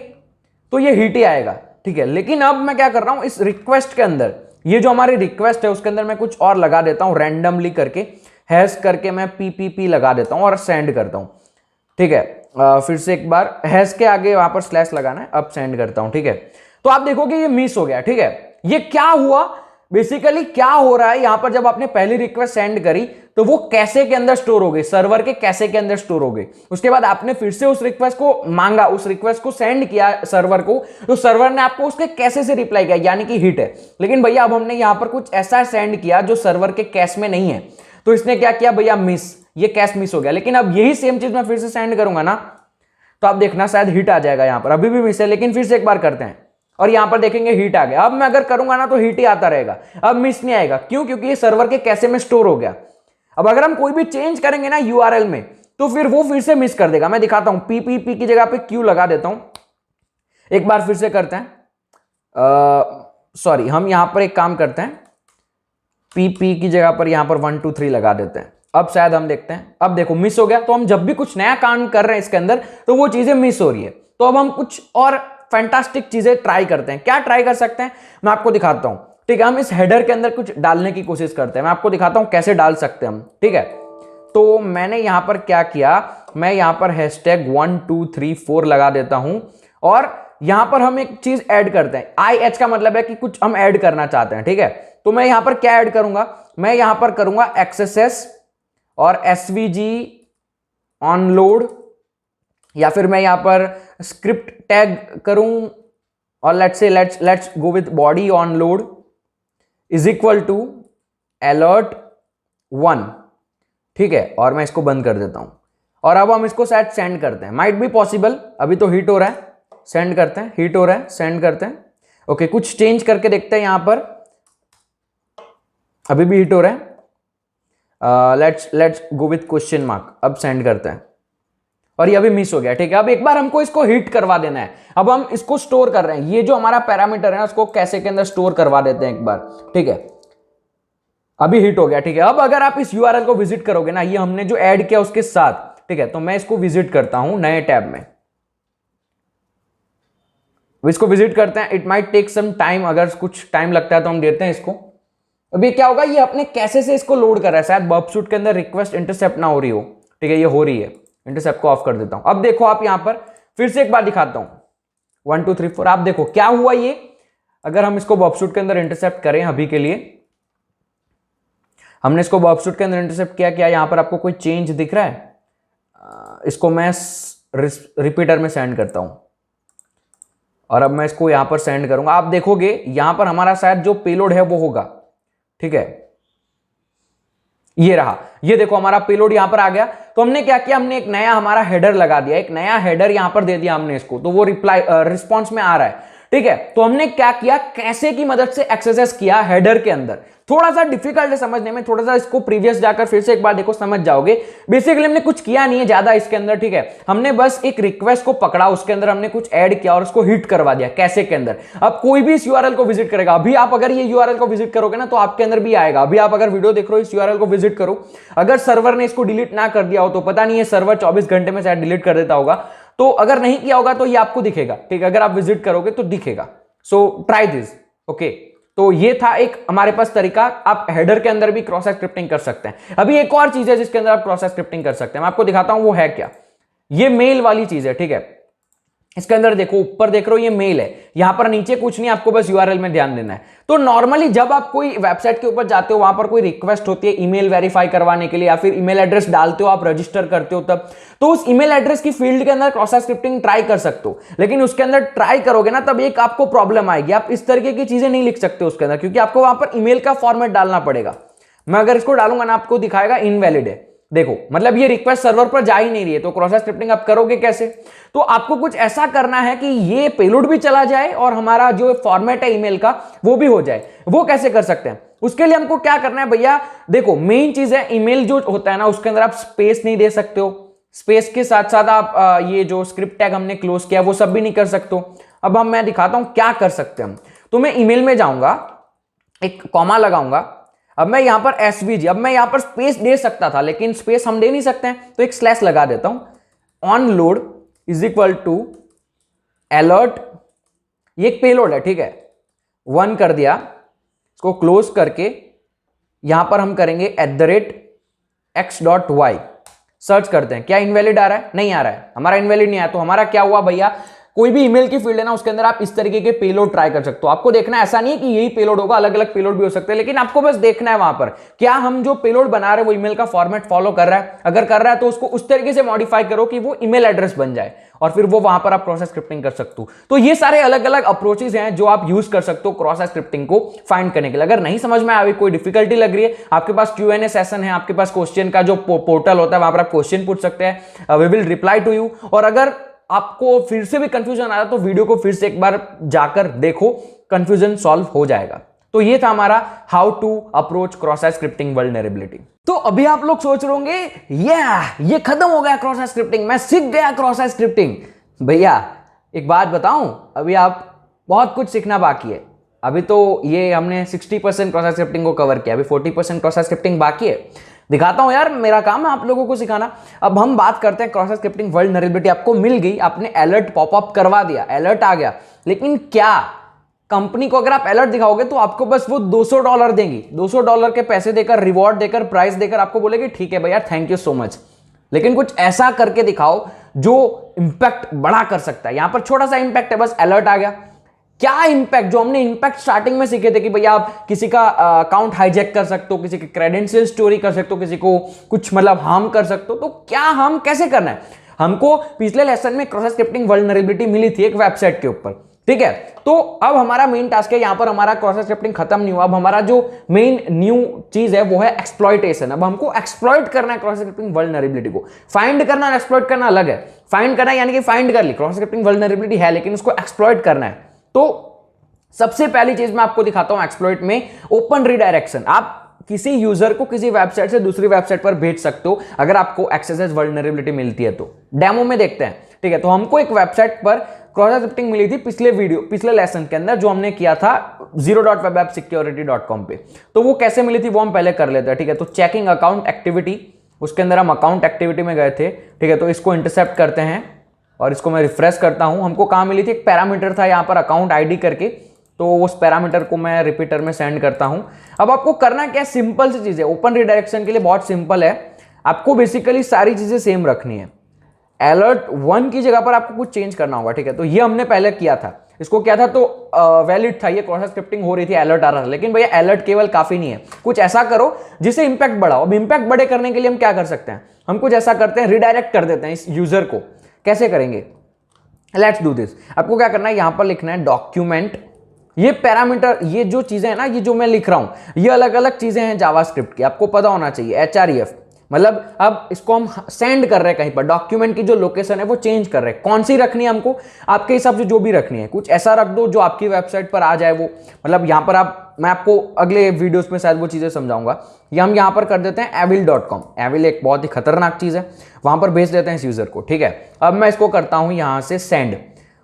Speaker 1: तो ये हिट ही आएगा, ठीक है। लेकिन अब मैं क्या कर रहा हूं, इस रिक्वेस्ट के अंदर, ये जो हमारी रिक्वेस्ट है उसके अंदर मैं कुछ और लगा देता हूं, रैंडमली करके हैश करके मैं PPP लगा देता हूं और सेंड करता हूं, ठीक है। फिर से एक बार हैश के आगे वहां पर स्लैश लगाना है, अब सेंड करता हूं, ठीक है। तो आप देखोगे ये मिस हो गया, ठीक है। ये क्या हुआ, बेसिकली क्या हो रहा है यहां पर, जब आपने पहली रिक्वेस्ट सेंड करी तो वो कैसे के अंदर स्टोर हो गई, सर्वर के कैसे के अंदर स्टोर हो गई। उसके बाद आपने फिर से उस रिक्वेस्ट को मांगा, उस रिक्वेस्ट को सेंड किया सर्वर को, तो सर्वर ने आपको उसके कैसे से रिप्लाई किया, यानी कि हिट है। लेकिन भैया अब हमने यहां पर कुछ ऐसा सेंड किया जो सर्वर के कैश में नहीं है, तो इसने क्या किया भैया, मिस, ये कैश मिस हो गया। लेकिन अब यही सेम चीज मैं फिर से सेंड करूंगा ना, तो आप देखना शायद हिट आ जाएगा। यहां पर अभी भी मिस है, लेकिन फिर से एक बार करते हैं और यहां पर देखेंगे हिट आ गया। अब मैं अगर करूंगा ना तो हिट ही आता रहेगा, अब मिस नहीं आएगा। क्यों? क्योंकि ये सर्वर के कैशे में स्टोर हो गया। अब अगर हम कोई भी चेंज करेंगे ना URL में, तो फिर वो फिर से मिस कर देगा। मैं दिखाता हूं, PPP की जगह पे Q लगा देता हूं, एक बार फिर से करते हैं। सॉरी, हम यहां पर एक काम करते हैं, PP की जगह पर यहां पर 1 2 3 लगा देते हैं। अब शायद हम देखते हैं, अब देखो मिस हो गया। तो हम जब भी कुछ नया काम कर रहे हैं इसके अंदर, तो वो चीजें मिस हो रही है। तो अब हम कुछ और फैंटास्टिक चीजें ट्राई करते हैं। क्या ट्राई कर सकते हैं, मैं आपको दिखाता हूं, ठीक है। हम इस हेडर के अंदर कुछ डालने की कोशिश करते हैं, मैं आपको दिखाता हूं कैसे डाल सकते हैं हम, ठीक है। तो मैंने यहां पर क्या किया, मैं यहां पर हैशटैग 1 2 3 4 लगा देता हूं, और यहां पर हम एक चीज ऐड करते हैं। IH का मतलब है कि कुछ हम ऐड करना चाहते हैं, ठीक है। तो मैं यहां पर क्या ऐड करूंगा, मैं यहां पर करूंगा XSS और SVG ऑन लोड, या फिर मैं यहां पर स्क्रिप्ट टैग करूं, और let's go with body on load is equal to alert 1, ठीक है। और मैं इसको बंद कर देता हूं, और अब हम इसको शायद सेंड करते हैं, माइट बी पॉसिबल। अभी तो हिट हो रहा है, सेंड करते हैं, हिट हो रहा है, सेंड करते हैं। ओके, कुछ चेंज करके देखते हैं यहां पर, अभी भी हिट हो रहा है। Let's go with question mark, अब सेंड करते हैं, और ये अभी मिस हो गया, ठीक है। अब एक बार हमको इसको हिट करवा देना है। अब हम इसको स्टोर कर रहे हैं, ये जो हमारा पैरामीटर है ना, उसको कैसे के अंदर स्टोर करवा देते हैं एक बार, ठीक है। अभी हिट हो गया, ठीक है। अब अगर आप इस URL को विजिट करोगे ना, ये हमने जो ऐड किया उसके साथ, ठीक है, तो मैं इसको विजिट करता हूं नए टैब में, इसको विजिट करते हैं। It might take some time, अगर कुछ टाइम लगता है तो हम देते हैं इसको। अभी क्या होगा, ये अपने कैसे से इसको लोड कर रहा है, शायद बॉबशूट के अंदर रिक्वेस्ट इंटरसेप्ट ना हो रही हो, ठीक है, ये हो रही है। इंटरसेप्ट को ऑफ कर देता हूं। अब देखो आप यहां पर फिर से एक बार दिखाता हूं, 1 2 3 4, आप देखो क्या हुआ। ये अगर हम इसको बॉबशूट के अंदर इंटरसेप्ट करें, अभी के लिए हमने इसको बॉबशूट के अंदर इंटरसेप्ट किया, क्या यहां पर आपको कोई चेंज दिख रहा है? इसको मैं रिपीटर में सेंड करता हूं, और अब मैं इसको यहां पर सेंड करूंगा। आप देखोगे यहां पर हमारा शायद जो पेलोड है वो होगा, ठीक है, ये रहा। ये देखो हमारा पेलोड यहां पर आ गया। तो हमने क्या किया, हमने एक नया हमारा हेडर लगा दिया, एक नया हेडर यहां पर दे दिया हमने इसको, तो वो रिप्लाई रिस्पॉन्स में आ रहा है, ठीक है। तो हमने क्या किया, कैसे की मदद से एक्सेस किया हेडर के अंदर। थोड़ा सा डिफिकल्ट है समझने में, थोड़ा सा इसको प्रीवियस जाकर फिर से एक बार देखो, समझ जाओगे। बेसिकली हमने कुछ किया नहीं है ज्यादा इसके अंदर, ठीक है। हमने बस एक रिक्वेस्ट को पकड़ा, उसके अंदर हमने कुछ ऐड किया और उसको हिट करवा दिया कैसे के अंदर। अब कोई भी इस URL को विजिट करेगा, अभी आप अगर ये URL को विजिट करोगे ना, तो आपके अंदर भी आएगा। अभी आप अगर वीडियो देख रहे हो, इस URL को विजिट करो। अगर सर्वर ने इसको डिलीट ना कर दिया हो तो पता नहीं है, सर्वर 24 घंटे में शायद डिलीट कर देता होगा। तो अगर नहीं किया होगा तो ये आपको दिखेगा, ठीक है। अगर आप विजिट करोगे तो दिखेगा। So try this, okay. तो ये था एक हमारे पास तरीका, आप हेडर के अंदर भी क्रॉस स्क्रिप्टिंग कर सकते हैं। अभी एक और चीज है जिसके अंदर आप क्रॉस स्क्रिप्टिंग कर सकते हैं, मैं आपको दिखाता हूं वो है क्या। ये मेल वाली चीज है, ठीक है। इसके अंदर देखो, ऊपर देख रहे हो ये मेल है, यहां पर नीचे कुछ नहीं, आपको बस यूआरएल में ध्यान देना है। तो नॉर्मली जब आप कोई वेबसाइट के ऊपर जाते हो, वहां पर कोई रिक्वेस्ट होती है ईमेल वेरीफाई करवाने के लिए, या फिर ईमेल एड्रेस डालते हो, आप रजिस्टर करते हो तब, तो उस ईमेल एड्रेस की फील्ड के अंदर क्रॉस साइट स्क्रिप्टिंग ट्राई कर सकते हो। लेकिन उसके अंदर ट्राई करोगे ना, तब एक आपको प्रॉब्लम आएगी, आप इस तरीके की चीजें नहीं लिख सकते उसके अंदर, क्योंकि आपको वहां पर ईमेल का फॉर्मेट डालना पड़ेगा। मैं अगर इसको डालूंगा ना, आपको दिखाएगा इनवैलिड है। देखो, मतलब ये रिक्वेस्ट सर्वर पर जा ही नहीं रही है, तो क्रॉस साइट स्क्रिप्टिंग आप करोगे कैसे? तो आपको कुछ ऐसा करना है कि ये पेलोड भी चला जाए और हमारा जो फॉर्मेट है ईमेल का वो भी हो जाए। वो कैसे कर सकते हैं? उसके लिए हमको क्या करना है भैया, देखो मेन चीज है, ईमेल जो होता है ना, उसके अंदर आप स्पेस नहीं दे सकते हो। स्पेस के साथ साथ आप ये जो स्क्रिप्ट टैग हमने क्लोज किया वो सब भी नहीं कर सकते हो। अब मैं दिखाता हूं क्या कर सकते हैं हम। तो मैं ईमेल में जाऊंगा, एक कॉमा लगाऊंगा, अब मैं यहां पर एसवीजी, अब मैं यहां पर स्पेस दे सकता था लेकिन स्पेस हम दे नहीं सकते हैं, तो एक स्लैश लगा देता हूं। On load is equal to alert, ये एक पेलोड है, ठीक है, 1 कर दिया, इसको क्लोज करके यहां पर हम करेंगे @x.y, सर्च करते हैं, क्या इनवैलिड आ रहा है? नहीं आ रहा है, हमारा इनवैलिड नहीं आया। तो हमारा क्या हुआ भैया, कोई भी ईमेल की फील्ड है ना, उसके अंदर आप इस तरीके के पेलोड ट्राई कर सकते हो। आपको देखना है, ऐसा नहीं है कि यही पेलोड होगा, अलग अलग पेलोड भी हो सकते हैं, लेकिन आपको बस देखना है वहां पर क्या हम जो पेलोड बना रहे हैं वो ईमेल का फॉर्मेट फॉलो कर रहा है। अगर कर रहा है तो उसको उस तरीके से मॉडिफाई करो कि वो ईमेल एड्रेस बन जाए, और फिर वो वहां पर आप क्रॉस साइट स्क्रिप्टिंग कर सकते हो। तो ये सारे अलग अलग अप्रोचेस हैं जो आप यूज कर सकते हो क्रॉस साइट स्क्रिप्टिंग को फाइंड करने के लिए। अगर नहीं समझ में आया, कोई डिफिकल्टी लग रही है, आपके पास Q&A सेशन है, आपके पास क्वेश्चन का जो पोर्टल होता है वहां पर आप क्वेश्चन पूछ सकते हैं, we will reply to you. और अगर आपको फिर से भी कंफ्यूजन आया तो वीडियो को फिर से एक बार जाकर देखो, कंफ्यूजन सॉल्व हो जाएगा। तो ये था हमारा how to approach cross site scripting vulnerability. तो अभी आप लोग सोच रहे होंगे ये खत्म हो गया क्रॉस साइट स्क्रिप्टिंग, मैं सीख गया क्रॉस साइट स्क्रिप्टिंग। भैया एक बात बताऊं, अभी आप बहुत कुछ सीखना बाकी है। अभी तो ये हमने 60% क्रॉस साइट स्क्रिप्टिंग को कवर किया, अभी 40% क्रॉस साइट स्क्रिप्टिंग बाकी है। दिखाता हूं यार, मेरा काम है आप लोगों को सिखाना। अब हम बात करते हैं क्रॉस साइट स्क्रिप्टिंग वल्नरेबिलिटी आपको मिल गई, आपने अलर्ट पॉपअप करवा दिया, अलर्ट आ गया, लेकिन क्या कंपनी को अगर आप अलर्ट दिखाओगे तो आपको बस वो $200 देंगी, $200 के पैसे देकर, रिवॉर्ड देकर, प्राइस देकर आपको बोलेगी ठीक है भैया, थैंक यू सो मच। लेकिन कुछ ऐसा करके दिखाओ जो इंपैक्ट बड़ा कर सकता है। यहां पर छोटा सा इंपैक्ट है, बस अलर्ट आ गया। क्या इंपैक्ट, जो हमने इंपैक्ट स्टार्टिंग में सीखे थे कि भैया आप किसी का अकाउंट हाईजैक कर सकते हो, किसी की क्रेडेंशियल स्टोरी कर सकते हो, किसी को कुछ मतलब हार्म कर सकते हो, तो क्या हम कैसे करना है? हमको पिछले लेसन में क्रॉस साइट स्क्रिप्टिंग वल्नरेबिलिटी मिली थी एक वेबसाइट के ऊपर, ठीक है। तो अब हमारा मेन टास्क है, यहां पर हमारा क्रॉस साइट स्क्रिप्टिंग खत्म नहीं हुआ। अब हमारा जो मेन न्यू चीज है वो है एक्सप्लॉइटेशन। अब हमको एक्सप्लॉइट करना है क्रॉस साइट स्क्रिप्टिंग वल्नरेबिलिटी को। फाइंड करना और एक्सप्लॉइट करना अलग है। फाइंड करना यानी कि फाइंड कर ली क्रॉस साइट स्क्रिप्टिंग वल्नरेबिलिटी है, लेकिन उसको एक्सप्लॉइट करना है। तो सबसे पहली चीज मैं आपको दिखाता हूं एक्सप्लॉइट में, ओपन रिडायरेक्शन। आप किसी यूजर को किसी वेबसाइट से दूसरी वेबसाइट पर भेज सकते हो अगर आपको एक्सेस वल्नरेबिलिटी मिलती है तो। डेमो में देखते हैं, ठीक है। तो हमको एक वेबसाइट पर क्रॉस साइट स्क्रिप्टिंग मिली थी पिछले लेसन के अंदर, जो हमने किया था zero.webappsecurity.com पे। तो वो कैसे मिली थी वो हम पहले कर लेते हैं, ठीक है। तो चेकिंग अकाउंट एक्टिविटी, उसके अंदर हम अकाउंट एक्टिविटी में गए थे, ठीक है। तो इसको इंटरसेप्ट करते हैं और इसको मैं रिफ्रेश करता हूं। हमको कहां मिली थी? एक पैरामीटर था यहां पर अकाउंट आईडी करके, तो उस पैरामीटर को मैं रिपीटर में सेंड करता हूं। अब आपको करना क्या, सिंपल सी चीज है ओपन रिडायरेक्शन के लिए, बहुत सिंपल है। आपको बेसिकली सारी चीजें सेम रखनी है। अलर्ट 1 की जगह पर आपको कुछ चेंज करना होगा, ठीक है। तो ये हमने पहले किया था, इसको क्या था तो वैलिड था, ये क्रॉस साइट स्क्रिप्टिंग हो रही थी, अलर्ट आ रहा था। लेकिन भैया अलर्ट केवल काफी नहीं है, कुछ ऐसा करो जिससे इंपैक्ट बढ़ाओ। अब इंपैक्ट बड़े करने के लिए हम क्या कर सकते हैं? हम कुछ ऐसा करते हैं, रिडायरेक्ट कर देते हैं इस यूजर को। कैसे करेंगे? Let's do this. आपको क्या करना है, यहां पर लिखना है डॉक्यूमेंट, ये पैरामीटर, ये जो चीजें हैं ना, ये जो मैं लिख रहा हूं, ये अलग अलग चीजें हैं जावास्क्रिप्ट की, आपको पता होना चाहिए। href मतलब अब इसको हम सेंड कर रहे हैं कहीं पर, डॉक्यूमेंट की जो लोकेशन है वो चेंज कर रहे हैं। कौन सी रखनी है हमको? आपके हिसाब से जो भी रखनी है, कुछ ऐसा रख दो जो आपकी वेबसाइट पर आ जाए वो। मतलब यहां पर मैं आपको अगले वीडियोस में शायद वो चीजें समझाऊंगा। ये हम यहां पर कर देते हैं avil.com। एविल एक बहुत ही खतरनाक चीज है, वहां पर भेज देते हैं इस यूजर को, ठीक है। अब मैं इसको करता हूं यहां से सेंड,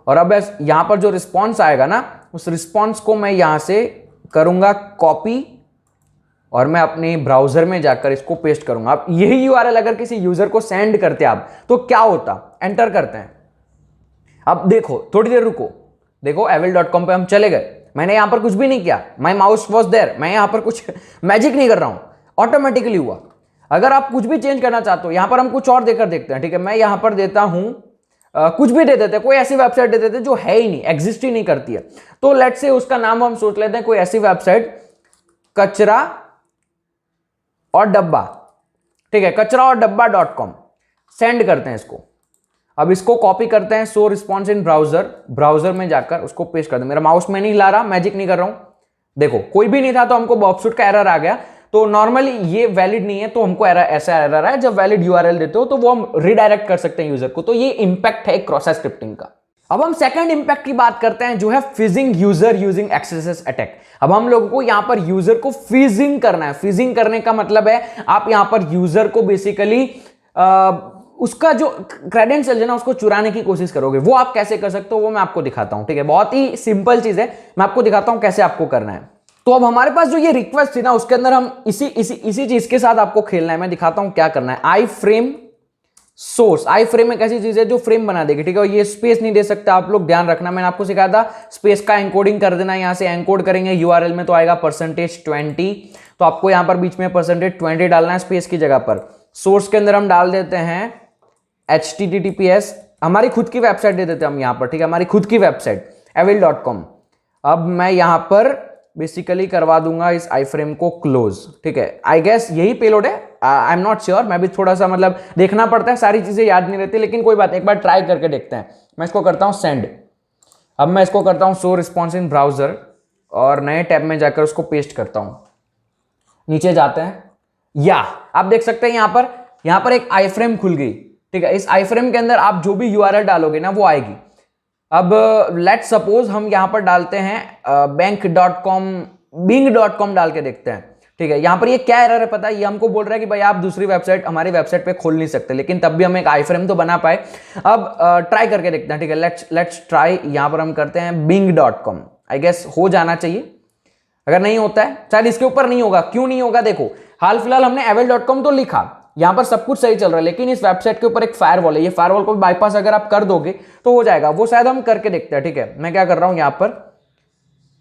Speaker 1: और अब यहां पर जो रिस्पॉन्स आएगा ना, उस रिस्पॉन्स को मैं यहां से करूंगा कॉपी, और मैं अपने ब्राउजर में जाकर इसको पेस्ट करूंगा। अब यही यूआरएल अगर किसी यूजर को सेंड करते आप तो क्या होता? एंटर करते हैं। अब देखो, थोड़ी देर रुको, देखो avil.com पे हम चले गए, मैंने यहां पर कुछ भी नहीं किया, माई माउस वॉज देयर, मैं यहां पर कुछ मैजिक नहीं कर रहा हूं, ऑटोमेटिकली हुआ। अगर आप कुछ भी चेंज करना चाहते हो, यहां पर हम कुछ और देकर देखते हैं, ठीक है। मैं यहां पर देता हूं कुछ भी दे देते हैं, कोई ऐसी वेबसाइट दे देते हैं जो है ही नहीं, एग्जिस्ट ही नहीं करती है। तो लेट्स से उसका नाम हम सोच लेते हैं कोई ऐसी वेबसाइट, कचरा और डब्बा, ठीक है, कचरा और डब्बा .com। सेंड करते हैं इसको। अब इसको कॉपी करते हैं, show response in browser, browser में जाकर उसको पेस्ट कर दे। मेरा माउस में नहीं ला रहा, मैजिक नहीं कर रहा हूं, देखो कोई भी नहीं था तो हमको बॉक्सशूट का एरर आ गया। तो नॉर्मली ये वैलिड नहीं है तो हमको एरर, ऐसा एरर है। जब वैलिड यूआरएल देते हो तो वो हम रिडायरेक्ट कर सकते हैं यूजर को। तो ये इंपैक्ट है क्रॉस साइट स्क्रिप्टिंग का। अब हम सेकंड इंपैक्ट की बात करते हैं, जो है fizzing user using XSS attack. अब हम लोगों को यहां पर यूजर को फिजिंग करना है। फिजिंग करने का मतलब है आप यहां पर यूजर को बेसिकली उसका जो क्रेडेंशियल है ना उसको चुराने की कोशिश करोगे। वो आप कैसे कर सकते हो वो मैं आपको दिखाता हूं, ठीक है। बहुत ही सिंपल चीज है, मैं आपको दिखाता हूं कैसे आपको करना है। तो अब हमारे पास जो ये रिक्वेस्ट थी ना उसके अंदर हम इसी चीज के साथ आपको खेलना है। मैं दिखाता हूं क्या करना है। आई फ्रेम सोर्स, आई फ्रेम एक ऐसी चीज है जो फ्रेम बना देगी, ठीक है। ये स्पेस नहीं दे सकते आप लोग, ध्यान रखना। मैंने आपको सिखाया था स्पेस का एनकोडिंग कर देना। यहां से एनकोड करेंगे यूआरएल में तो आएगा %20, तो आपको यहां पर बीच में %20 डालना है स्पेस की जगह पर। सोर्स के अंदर हम डाल देते हैं https, हमारी खुद की वेबसाइट दे देते हैं हम यहां पर, ठीक है, हमारी खुद की वेबसाइट avil.com। अब मैं यहां पर बेसिकली करवा दूंगा इस आई फ्रेम को क्लोज, ठीक है। आई गेस यही पेलोड है, आई एम नॉट श्योर, मैं भी थोड़ा सा मतलब देखना पड़ता है, सारी चीजें याद नहीं रहती, लेकिन कोई बात नहीं, एक बार ट्राई करके देखते हैं। मैं इसको करता हूं सेंड। अब मैं इसको करता हूं शो रिस्पॉन्स इन ब्राउजर और नए टैब में जाकर उसको पेस्ट करता हूं। नीचे जाते हैं, या आप देख सकते हैं यहां पर एक आई फ्रेम खुल गई, ठीक है। इस आई फ्रेम के अंदर आप जो भी यूआरएल डालोगे ना वो आएगी। अब लेट्स सपोज हम यहां पर डालते हैं बैंक.com, bing.com डाल के देखते हैं, ठीक है। यहां पर ये क्या एरर है पता है, ये हमको बोल रहा है कि भाई आप दूसरी वेबसाइट हमारी वेबसाइट पे खोल नहीं सकते, लेकिन तब भी हम एक आई फ्रेम तो बना पाए। अब ट्राई करके देखते हैं, ठीक है। Let's try. यहां पर हम करते हैं bing.com, आई गेस हो जाना चाहिए। अगर नहीं होता है, शायद इसके ऊपर नहीं होगा। क्यों नहीं होगा, देखो हाल फिलहाल हमने avil.com तो लिखा, यहां पर सब कुछ सही चल रहा है, लेकिन इस वेबसाइट के ऊपर एक फायरवॉल है। ये फायरवॉल को बाईपास अगर आप कर दोगे तो हो जाएगा, वो शायद हम करके देखते हैं, ठीक है। मैं क्या कर रहा हूं यहां पर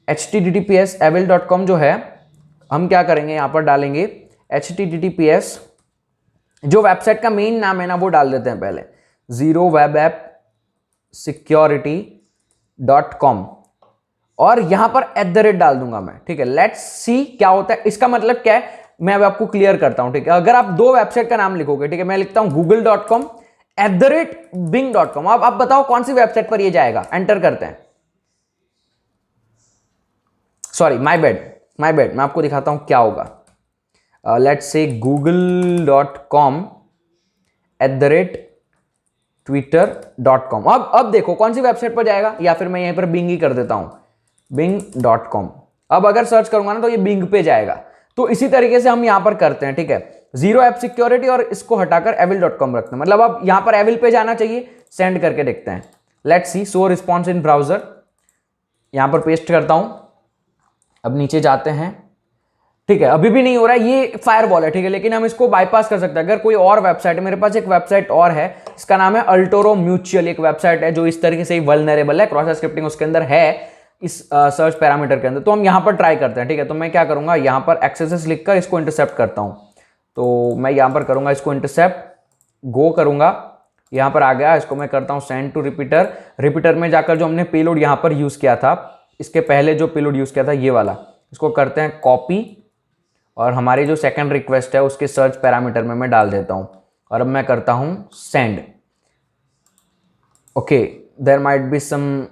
Speaker 1: https avil.com जो है, हम क्या करेंगे यहां पर डालेंगे https, जो वेबसाइट का मेन नाम है ना वो डाल देते हैं पहले, zerowebappsecurity.com, और यहां पर @ डाल दूंगा मैं, ठीक है। लेट्स सी क्या होता है। इसका मतलब क्या है मैं अब आपको क्लियर करता हूं, ठीक है। अगर आप दो वेबसाइट का नाम लिखोगे, ठीक है, मैं लिखता हूं google.com @bing.com। अब आप बताओ कौन सी वेबसाइट पर ये जाएगा, एंटर करते हैं। सॉरी, माय बैड, मैं आपको दिखाता हूं क्या होगा। Let's say google.com @twitter.com। अब देखो कौन सी वेबसाइट पर जाएगा, या फिर मैं यहीं पर बिंग ही कर देता हूं, bing.com। अब अगर सर्च करूंगा ना तो ये बिंग पे जाएगा। तो इसी तरीके से हम यहां पर करते हैं, ठीक है। जीरो ऐप सिक्योरिटी और इसको हटाकर avil.com रखते हैं, मतलब अब यहां पर एविल पे जाना चाहिए। सेंड करके देखते हैं। Let's see show response in browser, यहां पर पेस्ट करता हूं। अब नीचे जाते हैं, ठीक है, अभी भी नहीं हो रहा है, ये फायरवॉल है, ठीक है, लेकिन हम इसको बाईपास कर सकते हैं। अगर कोई और वेबसाइट है, मेरे पास एक वेबसाइट और है, इसका नाम है अल्टोरो म्यूचुअल, एक वेबसाइट है जो इस तरीके से वल्नरेबल है, क्रॉस स्क्रिप्टिंग उसके अंदर है इस सर्च पैरामीटर के अंदर। तो हम यहां पर ट्राई करते हैं, ठीक है। तो मैं क्या करूंगा, यहां पर एक्सेस लिखकर इसको इंटरसेप्ट करता हूं। तो मैं यहां पर करूंगा इसको इंटरसेप्ट, गो करूंगा, यहां पर आ गया। इसको मैं करता हूं सेंड टू रिपीटर। रिपीटर में जाकर जो हमने पेलोड यहां पर यूज किया था, इसके पहले जो पेलोड यूज किया था ये वाला, इसको करते हैं कॉपी, और हमारी जो सेकंड रिक्वेस्ट है उसके सर्च पैरामीटर में मैं डाल देता हूं। और अब मैं करता हूं send. Okay, there might be some,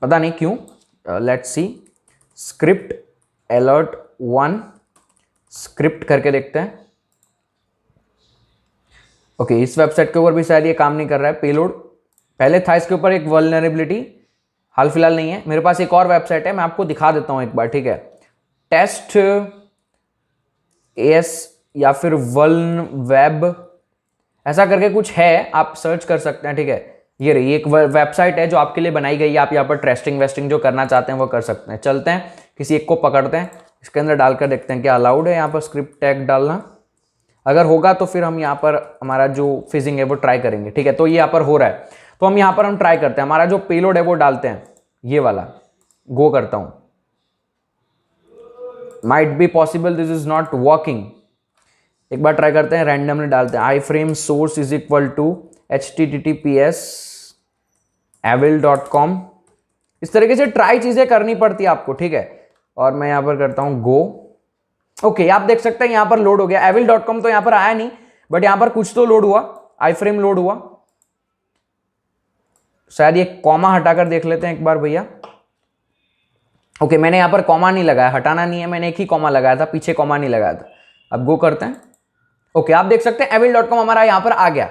Speaker 1: पता नहीं क्यों। Let's see script alert 1 script करके देखते हैं। ओके, इस वेबसाइट के ऊपर भी शायद ये काम नहीं कर रहा है पेलोड। पहले था इसके ऊपर एक वल्नरेबिलिटी, हाल फिलहाल नहीं है। मेरे पास एक और वेबसाइट है, मैं आपको दिखा देता हूं एक बार, ठीक है। टेस्ट एस या फिर वल्न वेब ऐसा करके कुछ है, आप सर्च कर सकते हैं, ठीक है। ये रही एक वेबसाइट है जो आपके लिए बनाई गई है, आप यहाँ पर टेस्टिंग वेस्टिंग जो करना चाहते हैं वो कर सकते हैं। चलते हैं किसी एक को पकड़ते हैं, इसके अंदर डालकर देखते हैं क्या अलाउड है यहाँ पर स्क्रिप्ट टैग डालना। अगर होगा तो फिर हम यहाँ पर हमारा जो फिजिंग है वो ट्राई करेंगे, ठीक है। तो ये यहाँ पर हो रहा है, तो हम यहाँ पर हम ट्राई करते हैं, हमारा जो पेलोड है वो डालते हैं, ये वाला गो करता हूं। Might be possible this is not working, एक बार ट्राई करते हैं, रैंडमली डालते हैं iframe source is equal to https avil.com। इस तरीके से ट्राई चीजें करनी पड़ती है आपको, ठीक है। और मैं यहां पर करता हूं गो। ओके, आप देख सकते हैं यहां पर लोड हो गया। avil.com तो यहां पर आया नहीं, बट यहां पर कुछ तो लोड हुआ, आई फ्रेम लोड हुआ। शायद ये कॉमा हटाकर देख लेते हैं एक बार भैया। ओके, मैंने यहां पर कॉमा नहीं लगाया, हटाना नहीं है, मैंने एक ही कॉमा लगाया था, पीछे कॉमा नहीं लगाया था। अब गो करते हैं। ओके, आप देख सकते हैं avil.com हमारा यहां पर आ गया,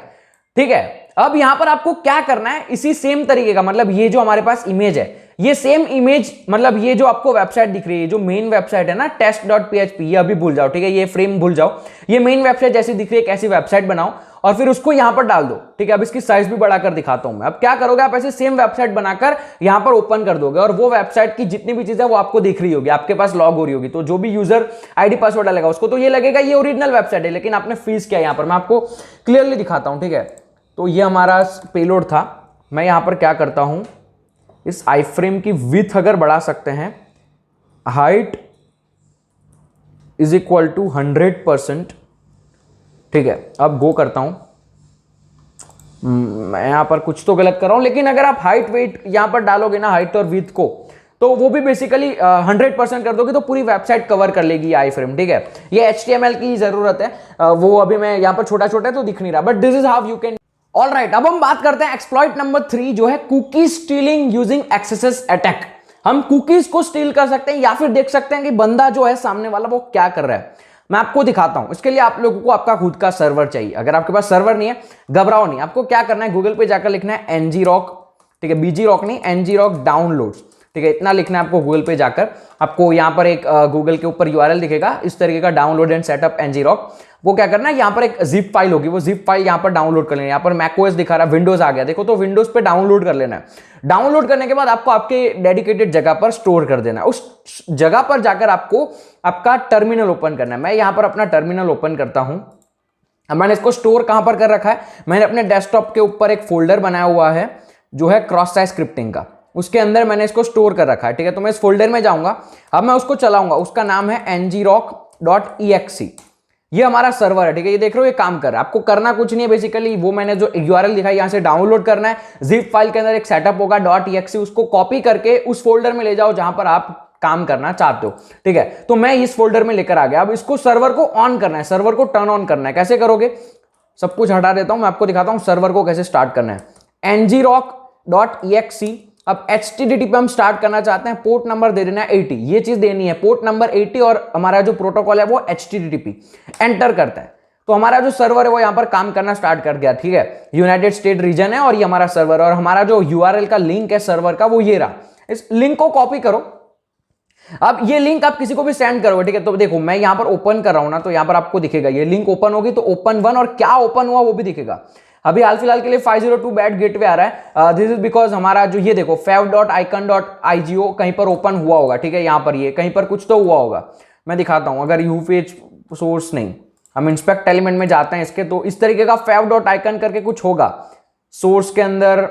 Speaker 1: ठीक है। अब यहां पर आपको क्या करना है, इसी सेम तरीके का, मतलब ये जो हमारे पास इमेज है, ये सेम इमेज, मतलब ये जो आपको वेबसाइट दिख रही है, जो मेन वेबसाइट है ना test.php, ये अभी भूल जाओ, ठीक है, ये फ्रेम भूल जाओ। ये मेन वेबसाइट जैसी दिख रही है, कैसी वेबसाइट बनाओ और फिर उसको यहां पर डाल दो, ठीक है। अब इसकी साइज भी बढ़ाकर दिखाता हूं मैं। अब क्या करोगे, आप ऐसे सेम वेबसाइट बनाकर यहां पर ओपन कर दोगे और वो वेबसाइट की जितनी भी चीजें वो आपको दिख रही होगी, आपके पास लॉग हो रही होगी। तो जो भी यूजर आईडी पासवर्ड डालेगा उसको तो ये लगेगा ये ओरिजिनल वेबसाइट है, लेकिन आपने फीस किया। यहां पर मैं आपको क्लियरली दिखाता हूं, ठीक है। तो ये हमारा पेलोड था। मैं यहां पर क्या करता हूं, इस आई फ्रेम की विड्थ अगर बढ़ा सकते हैं, हाइट इज इक्वल टू 100%, ठीक है। अब गो करता हूं। मैं यहां पर कुछ तो गलत कर रहा हूं, लेकिन अगर आप हाइट वेट यहां पर डालोगे ना, हाइट और विड्थ को, तो वो भी बेसिकली 100% कर दोगे तो पूरी वेबसाइट कवर कर लेगी आई फ्रेम, ठीक है। ये HTML की जरूरत है, वो अभी मैं यहां पर छोटा छोटा है तो दिख नहीं रहा, but this is how you can. Alright, अब हम बात करते हैं एक्सप्लॉइट नंबर 3, जो है cookie stealing using XSS attack. हम कुकीज को स्टील कर सकते हैं या फिर देख सकते हैं कि बंदा जो है सामने वाला वो क्या कर रहा है। मैं आपको दिखाता हूं। इसके लिए आप लोगों को आपका खुद का सर्वर चाहिए। अगर आपके पास सर्वर नहीं है, घबराओ नहीं, आपको क्या करना है, गूगल पे जाकर लिखना है ngrok, ठीक है, bgrok नहीं, ngrok डाउनलोड्स, ठीक है, इतना लिखना है आपको गूगल पे जाकर। आपको यहां पर एक गूगल के ऊपर URL दिखेगा इस तरीके का, डाउनलोड एंड सेटअप ngrok। वो क्या करना है, यहां पर एक जिप फाइल होगी, वो जिप फाइल यहां पर डाउनलोड कर लेना है। यहां पर मैकओएस दिखा रहा है, विंडोज आ गया, देखो तो विंडोज पे डाउनलोड कर लेना है। डाउनलोड करने के बाद आपको आपके डेडिकेटेड जगह पर स्टोर कर देना है। उस जगह पर जाकर आपको आपका टर्मिनल ओपन करना है। मैं यहां पर अपना टर्मिनल ओपन करता हूं। अब मैंने इसको स्टोर कहां पर कर रखा है, मैंने अपने डेस्कटॉप के ऊपर एक फोल्डर बनाया हुआ है जो है क्रॉस साइट स्क्रिप्टिंग का, उसके अंदर मैंने इसको स्टोर कर रखा है, ठीक है। तो मैं इस फोल्डर में जाऊंगा, अब मैं उसको चलाऊंगा, उसका नाम है ngrok.exe। ये हमारा सर्वर है, ठीक है, ये देख रहे हो ये काम कर रहा है। आपको करना कुछ नहीं है बेसिकली, वो मैंने जो URL दिखाई यहां से डाउनलोड करना है। जिप फाइल के अंदर एक सेटअप होगा .exe, उसको कॉपी करके उस फोल्डर में ले जाओ जहां पर आप काम करना चाहते हो, ठीक है। तो मैं इस फोल्डर में लेकर आ गया। अब इसको सर्वर को ऑन करना है, सर्वर को टर्न ऑन करना है। कैसे करोगे, सब कुछ हटा देता हूं, मैं आपको दिखाता हूं सर्वर को कैसे स्टार्ट करना है। ngrok.exe। अब HTTP पे हम स्टार्ट करना चाहते हैं, पोर्ट नंबर दे देना है 80, ये चीज देनी है, पोर्ट नंबर 80, और हमारा जो प्रोटोकॉल है वो HTTP। एंटर करता है तो हमारा जो सर्वर है वो यहां पर काम करना स्टार्ट कर गया, ठीक है। यूनाइटेड स्टेट रीजन है और ये हमारा सर्वर, और हमारा जो URL का लिंक है सर्वर का वो ये रहा। इस लिंक को कॉपी करो। अब ये लिंक आप किसी को भी सेंड करोगे, ठीक है। तो देखो मैं यहां पर ओपन कर रहा हूं ना, तो यहां पर आपको दिखेगा ये लिंक ओपन होगी तो ओपन 1 और क्या ओपन हुआ वो भी दिखेगा। अभी हाल फिलहाल के लिए 502 बैड गेटवे आ रहा है। दिस इज बिकॉज हमारा जो ये देखो fav.icon.igo कहीं पर ओपन हुआ होगा, ठीक है। यहां पर ये कहीं पर कुछ तो हुआ होगा, मैं दिखाता हूं। अगर यूपेज सोर्स नहीं, हम इंस्पेक्ट एलिमेंट में जाते हैं इसके, तो इस तरीके का fav.icon करके कुछ होगा सोर्स के अंदर,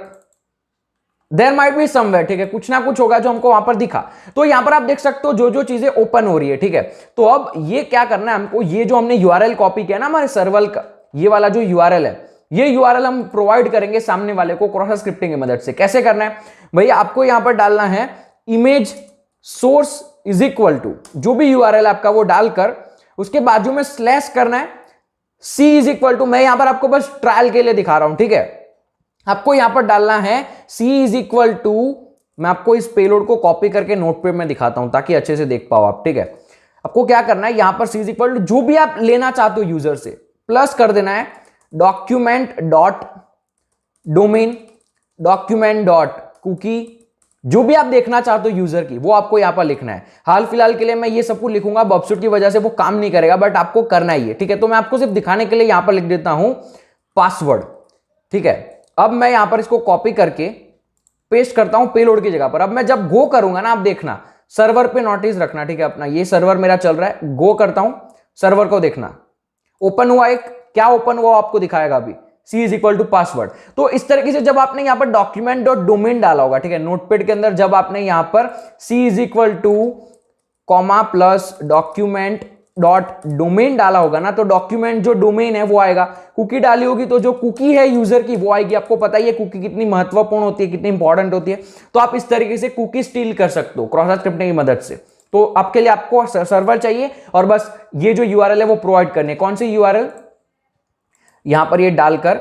Speaker 1: देयर माइट बी समवेयर, ठीक है, कुछ ना कुछ होगा जो हमको वहां पर दिखा। तो यहां पर आप देख सकते हो जो जो चीजें ओपन हो रही है, ठीक है। तो अब ये क्या करना है हमको, ये जो हमने URL कॉपी किया ना हमारे सर्वर का, ये वाला जो URL है, ये URL हम प्रोवाइड करेंगे सामने वाले को क्रॉस स्क्रिप्टिंग की मदद से। कैसे करना है भैया, आपको यहां पर डालना है image source is equal to जो भी URL आपका वो डालकर उसके बाजू में स्लैश करना है C इज इक्वल टू, मैं यहां पर आपको बस ट्रायल के लिए दिखा रहा हूं, ठीक है। आपको यहां पर डालना है C इज इक्वल टू, मैं आपको इस पेलोड को कॉपी करके नोटपैड में दिखाता हूं ताकि अच्छे से देख पाओ आप, ठीक है। आपको क्या करना है, यहां पर C इज इक्वल टू जो भी आप लेना चाहते हो यूजर से, प्लस कर देना है document dot domain, document dot cookie, जो भी आप देखना चाहते हो यूजर की वो आपको यहां पर लिखना है। हाल फिलहाल के लिए मैं ये सब कुछ लिखूंगा, बबसूट की वजह से वो काम नहीं करेगा, बट आपको करना ही है, ठीक है। तो मैं आपको सिर्फ दिखाने के लिए यहां पर लिख देता हूं पासवर्ड, ठीक है। अब मैं यहां पर इसको कॉपी करके पेस्ट करता हूं पेलोड की जगह पर। अब मैं जब गो करूंगा ना, आप देखना सर्वर पे नोटिस रखना, ठीक है। अपना ये सर्वर मेरा चल रहा है, गो करता हूं, सर्वर को देखना, ओपन हुआ, एक क्या ओपन हुआ आपको दिखाएगा अभी, C is equal to password. तो इस तरीके से जब आपने यहां पर डॉक्यूमेंट डॉट डोमेन डाला होगा, ठीक है, नोटपैड के अंदर, जब आपने यहां पर C is equal two comma plus document dot domain डाला होगा ना, तो डॉक्यूमेंट जो डोमेन है वो आएगा। कुकी डाली होगी तो जो कुकी है यूजर की वो आएगी। आपको पता ही है कुकी कितनी महत्वपूर्ण होती है, कितनी इंपॉर्टेंट होती है। तो आप इस तरीके से कुकी स्टील कर सकते हो क्रॉस साइट स्क्रिप्टिंग की मदद से। तो आपके लिए आपको सर्वर चाहिए और बस ये जो यूआरएल है वो प्रोवाइड करनी है। कौन सी यूआरएल, यहां पर ये डालकर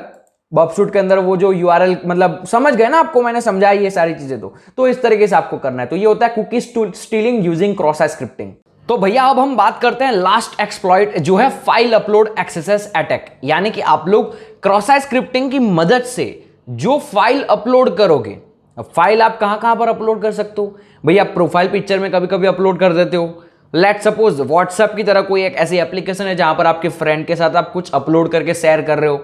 Speaker 1: बबशूट के अंदर वो जो यूआरएल, मतलब समझ गए ना, आपको मैंने समझाई ये सारी चीजें। तो इस तरीके से आपको करना है। तो ये होता है cookie stealing using cross site scripting. तो भैया अब हम बात करते हैं लास्ट एक्सप्लॉइट, जो है फाइल अपलोड एक्सेस अटैक। यानी कि आप लोग क्रॉस साइट स्क्रिप्टिंग की मदद से जो फाइल अपलोड करोगे, अब फाइल आप कहां पर अपलोड कर सकते हो भैया? प्रोफाइल पिक्चर में कभी कभी अपलोड कर देते हो। लेट सपोज व्हाट्सएप की तरह कोई एक ऐसी एप्लीकेशन है जहां पर आपके फ्रेंड के साथ आप कुछ अपलोड करके शेयर कर रहे हो,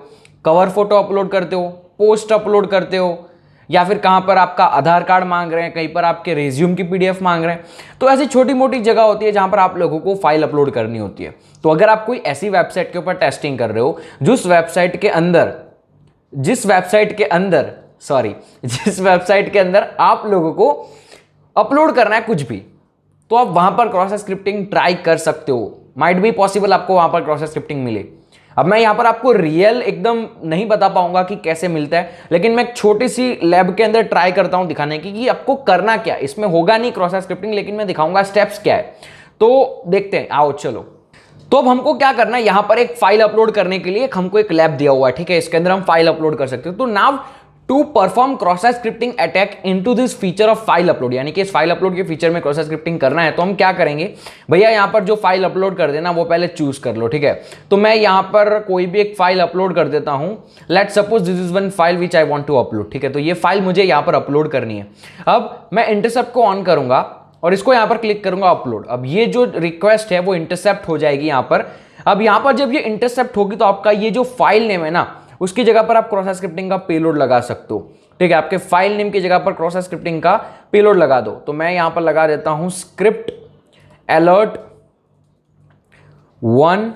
Speaker 1: कवर फोटो अपलोड करते हो, पोस्ट अपलोड करते हो, या फिर कहां पर आपका आधार कार्ड मांग रहे हैं, कहीं पर आपके रेज्यूम की पीडीएफ मांग रहे हैं। तो ऐसी छोटी मोटी जगह होती है जहां पर आप लोगों को फाइल अपलोड करनी होती है। तो अगर आप कोई ऐसी वेबसाइट के ऊपर टेस्टिंग कर रहे हो जिस वेबसाइट के अंदर आप लोगों को अपलोड करना है कुछ भी, तो आप वहां पर क्रॉस स्क्रिप्टिंग ट्राई कर सकते हो। माइट बी पॉसिबल आपको वहां पर क्रॉस स्क्रिप्टिंग मिले। अब मैं यहां पर आपको रियल एकदम नहीं बता पाऊंगा कि कैसे मिलता है, लेकिन मैं एक छोटी सी लैब के अंदर ट्राई करता हूं दिखाने की कि आपको करना क्या। इसमें होगा नहीं क्रॉस स्क्रिप्टिंग, लेकिन मैं दिखाऊंगा स्टेप्स क्या है। तो देखते हैं, आओ चलो। तो अब हमको क्या करना है, यहां पर एक फाइल अपलोड करने के लिए हमको एक लैब दिया हुआ है, ठीक है। इसके अंदर हम फाइल अपलोड कर सकते हो। तो now to perform cross site scripting attack into this feature of file upload, यानी कि इस फाइल अपलोड के फीचर में क्रॉस साइट स्क्रिप्टिंग करना है, तो हम क्या करेंगे भैया, यहां पर जो फाइल अपलोड कर देना वो पहले चूज कर लो, ठीक है। तो मैं यहां पर कोई भी एक फाइल अपलोड कर देता हूं। Let suppose this is one file which I want to upload, ठीक है। तो ये फाइल मुझे यहां पर अपलोड करनी है। अब मैं इंटरसेप्ट को ऑन करूंगा और इसको यहां पर क्लिक करूंगा अपलोड। अब ये जो रिक्वेस्ट है वो इंटरसेप्ट हो जाएगी यहां पर। अब यहां पर जब ये इंटरसेप्ट होगी तो आपका ये जो फाइल नेम है ना, उसकी जगह पर आप क्रॉस साइट स्क्रिप्टिंग का पेलोड लगा सकते हो, ठीक है। आपके फाइल नेम की जगह पर क्रॉस साइट स्क्रिप्टिंग का पेलोड लगा दो। तो मैं यहां पर लगा देता हूं स्क्रिप्ट अलर्ट 1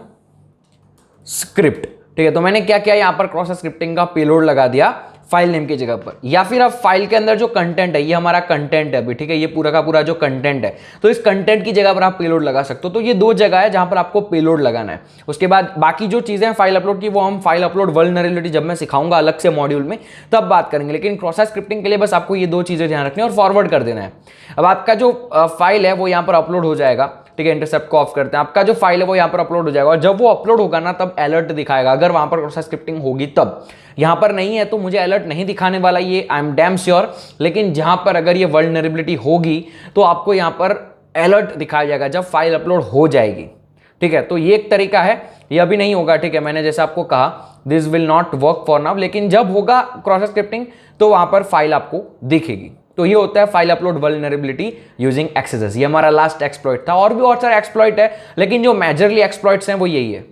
Speaker 1: स्क्रिप्ट, ठीक है। तो मैंने क्या किया, यहां पर क्रॉस साइट स्क्रिप्टिंग का पेलोड लगा दिया फाइल नेम की जगह पर। या फिर अब फाइल के अंदर जो कंटेंट है, ये हमारा कंटेंट है अभी, ठीक है। ये पूरा का पूरा जो कंटेंट है, तो इस कंटेंट की जगह पर आप पेलोड लगा सकते हो। तो ये दो जगह है जहां पर आपको पेलोड लगाना है। उसके बाद बाकी जो चीजें हैं फाइल अपलोड की, वो हम फाइल अपलोड वल्नरेबिलिटी जब मैं सिखाऊंगा अलग से मॉड्यूल में तब बात करेंगे। लेकिन क्रॉस साइट स्क्रिप्टिंग के लिए बस आपको ये दो चीजें ध्यान रखनी है और फॉरवर्ड कर देना है। अब आपका जो फाइल है वो यहां पर अपलोड हो जाएगा, ठीक है। इंटरसेप्ट को ऑफ करते हैं। आपका जो फाइल है वो यहां पर अपलोड हो जाएगा और जब वो अपलोड होगा ना तब अलर्ट दिखाएगा। अगर वहां पर क्रॉस साइट स्क्रिप्टिंग होगी तब, यहां पर नहीं है तो मुझे अलर्ट नहीं दिखाने वाला, ये आई एम डैम श्योर। लेकिन जहां पर अगर ये वल्नरेबिलिटी होगी तो आपको यहां पर अलर्ट दिखाया जाएगा जब फाइल अपलोड हो जाएगी, ठीक है। तो ये एक तरीका है, ये अभी नहीं होगा, ठीक है। मैंने जैसे आपको कहा this will not work for now, लेकिन जब होगा क्रॉस साइट स्क्रिप्टिंग तो वहां पर फाइल आपको दिखेगी। तो ये होता है file upload vulnerability using access. ये हमारा लास्ट एक्सप्लॉइट था। और भी बहुत सारे एक्सप्लॉइट है, लेकिन जो मेजरली एक्सप्लॉइट्स हैं वो यही है।